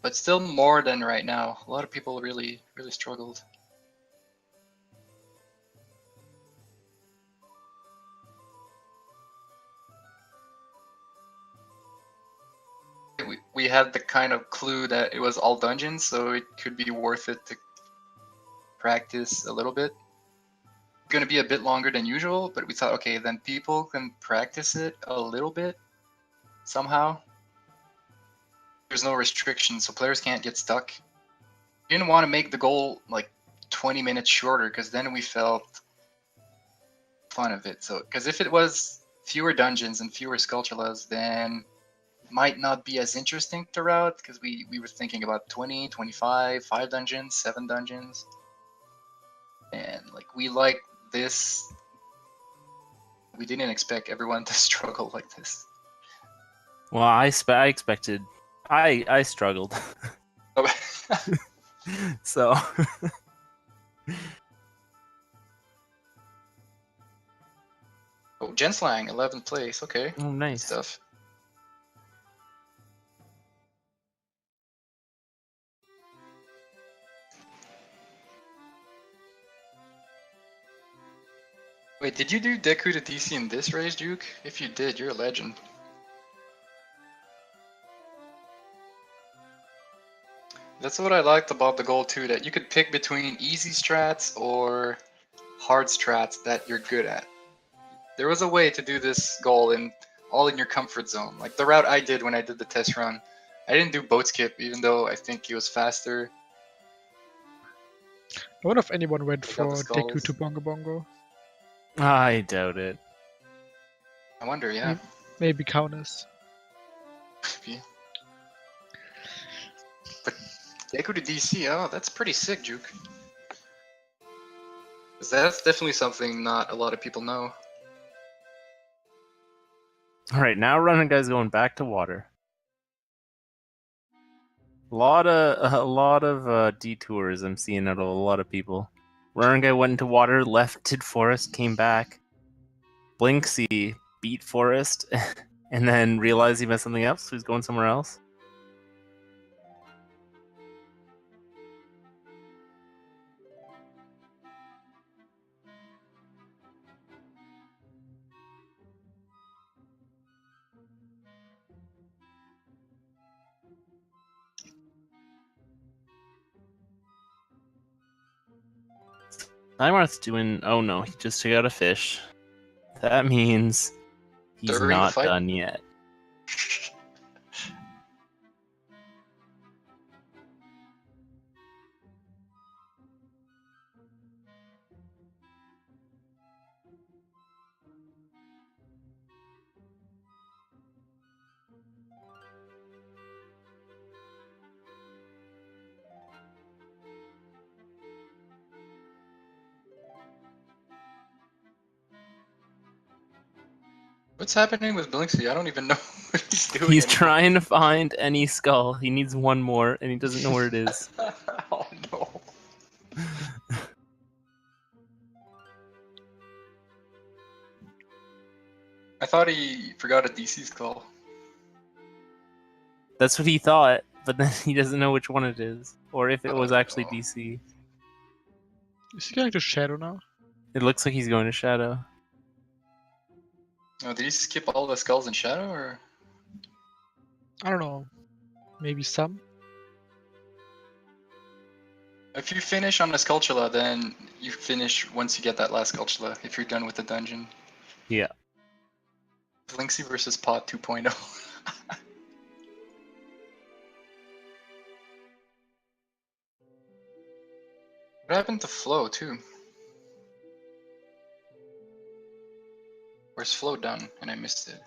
S1: but still more than right now. A lot of people really struggled. We had the kind of clue that it was all dungeons, so it could be worth it to practice a little bit. Going to be a bit longer than usual, but we thought, okay, then people can practice it a little bit somehow. There's no restrictions, so players can't get stuck. We didn't want to make the goal like 20 minutes shorter, because then we felt fun of it. So, because if it was fewer dungeons and fewer Skulltulas, then it might not be as interesting to route, because we were thinking about 20, 25, 5 dungeons, 7 dungeons. And like we like this. We didn't expect everyone to struggle like this.
S3: Well, I expected. I struggled.
S1: Oh,
S3: So
S1: oh, Genslang, 11th place. Okay,
S3: oh,
S1: good
S3: nice.
S1: stuff. Wait, did you do Deku to DC in this race, Duke? If you did, you're a legend. That's what I liked about the goal too, that you could pick between easy strats or hard strats that you're good at. There was a way to do this goal all in your comfort zone. Like the route I did when I did the test run. I didn't do boat skip, even though I think it was faster.
S2: I wonder if anyone went
S1: Take out the
S2: for Deku
S1: skulls.
S2: to Bongo Bongo.
S3: I doubt it.
S1: I wonder, yeah.
S2: Maybe Kaunas.
S1: Maybe. But Deku to DC, oh, that's pretty sick, Juke. 'Cause that's definitely something not a lot of people know.
S3: All right, now running guy's going back to water. A lot of detours I'm seeing out of a lot of people. Running guy went into water, left did forest, came back. Blinksy beat forest, and then realized he missed something else, so he's going somewhere else. Nymarth's doing. Oh no, he just took out a fish. That means he's
S1: During the
S3: not
S1: fight?
S3: done yet.
S1: What's happening with Blinksy? I don't even know what he's doing.
S3: He's
S1: anymore.
S3: trying to find any skull. He needs one more, and he doesn't know where it is.
S1: Oh no. I thought he forgot a DC's call.
S3: That's what he thought, but then he doesn't know which one it is, or if it was
S1: Oh,
S3: actually
S1: no.
S3: DC.
S2: Is he going to Shadow now?
S3: It looks like he's going to Shadow.
S1: Oh, did he skip all the skulls in Shadow, or?
S2: I don't know. Maybe some?
S1: If you finish on a Skulltula, then you finish once you get that last Skulltula, if you're done with the dungeon.
S3: Yeah.
S1: Blinksy versus Pot 2.0. What happened to Flo, too? Where's Flo done? And I missed it.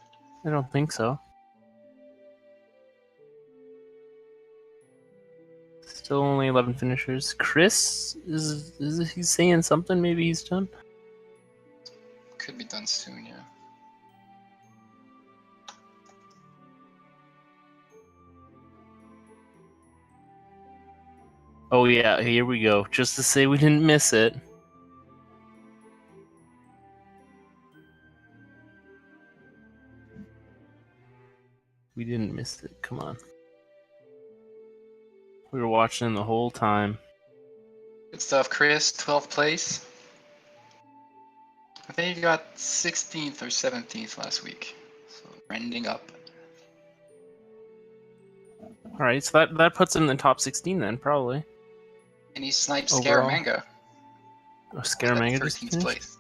S3: I don't think so. Still only 11 finishers. Chris is he saying something? Maybe he's done.
S1: Could be done soon, yeah.
S3: Oh yeah, here we go. Just to say we didn't miss it. We didn't miss it. Come on. We were watching the whole time.
S1: Good stuff, Chris. 12th place. I think you got 16th or 17th last week. So trending up.
S3: Alright, so that puts him in the top 16 then, probably.
S1: And he sniped
S3: Overall.
S1: Scaramanga.
S3: Oh,
S1: At
S3: Scaramanga just
S1: 13th
S3: finished?
S1: place.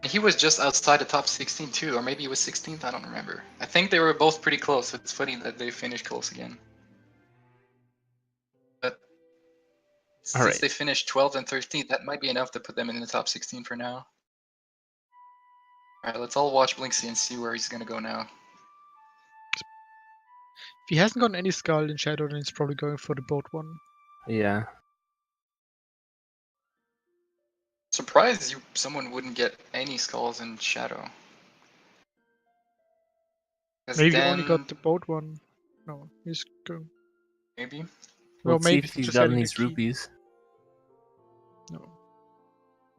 S1: He was just outside the top 16 too, or maybe he was 16th, I don't remember. I think they were both pretty close, so it's funny that they finished close again. But since
S3: Alright.
S1: they finished 12th and 13th, that might be enough to put them in the top 16 for now. Alright, let's all watch Blinksy and see where he's gonna go now.
S2: If he hasn't gotten any skull in Shadow, then he's probably going for the boat one.
S3: Yeah.
S1: Surprised someone wouldn't get any skulls in Shadow. 'Cause
S2: Maybe he
S1: then,
S2: only got the boat one. No, he's going.
S1: maybe.
S2: Well,
S3: Let's see
S2: maybe
S3: if he's
S2: just
S3: gotten
S2: having a
S3: these
S2: key.
S3: rupees.
S2: No.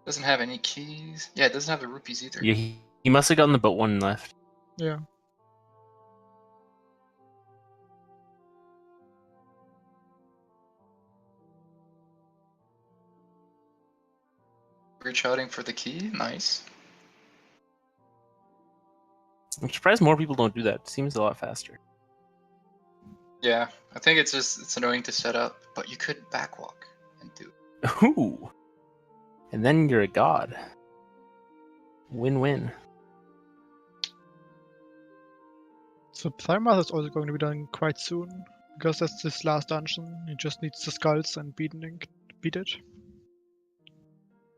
S1: Doesn't have any keys. Yeah, it doesn't have the rupees either.
S3: Yeah, he must have gotten the boat one left.
S2: Yeah.
S1: We're shouting for the key. Nice.
S3: I'm surprised more people don't do that. It seems a lot faster.
S1: Yeah, I think it's annoying to set up, but you could backwalk and do.
S3: Ooh! And then you're a god. Win-win.
S2: So Primarth is also going to be done quite soon, because that's this last dungeon. He just needs the skulls and beat it.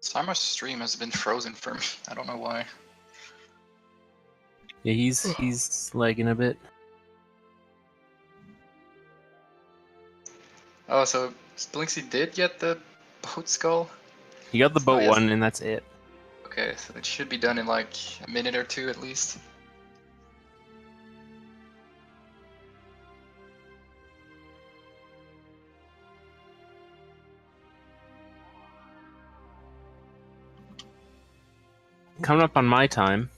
S1: Summer's stream has been frozen for me. I don't know why.
S3: Yeah, he's lagging a bit.
S1: Oh, so Blinksy did get the boat skull?
S3: He got the
S1: Oh,
S3: boat
S1: yes.
S3: one, and that's it.
S1: Okay, so it should be done in like a minute or two at least.
S3: Coming up on my time.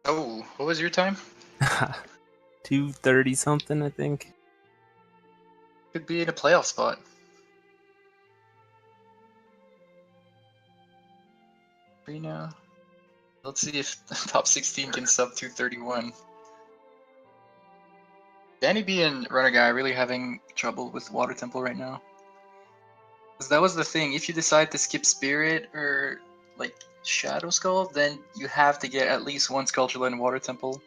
S1: Oh, what was your time?
S3: 2:30 something, I think.
S1: Could be in a playoff spot. Ocarina. Let's see if top 16 can sub 231. Danny B and Runner Guy are really having trouble with Water Temple right now. Because that was the thing, if you decide to skip Spirit or like Shadow Skull, then you have to get at least one Skulltula in Water Temple.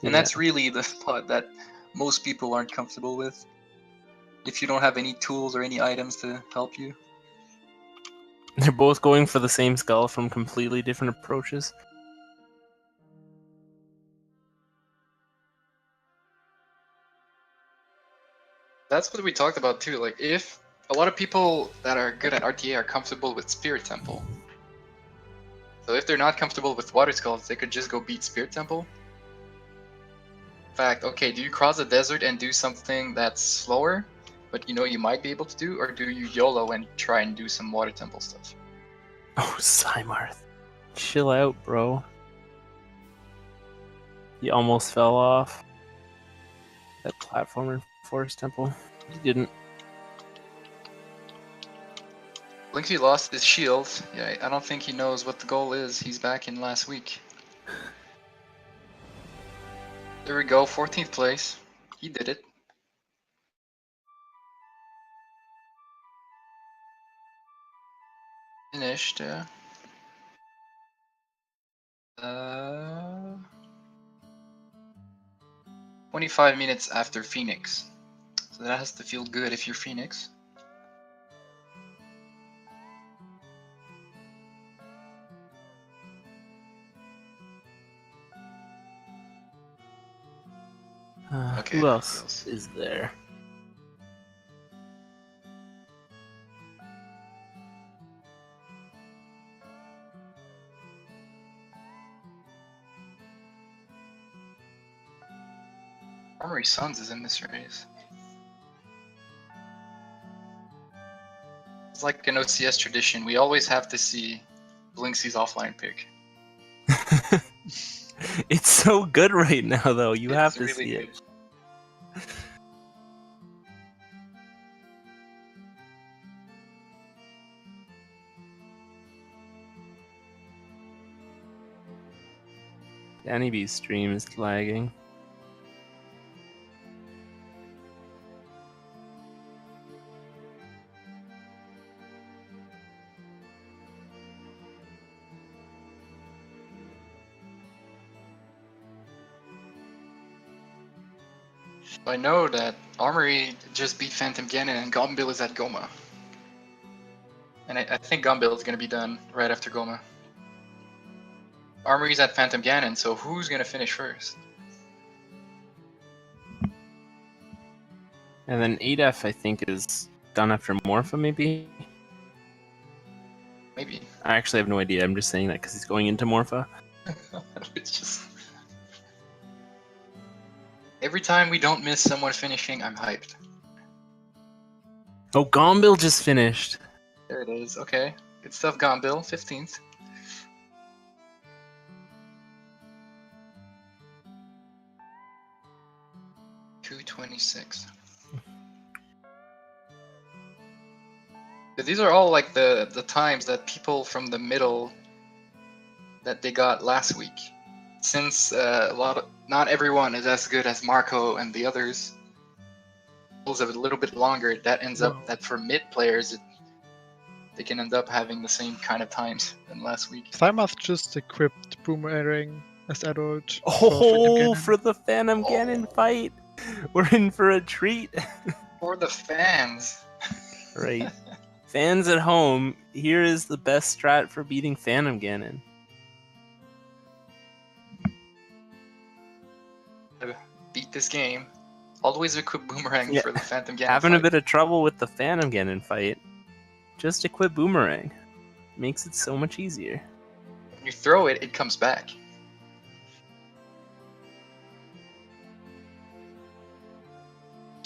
S1: And that's really the spot that most people aren't comfortable with. If you don't have any tools or any items to help you.
S3: They're both going for the same skull from completely different approaches.
S1: That's what we talked about too. Like, if a lot of people that are good at RTA are comfortable with Spirit Temple. So if they're not comfortable with Water Skulls, they could just go beat Spirit Temple. In fact, okay, do you cross the desert and do something that's slower, but you know you might be able to do, or do you YOLO and try and do some Water Temple stuff?
S3: Oh, Simarth. Chill out, bro. You almost fell off that platformer Forest Temple. You didn't.
S1: Blinksy lost his shield. Yeah, I don't think he knows what the goal is. He's back in last week. There we go, 14th place. He did it. Finished. 25 minutes after Phoenix. So that has to feel good if you're Phoenix. Okay,
S3: Who else
S1: who else?
S3: is there?
S1: Armory Sons is in this race. It's like an OCS tradition. We always have to see Blinxy's offline pick.
S3: It's so good right now, though. You have
S1: It's
S3: to
S1: really
S3: see
S1: good.
S3: it. Danny B's stream is lagging.
S1: I know that Armory just beat Phantom Ganon and Gombil is at Goma. And I think Gombil is going to be done right after Goma. Armory's at Phantom Ganon, so who's going to finish first?
S3: And then 8F, I think, is done after Morpha, maybe?
S1: Maybe.
S3: I actually have no idea. I'm just saying that because he's going into Morpha.
S1: It's just... Every time we don't miss someone finishing, I'm hyped.
S3: Oh, Gombil just finished.
S1: There it is. Okay. Good stuff, Gombil. 15th. $226. But these are all like the times that people from the middle that they got last week. Since not everyone is as good as Marco and the others, a little bit longer. That ends up that for mid players, they can end up having the same kind of times than last week.
S2: Thymath just equipped Boomerang as adult.
S3: Oh, for the Phantom Ganon fight! We're in for a treat.
S1: For the fans.
S3: Right. Fans at home, here is the best strat for beating Phantom Ganon.
S1: Beat this game. Always equip Boomerang for the Phantom Ganon
S3: Having
S1: fight.
S3: a bit of trouble with the Phantom Ganon fight, just equip Boomerang. Makes it so much easier.
S1: When you throw it, it comes back.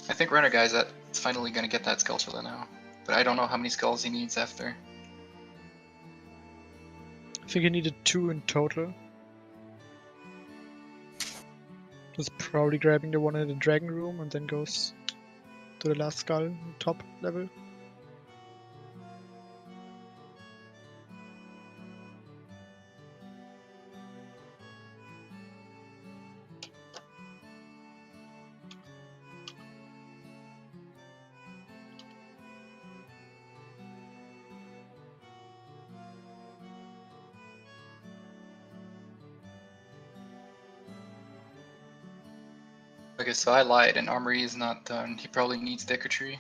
S1: I think Runner Guy's that's finally gonna get that Skulltula now. But I don't know how many skulls he needs after.
S2: I think he needed 2 in total. Just probably grabbing the one in the Dragon Room and then goes to the last skull, top level.
S1: Okay, so I lied and Armory is not done. He probably needs Decatry.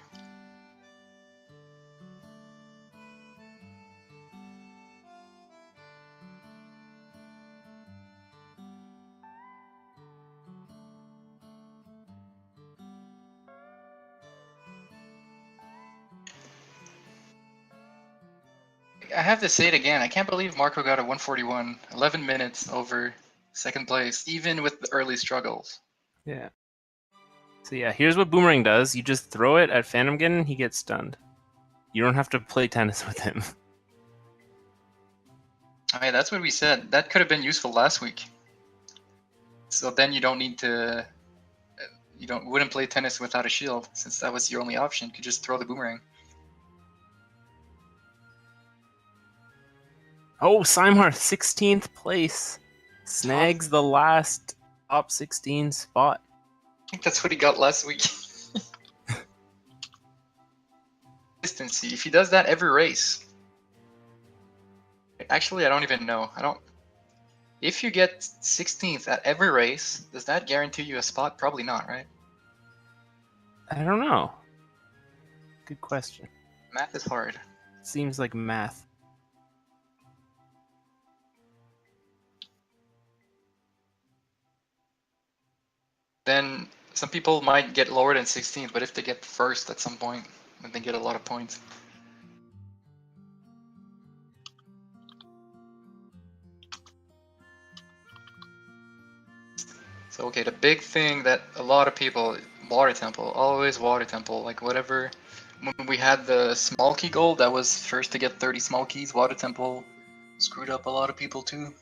S1: I have to say it again. I can't believe Marco got a 141, 11 minutes over second place, even with the early struggles.
S3: Yeah. So yeah, here's what Boomerang does. You just throw it at Phantom Ganon, he gets stunned. You don't have to play tennis with him.
S1: Okay, that's what we said. That could have been useful last week. So then you don't need to... wouldn't play tennis without a shield, since that was your only option. You could just throw the Boomerang.
S3: Oh, Simehearth, 16th place. Snags the last top 16 spot.
S1: I think that's what he got last week. Consistency. If he does that every race. Actually, I don't even know. If you get 16th at every race, does that guarantee you a spot? Probably not, right?
S3: I don't know. Good question.
S1: Math is hard.
S3: Seems like math.
S1: Then some people might get lower than 16th, but if they get first at some point, then they get a lot of points. So okay, the big thing that a lot of people, Water Temple, always Water Temple, like whatever when we had the small key goal, that was first to get 30 small keys. Water Temple screwed up a lot of people too.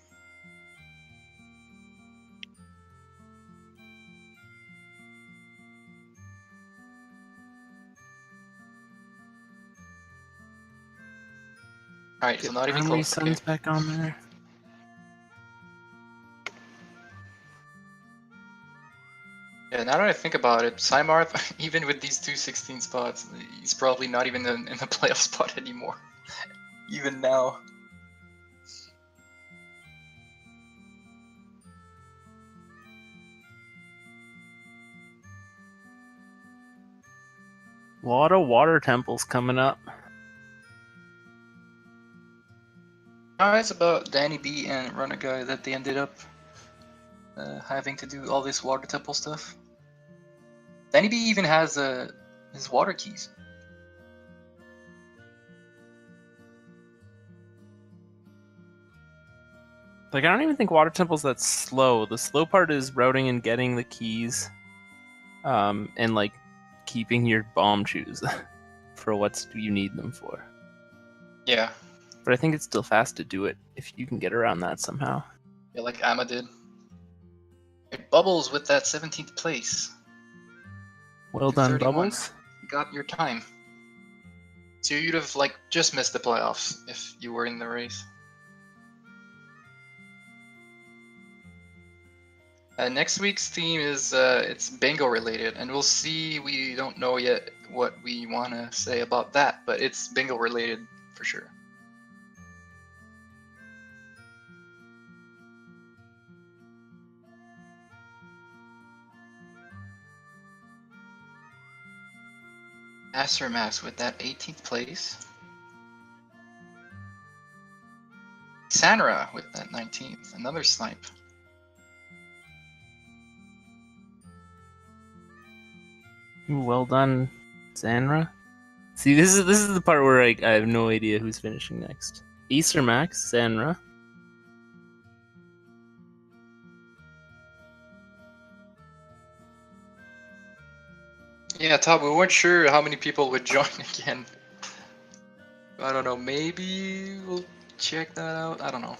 S1: Alright, so not even
S3: Armory
S1: close. Okay.
S3: Sun's back on there.
S1: Yeah, now that I think about it, Cymarth, even with these 216 spots, he's probably not even in the playoff spot anymore. Even now.
S3: A lot of water temples coming up.
S1: It's about Danny B and Runaguy that they ended up having to do all this water temple stuff. Danny B even has his water keys.
S3: Like, I don't even think water temple's that slow. The slow part is routing and getting the keys, and like keeping your bomb shoes for what you need them for.
S1: Yeah.
S3: But I think it's still fast to do it if you can get around that somehow.
S1: Yeah, like Amma did. It Bubbles with that 17th place.
S3: Well done,
S1: 231.
S3: Bubbles.
S1: You got your time. So you'd have like just missed the playoffs if you were in the race. Next week's theme is it's bingo related, and we'll see. We don't know yet what we want to say about that, but it's bingo related for sure. Mass with that 18th place. Sanra with that 19th, another snipe.
S3: Well done, Zanra. See, this is the part where I have no idea who's finishing next. Easter Max, Zanra.
S1: Yeah, Todd, we weren't sure how many people would join again. I don't know, maybe we'll check that out. I don't know.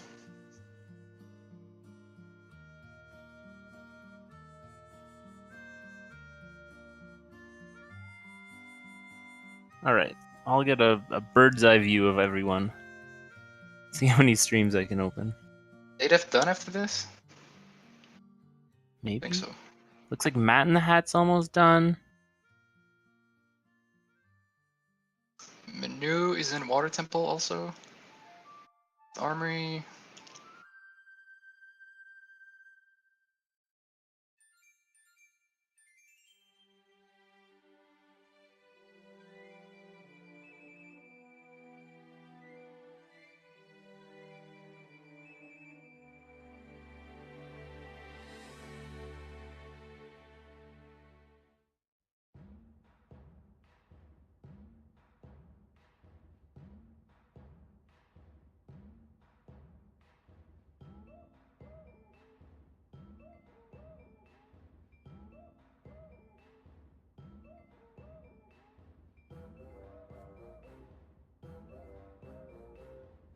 S3: Alright, I'll get a bird's eye view of everyone. See how many streams I can open.
S1: ADF done after this? I
S3: Maybe?
S1: think so.
S3: Looks like Matt in the Hat's almost done.
S1: Manu is in Water Temple also. Armory.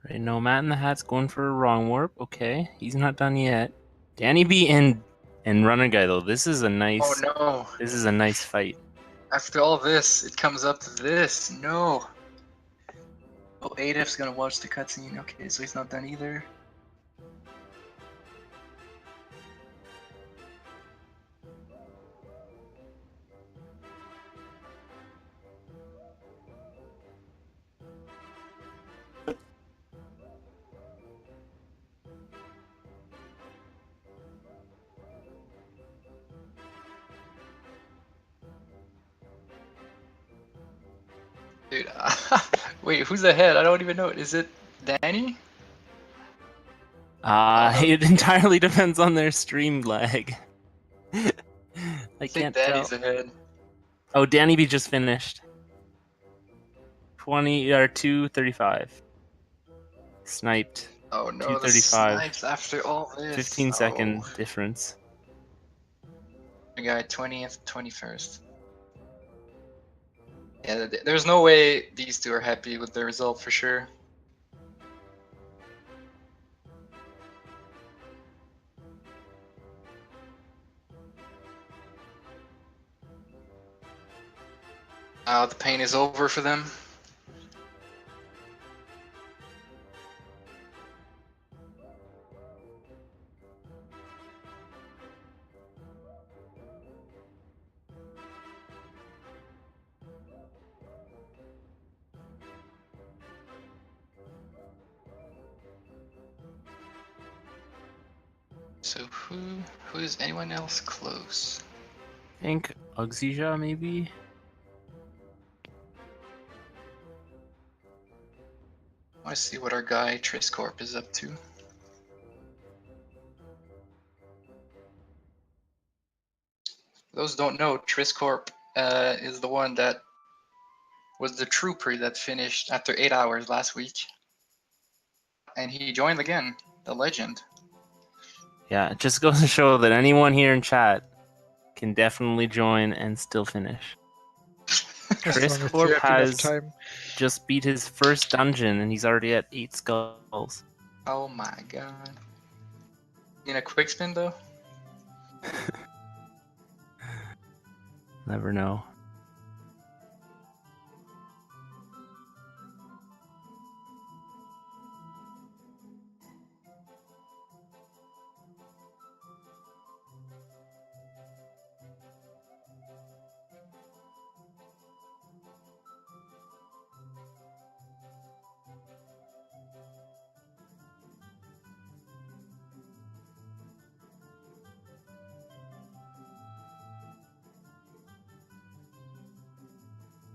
S3: Right, no, Matt in the Hat's going for a wrong warp. Okay, he's not done yet. Danny B and Runner Guy though. This is a nice.
S1: Oh no!
S3: This is a nice fight.
S1: After all this, it comes up to this. No. Oh, ADF's gonna watch the cutscene. Okay, so he's not done either. Dude, wait, who's ahead? I don't even know. Is it Danny?
S3: It entirely depends on their stream lag. I
S1: think
S3: can't
S1: Danny's
S3: tell.
S1: ahead.
S3: Oh, Danny B just finished. 20 or 2:35. Sniped.
S1: Oh no, the
S3: 2:35.
S1: snipes after all this.
S3: 15-second difference.
S1: The guy 20th, 21st. Yeah, there's no way these two are happy with the result for sure. The pain is over for them. So who is anyone else close?
S3: I think Uxija maybe.
S1: I want to see what our guy Triscorp is up to. Those who don't know, Triscorp is the one that was the trooper that finished after 8 hours last week. And he joined again, the legend.
S3: Yeah, it just goes to show that anyone here in chat can definitely join and still finish.
S2: As long as you
S3: Triscorp
S2: have enough
S3: has
S2: time.
S3: just beat his first dungeon and he's already at 8 skulls.
S1: Oh my god. In a quick spin though?
S3: Never know.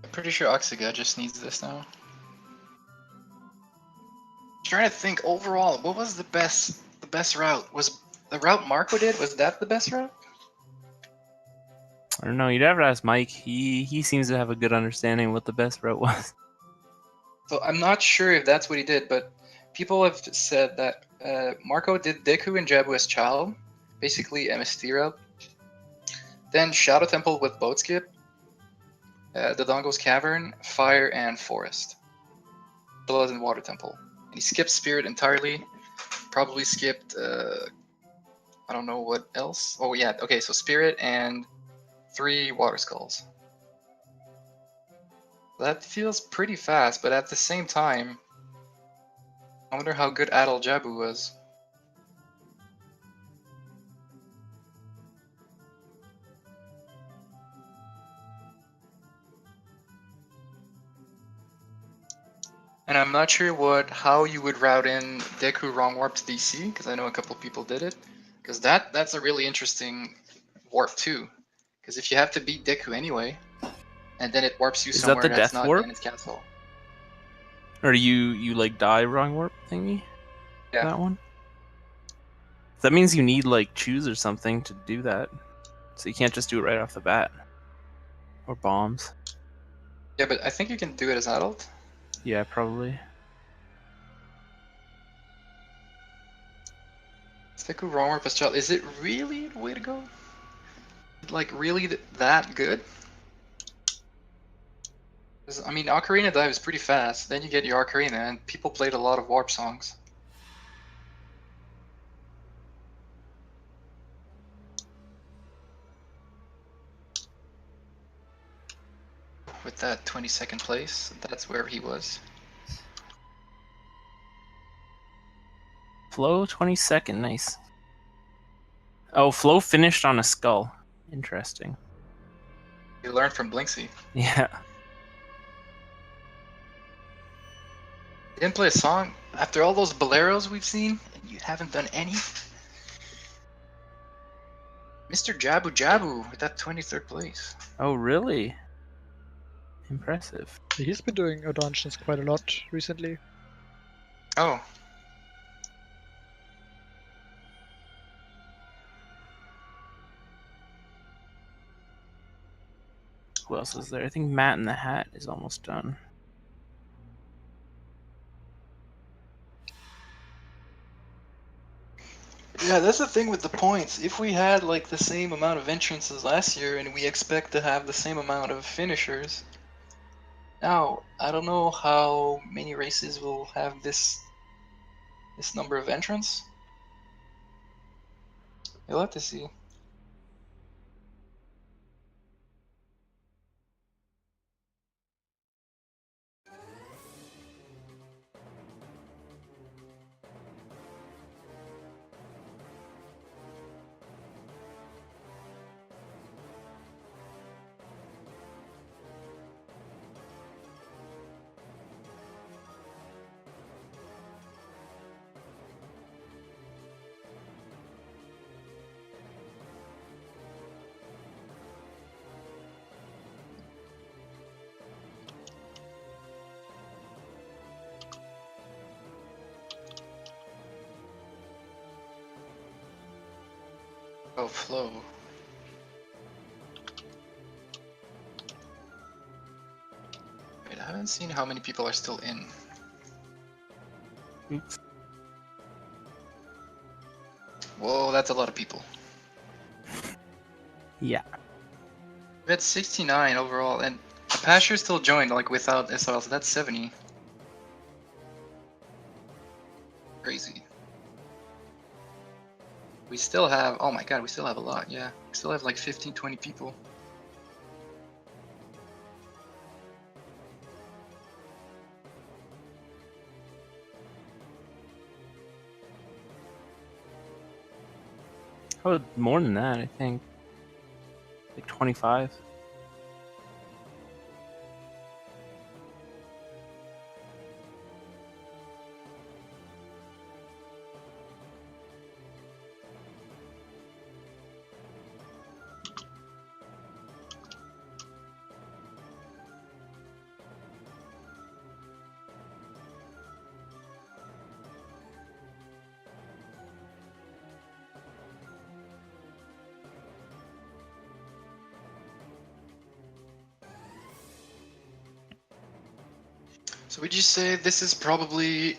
S1: I'm pretty sure Oxiga just needs this now. Trying to think overall, what was the best route? Was the route Marco did, was that the best route?
S3: I don't know, you'd have to ask Mike. He seems to have a good understanding of what the best route was.
S1: So I'm not sure if that's what he did, but people have said that Marco did Deku and Jabu as child, basically MST route. Then Shadow Temple with Boat Skip, the Dongo's Cavern, Fire, and Forest. Blood and Water Temple. And he skipped Spirit entirely. Probably skipped, I don't know what else. Oh yeah, okay, so Spirit and 3 Water Skulls. That feels pretty fast, but at the same time, I wonder how good Adol Jabu was. And I'm not sure how you would route in Deku wrong warp to DC, because I know a couple people did it. Because that's a really interesting warp too. Because if you have to beat Deku anyway, and then it warps you
S3: Is that
S1: somewhere
S3: the
S1: that's
S3: death
S1: not
S3: warp?
S1: in its castle.
S3: Or you like die wrong warp thingy?
S1: Yeah.
S3: That one? That means you need like choose or something to do that. So you can't just do it right off the bat. Or bombs.
S1: Yeah, but I think you can do it as adult.
S3: Yeah, probably.
S1: Deku wrong warp as child. Is it really the way to go? Like really that good? 'Cause, I mean, Ocarina dive is pretty fast. Then you get your Ocarina, and people played a lot of warp songs. With that 22nd place, that's where he was.
S3: Flo 22nd, nice. Oh, Flo finished on a skull. Interesting.
S1: You learned from Blinksy.
S3: Yeah.
S1: You didn't play a song after all those boleros we've seen, and you haven't done any? Mr. Jabu Jabu with that 23rd place.
S3: Oh, really? Impressive.
S2: He's been doing dungeons quite a lot recently.
S1: Oh.
S3: Who else is there? I think Matt in the Hat is almost done.
S1: Yeah, that's the thing with the points. If we had like the same amount of entrances last year and we expect to have the same amount of finishers, Now, I don't know how many races will have this number of entrants. You'll have to see. Oh, flow. Wait, I haven't seen how many people are still in.
S3: Oops.
S1: Whoa, that's a lot of people.
S3: Yeah.
S1: We had 69 overall, and Pasher still joined, like without SRL, so that's 70. Crazy. We still have, oh my god, we still have a lot, yeah. We still have like 15, 20 people.
S3: Oh, more than that, I think. Like 25.
S1: So would you say this is probably,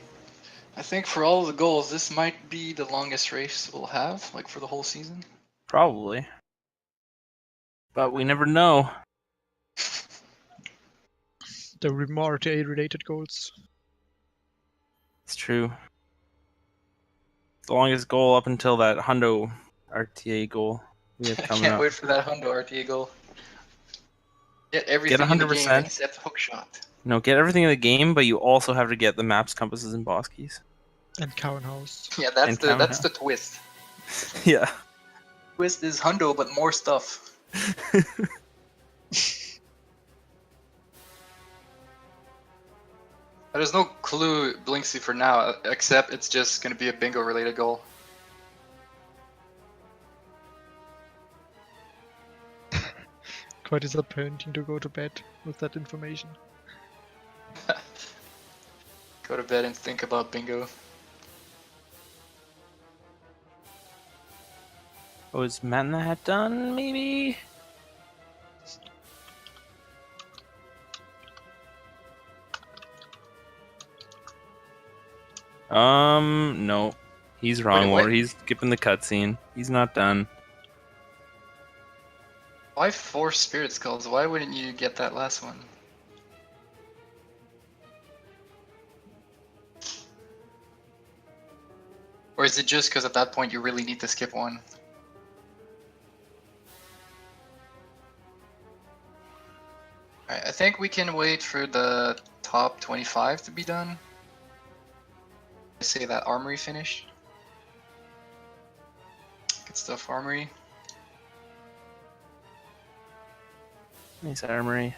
S1: I think for all of the goals, this might be the longest race we'll have, like for the whole season?
S3: Probably. But we never know.
S2: There will be more RTA related goals.
S3: It's true. The longest goal up until that Hundo RTA goal we have
S1: I
S3: coming
S1: can't
S3: up.
S1: wait for that Hundo RTA goal. Get everything
S3: Get
S1: in the game
S3: 100%.
S1: except hookshot.
S3: No, get everything in the game, but you also have to get the maps, compasses, and boss keys.
S2: And Cowan House.
S1: Yeah, that's
S3: And
S1: the
S3: count
S1: that's
S3: out.
S1: the twist.
S3: Yeah.
S1: Twist is Hundo, but more stuff. There's no clue Blinksy for now, except it's just gonna be a bingo related goal.
S2: Quite disappointing to go to bed with that information.
S1: Go to bed and think about bingo.
S3: Oh, is Man in the Hat done, maybe? No. He's wrong,
S1: what?
S3: or he's skipping the cutscene. He's not done.
S1: Why 4 spirit skulls? Why wouldn't you get that last one? Or is it just because at that point you really need to skip one? Alright, I think we can wait for the top 25 to be done. I say that armory finished. Good stuff, armory.
S3: Nice armory.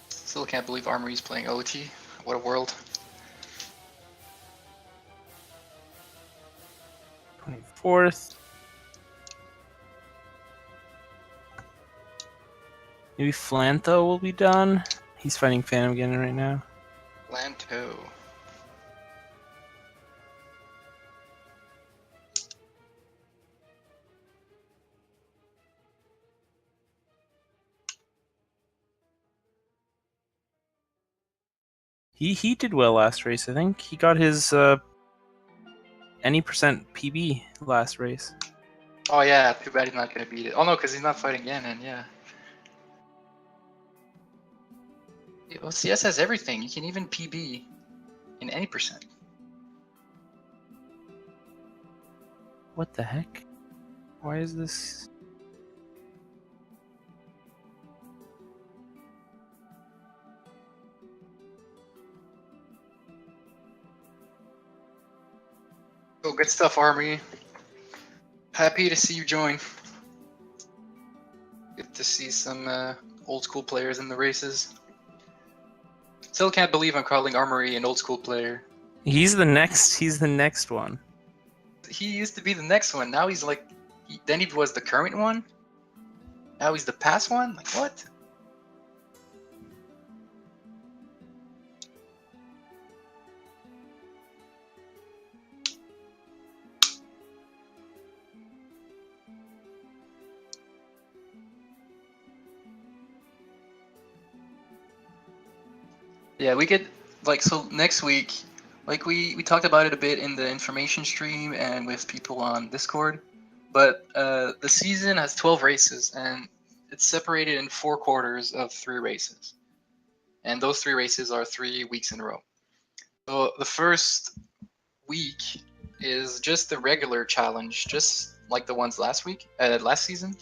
S1: Still can't believe armory's playing OT. What a world.
S3: 24th. Maybe Flantho will be done. He's fighting Phantom again right now.
S1: Lanto.
S3: He did well last race, I think. He got his any percent PB last race.
S1: Oh yeah, too bad he's not gonna beat it. Oh no, because he's not fighting again, and yeah. Well, CS has everything. You can even PB in any percent.
S3: What the heck? Why is this?
S1: Oh, good stuff, Army. Happy to see you join. Good to see some old school players in the races. Still can't believe I'm calling Armory an old school player.
S3: He's the next. He's the next one.
S1: He used to be the next one. Now he's like, then he was the current one. Now he's the past one. Like what? Yeah, we could like so next week. Like we talked about it a bit in the information stream and with people on Discord, but the season has 12 races and it's separated in 4 quarters of 3 races, and those 3 races are 3 weeks in a row. So the first week is just the regular challenge, just like the ones last season,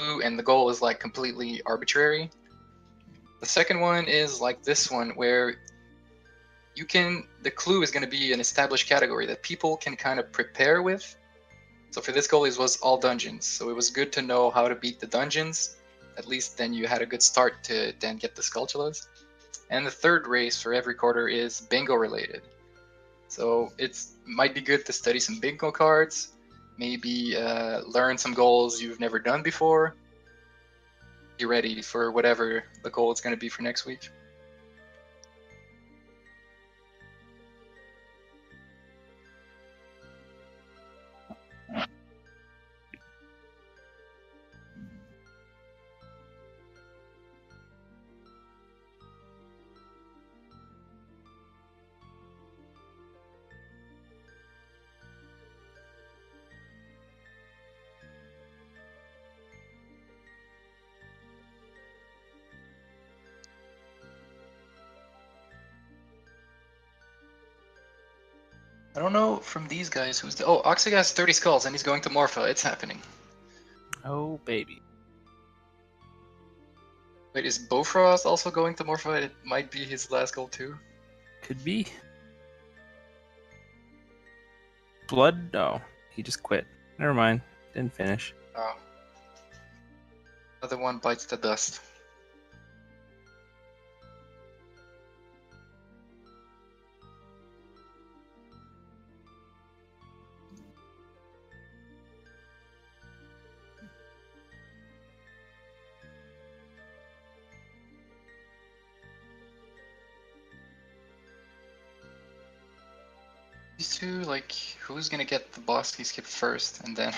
S1: and the goal is like completely arbitrary. The second one is like this one where the clue is going to be an established category that people can kind of prepare with. So for this goal, it was all dungeons. So it was good to know how to beat the dungeons. At least then you had a good start to then get the Skulltulas. And the third race for every quarter is bingo related. So it might be good to study some bingo cards, maybe learn some goals you've never done before. Be ready for whatever the goal is going to be for next week. I don't know from these guys who's oh, Oxiga has 30 skulls and he's going to Morpha. It's happening.
S3: Oh baby.
S1: Wait, is Bofrost also going to Morpha? It might be his last goal too.
S3: Could be. Blood? No, he just quit. Never mind. Didn't finish.
S1: Oh. Another one bites the dust. These two, like, who's gonna get the boss he skipped first, and then...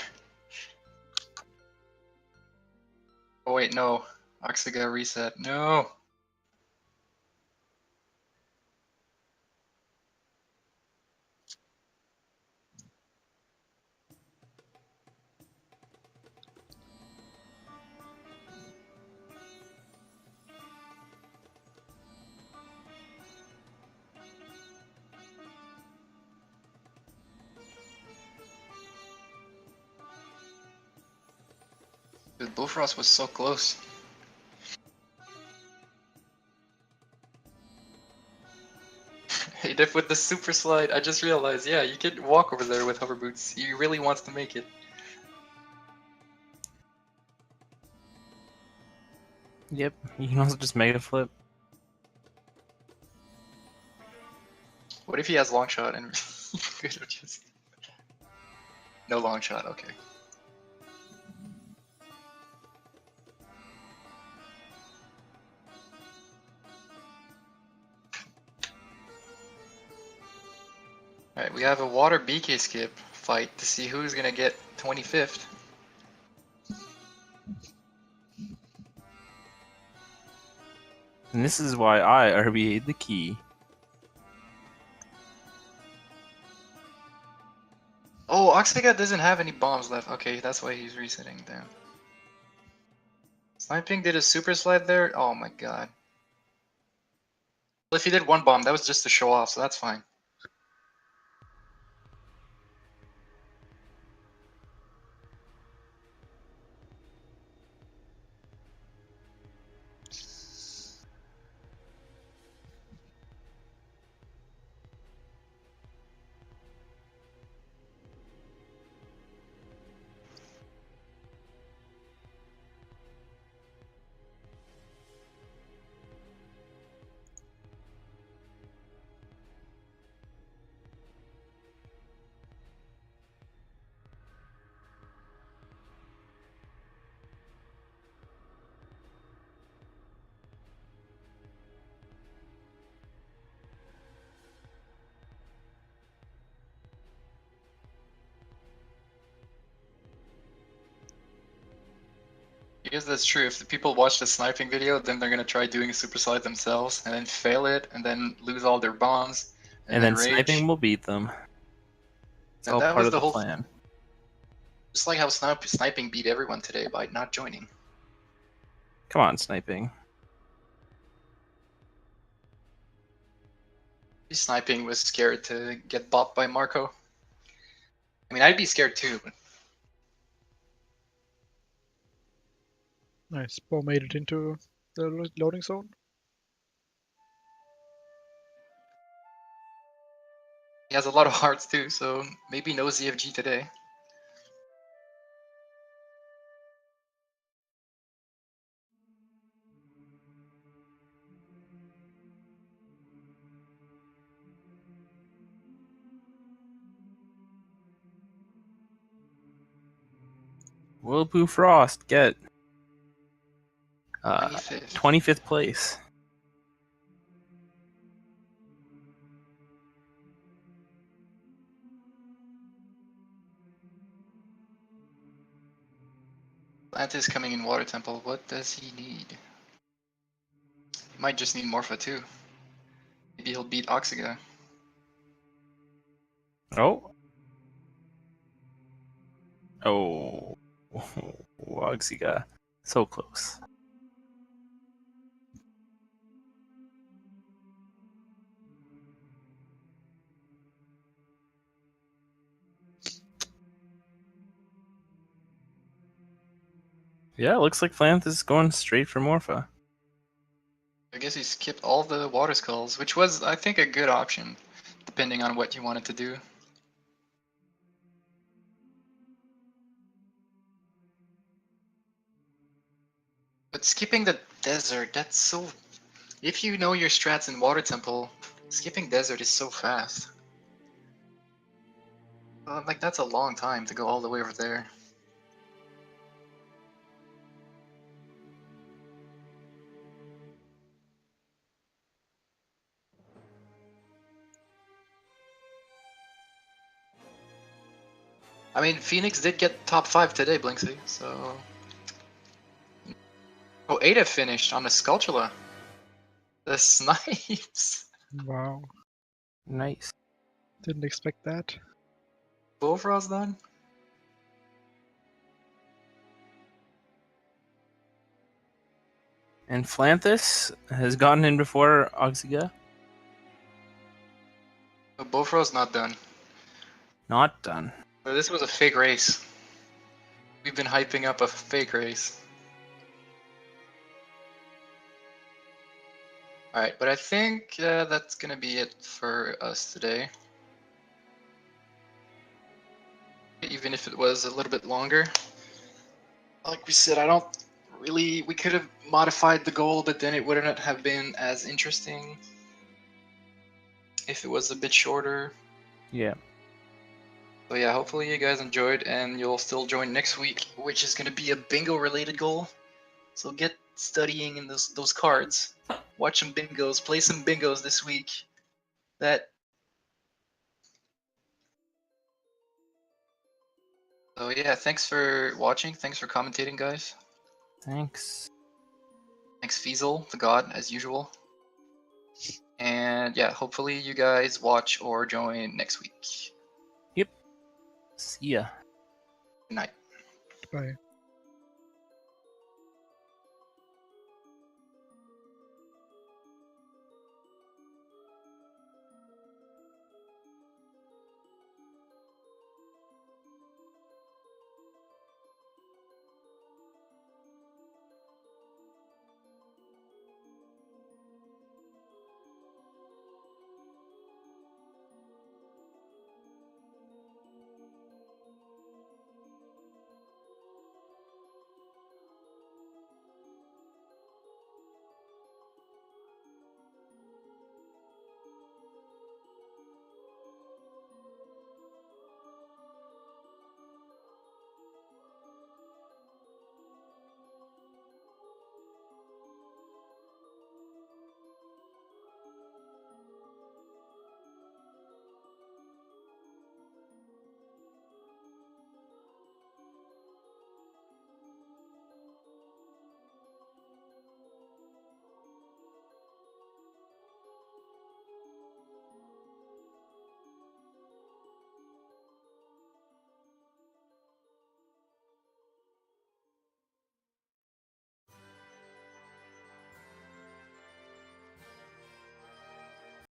S1: Oh wait, no. Oxiga reset. No! Dude, Bofrost was so close. Hey, Diff, with the super slide, I just realized, yeah, you can walk over there with hover boots. He really wants to make it.
S3: Yep. You can also just mega flip.
S1: What if he has long shot and he could have just... No long shot, okay. Alright, we have a water BK skip fight to see who's gonna get 25th.
S3: And this is why I RBA'd the key.
S1: Oh, Oxiga doesn't have any bombs left. Okay, that's why he's resetting them. Sniping did a super slide there? Oh my god. Well, if he did one bomb, that was just to show off, so that's fine. I guess that's true. If the people watch the sniping video, then they're gonna try doing a super slide themselves, and then fail it, and then lose all their bombs,
S3: And
S1: then
S3: then
S1: rage.
S3: sniping will beat them. It's
S1: And
S3: all
S1: that
S3: part
S1: was
S3: of
S1: the
S3: the
S1: whole
S3: plan.
S1: Just like how sniping beat everyone today by not joining.
S3: Come on, sniping.
S1: Sniping was scared to get bopped by Marco. I mean, I'd be scared too, but
S2: Nice. Bo made it into the loading zone.
S1: he has a lot of hearts too, so maybe no ZFG today.
S3: Whirlpool Frost get
S1: 25th.
S3: 25th place.
S1: Atlantis coming in Water Temple. What does he need? He might just need Morpha too. Maybe he'll beat Oxiga.
S3: Oh. Oh. Oxiga. So close. Yeah, it looks like Flanth is going straight for Morpha.
S1: I guess he skipped all the Water Skulls, which was, I think, a good option, depending on what you wanted to do. But skipping the desert, that's so... If you know your strats in Water Temple, skipping desert is so fast. Like, that's a long time to go all the way over there. I mean, Phoenix did get top 5 today, Blinksy, so... Oh, Ada finished on the Skulltula. The snipes.
S2: Wow.
S3: Nice.
S2: Didn't expect that.
S1: Bofrost done?
S3: And Flanthus has gotten in before Oxiga.
S1: But Bofrost not done.
S3: Not done.
S1: But this was a fake race. We've been hyping up a fake race. Alright, but I think that's gonna be it for us today. Even if it was a little bit longer. Like we said, I don't really... We could have modified the goal, but then it wouldn't have been as interesting if it was a bit shorter.
S3: Yeah.
S1: So yeah, hopefully you guys enjoyed, and you'll still join next week, which is gonna be a bingo-related goal. So get studying in those cards. Watch some bingos, play some bingos this week. So yeah, thanks for watching. Thanks for commentating, guys.
S3: Thanks.
S1: Thanks, Feasel, the god, as usual. And yeah, hopefully you guys watch or join next week.
S3: Yep. See ya.
S1: Good night.
S2: Bye.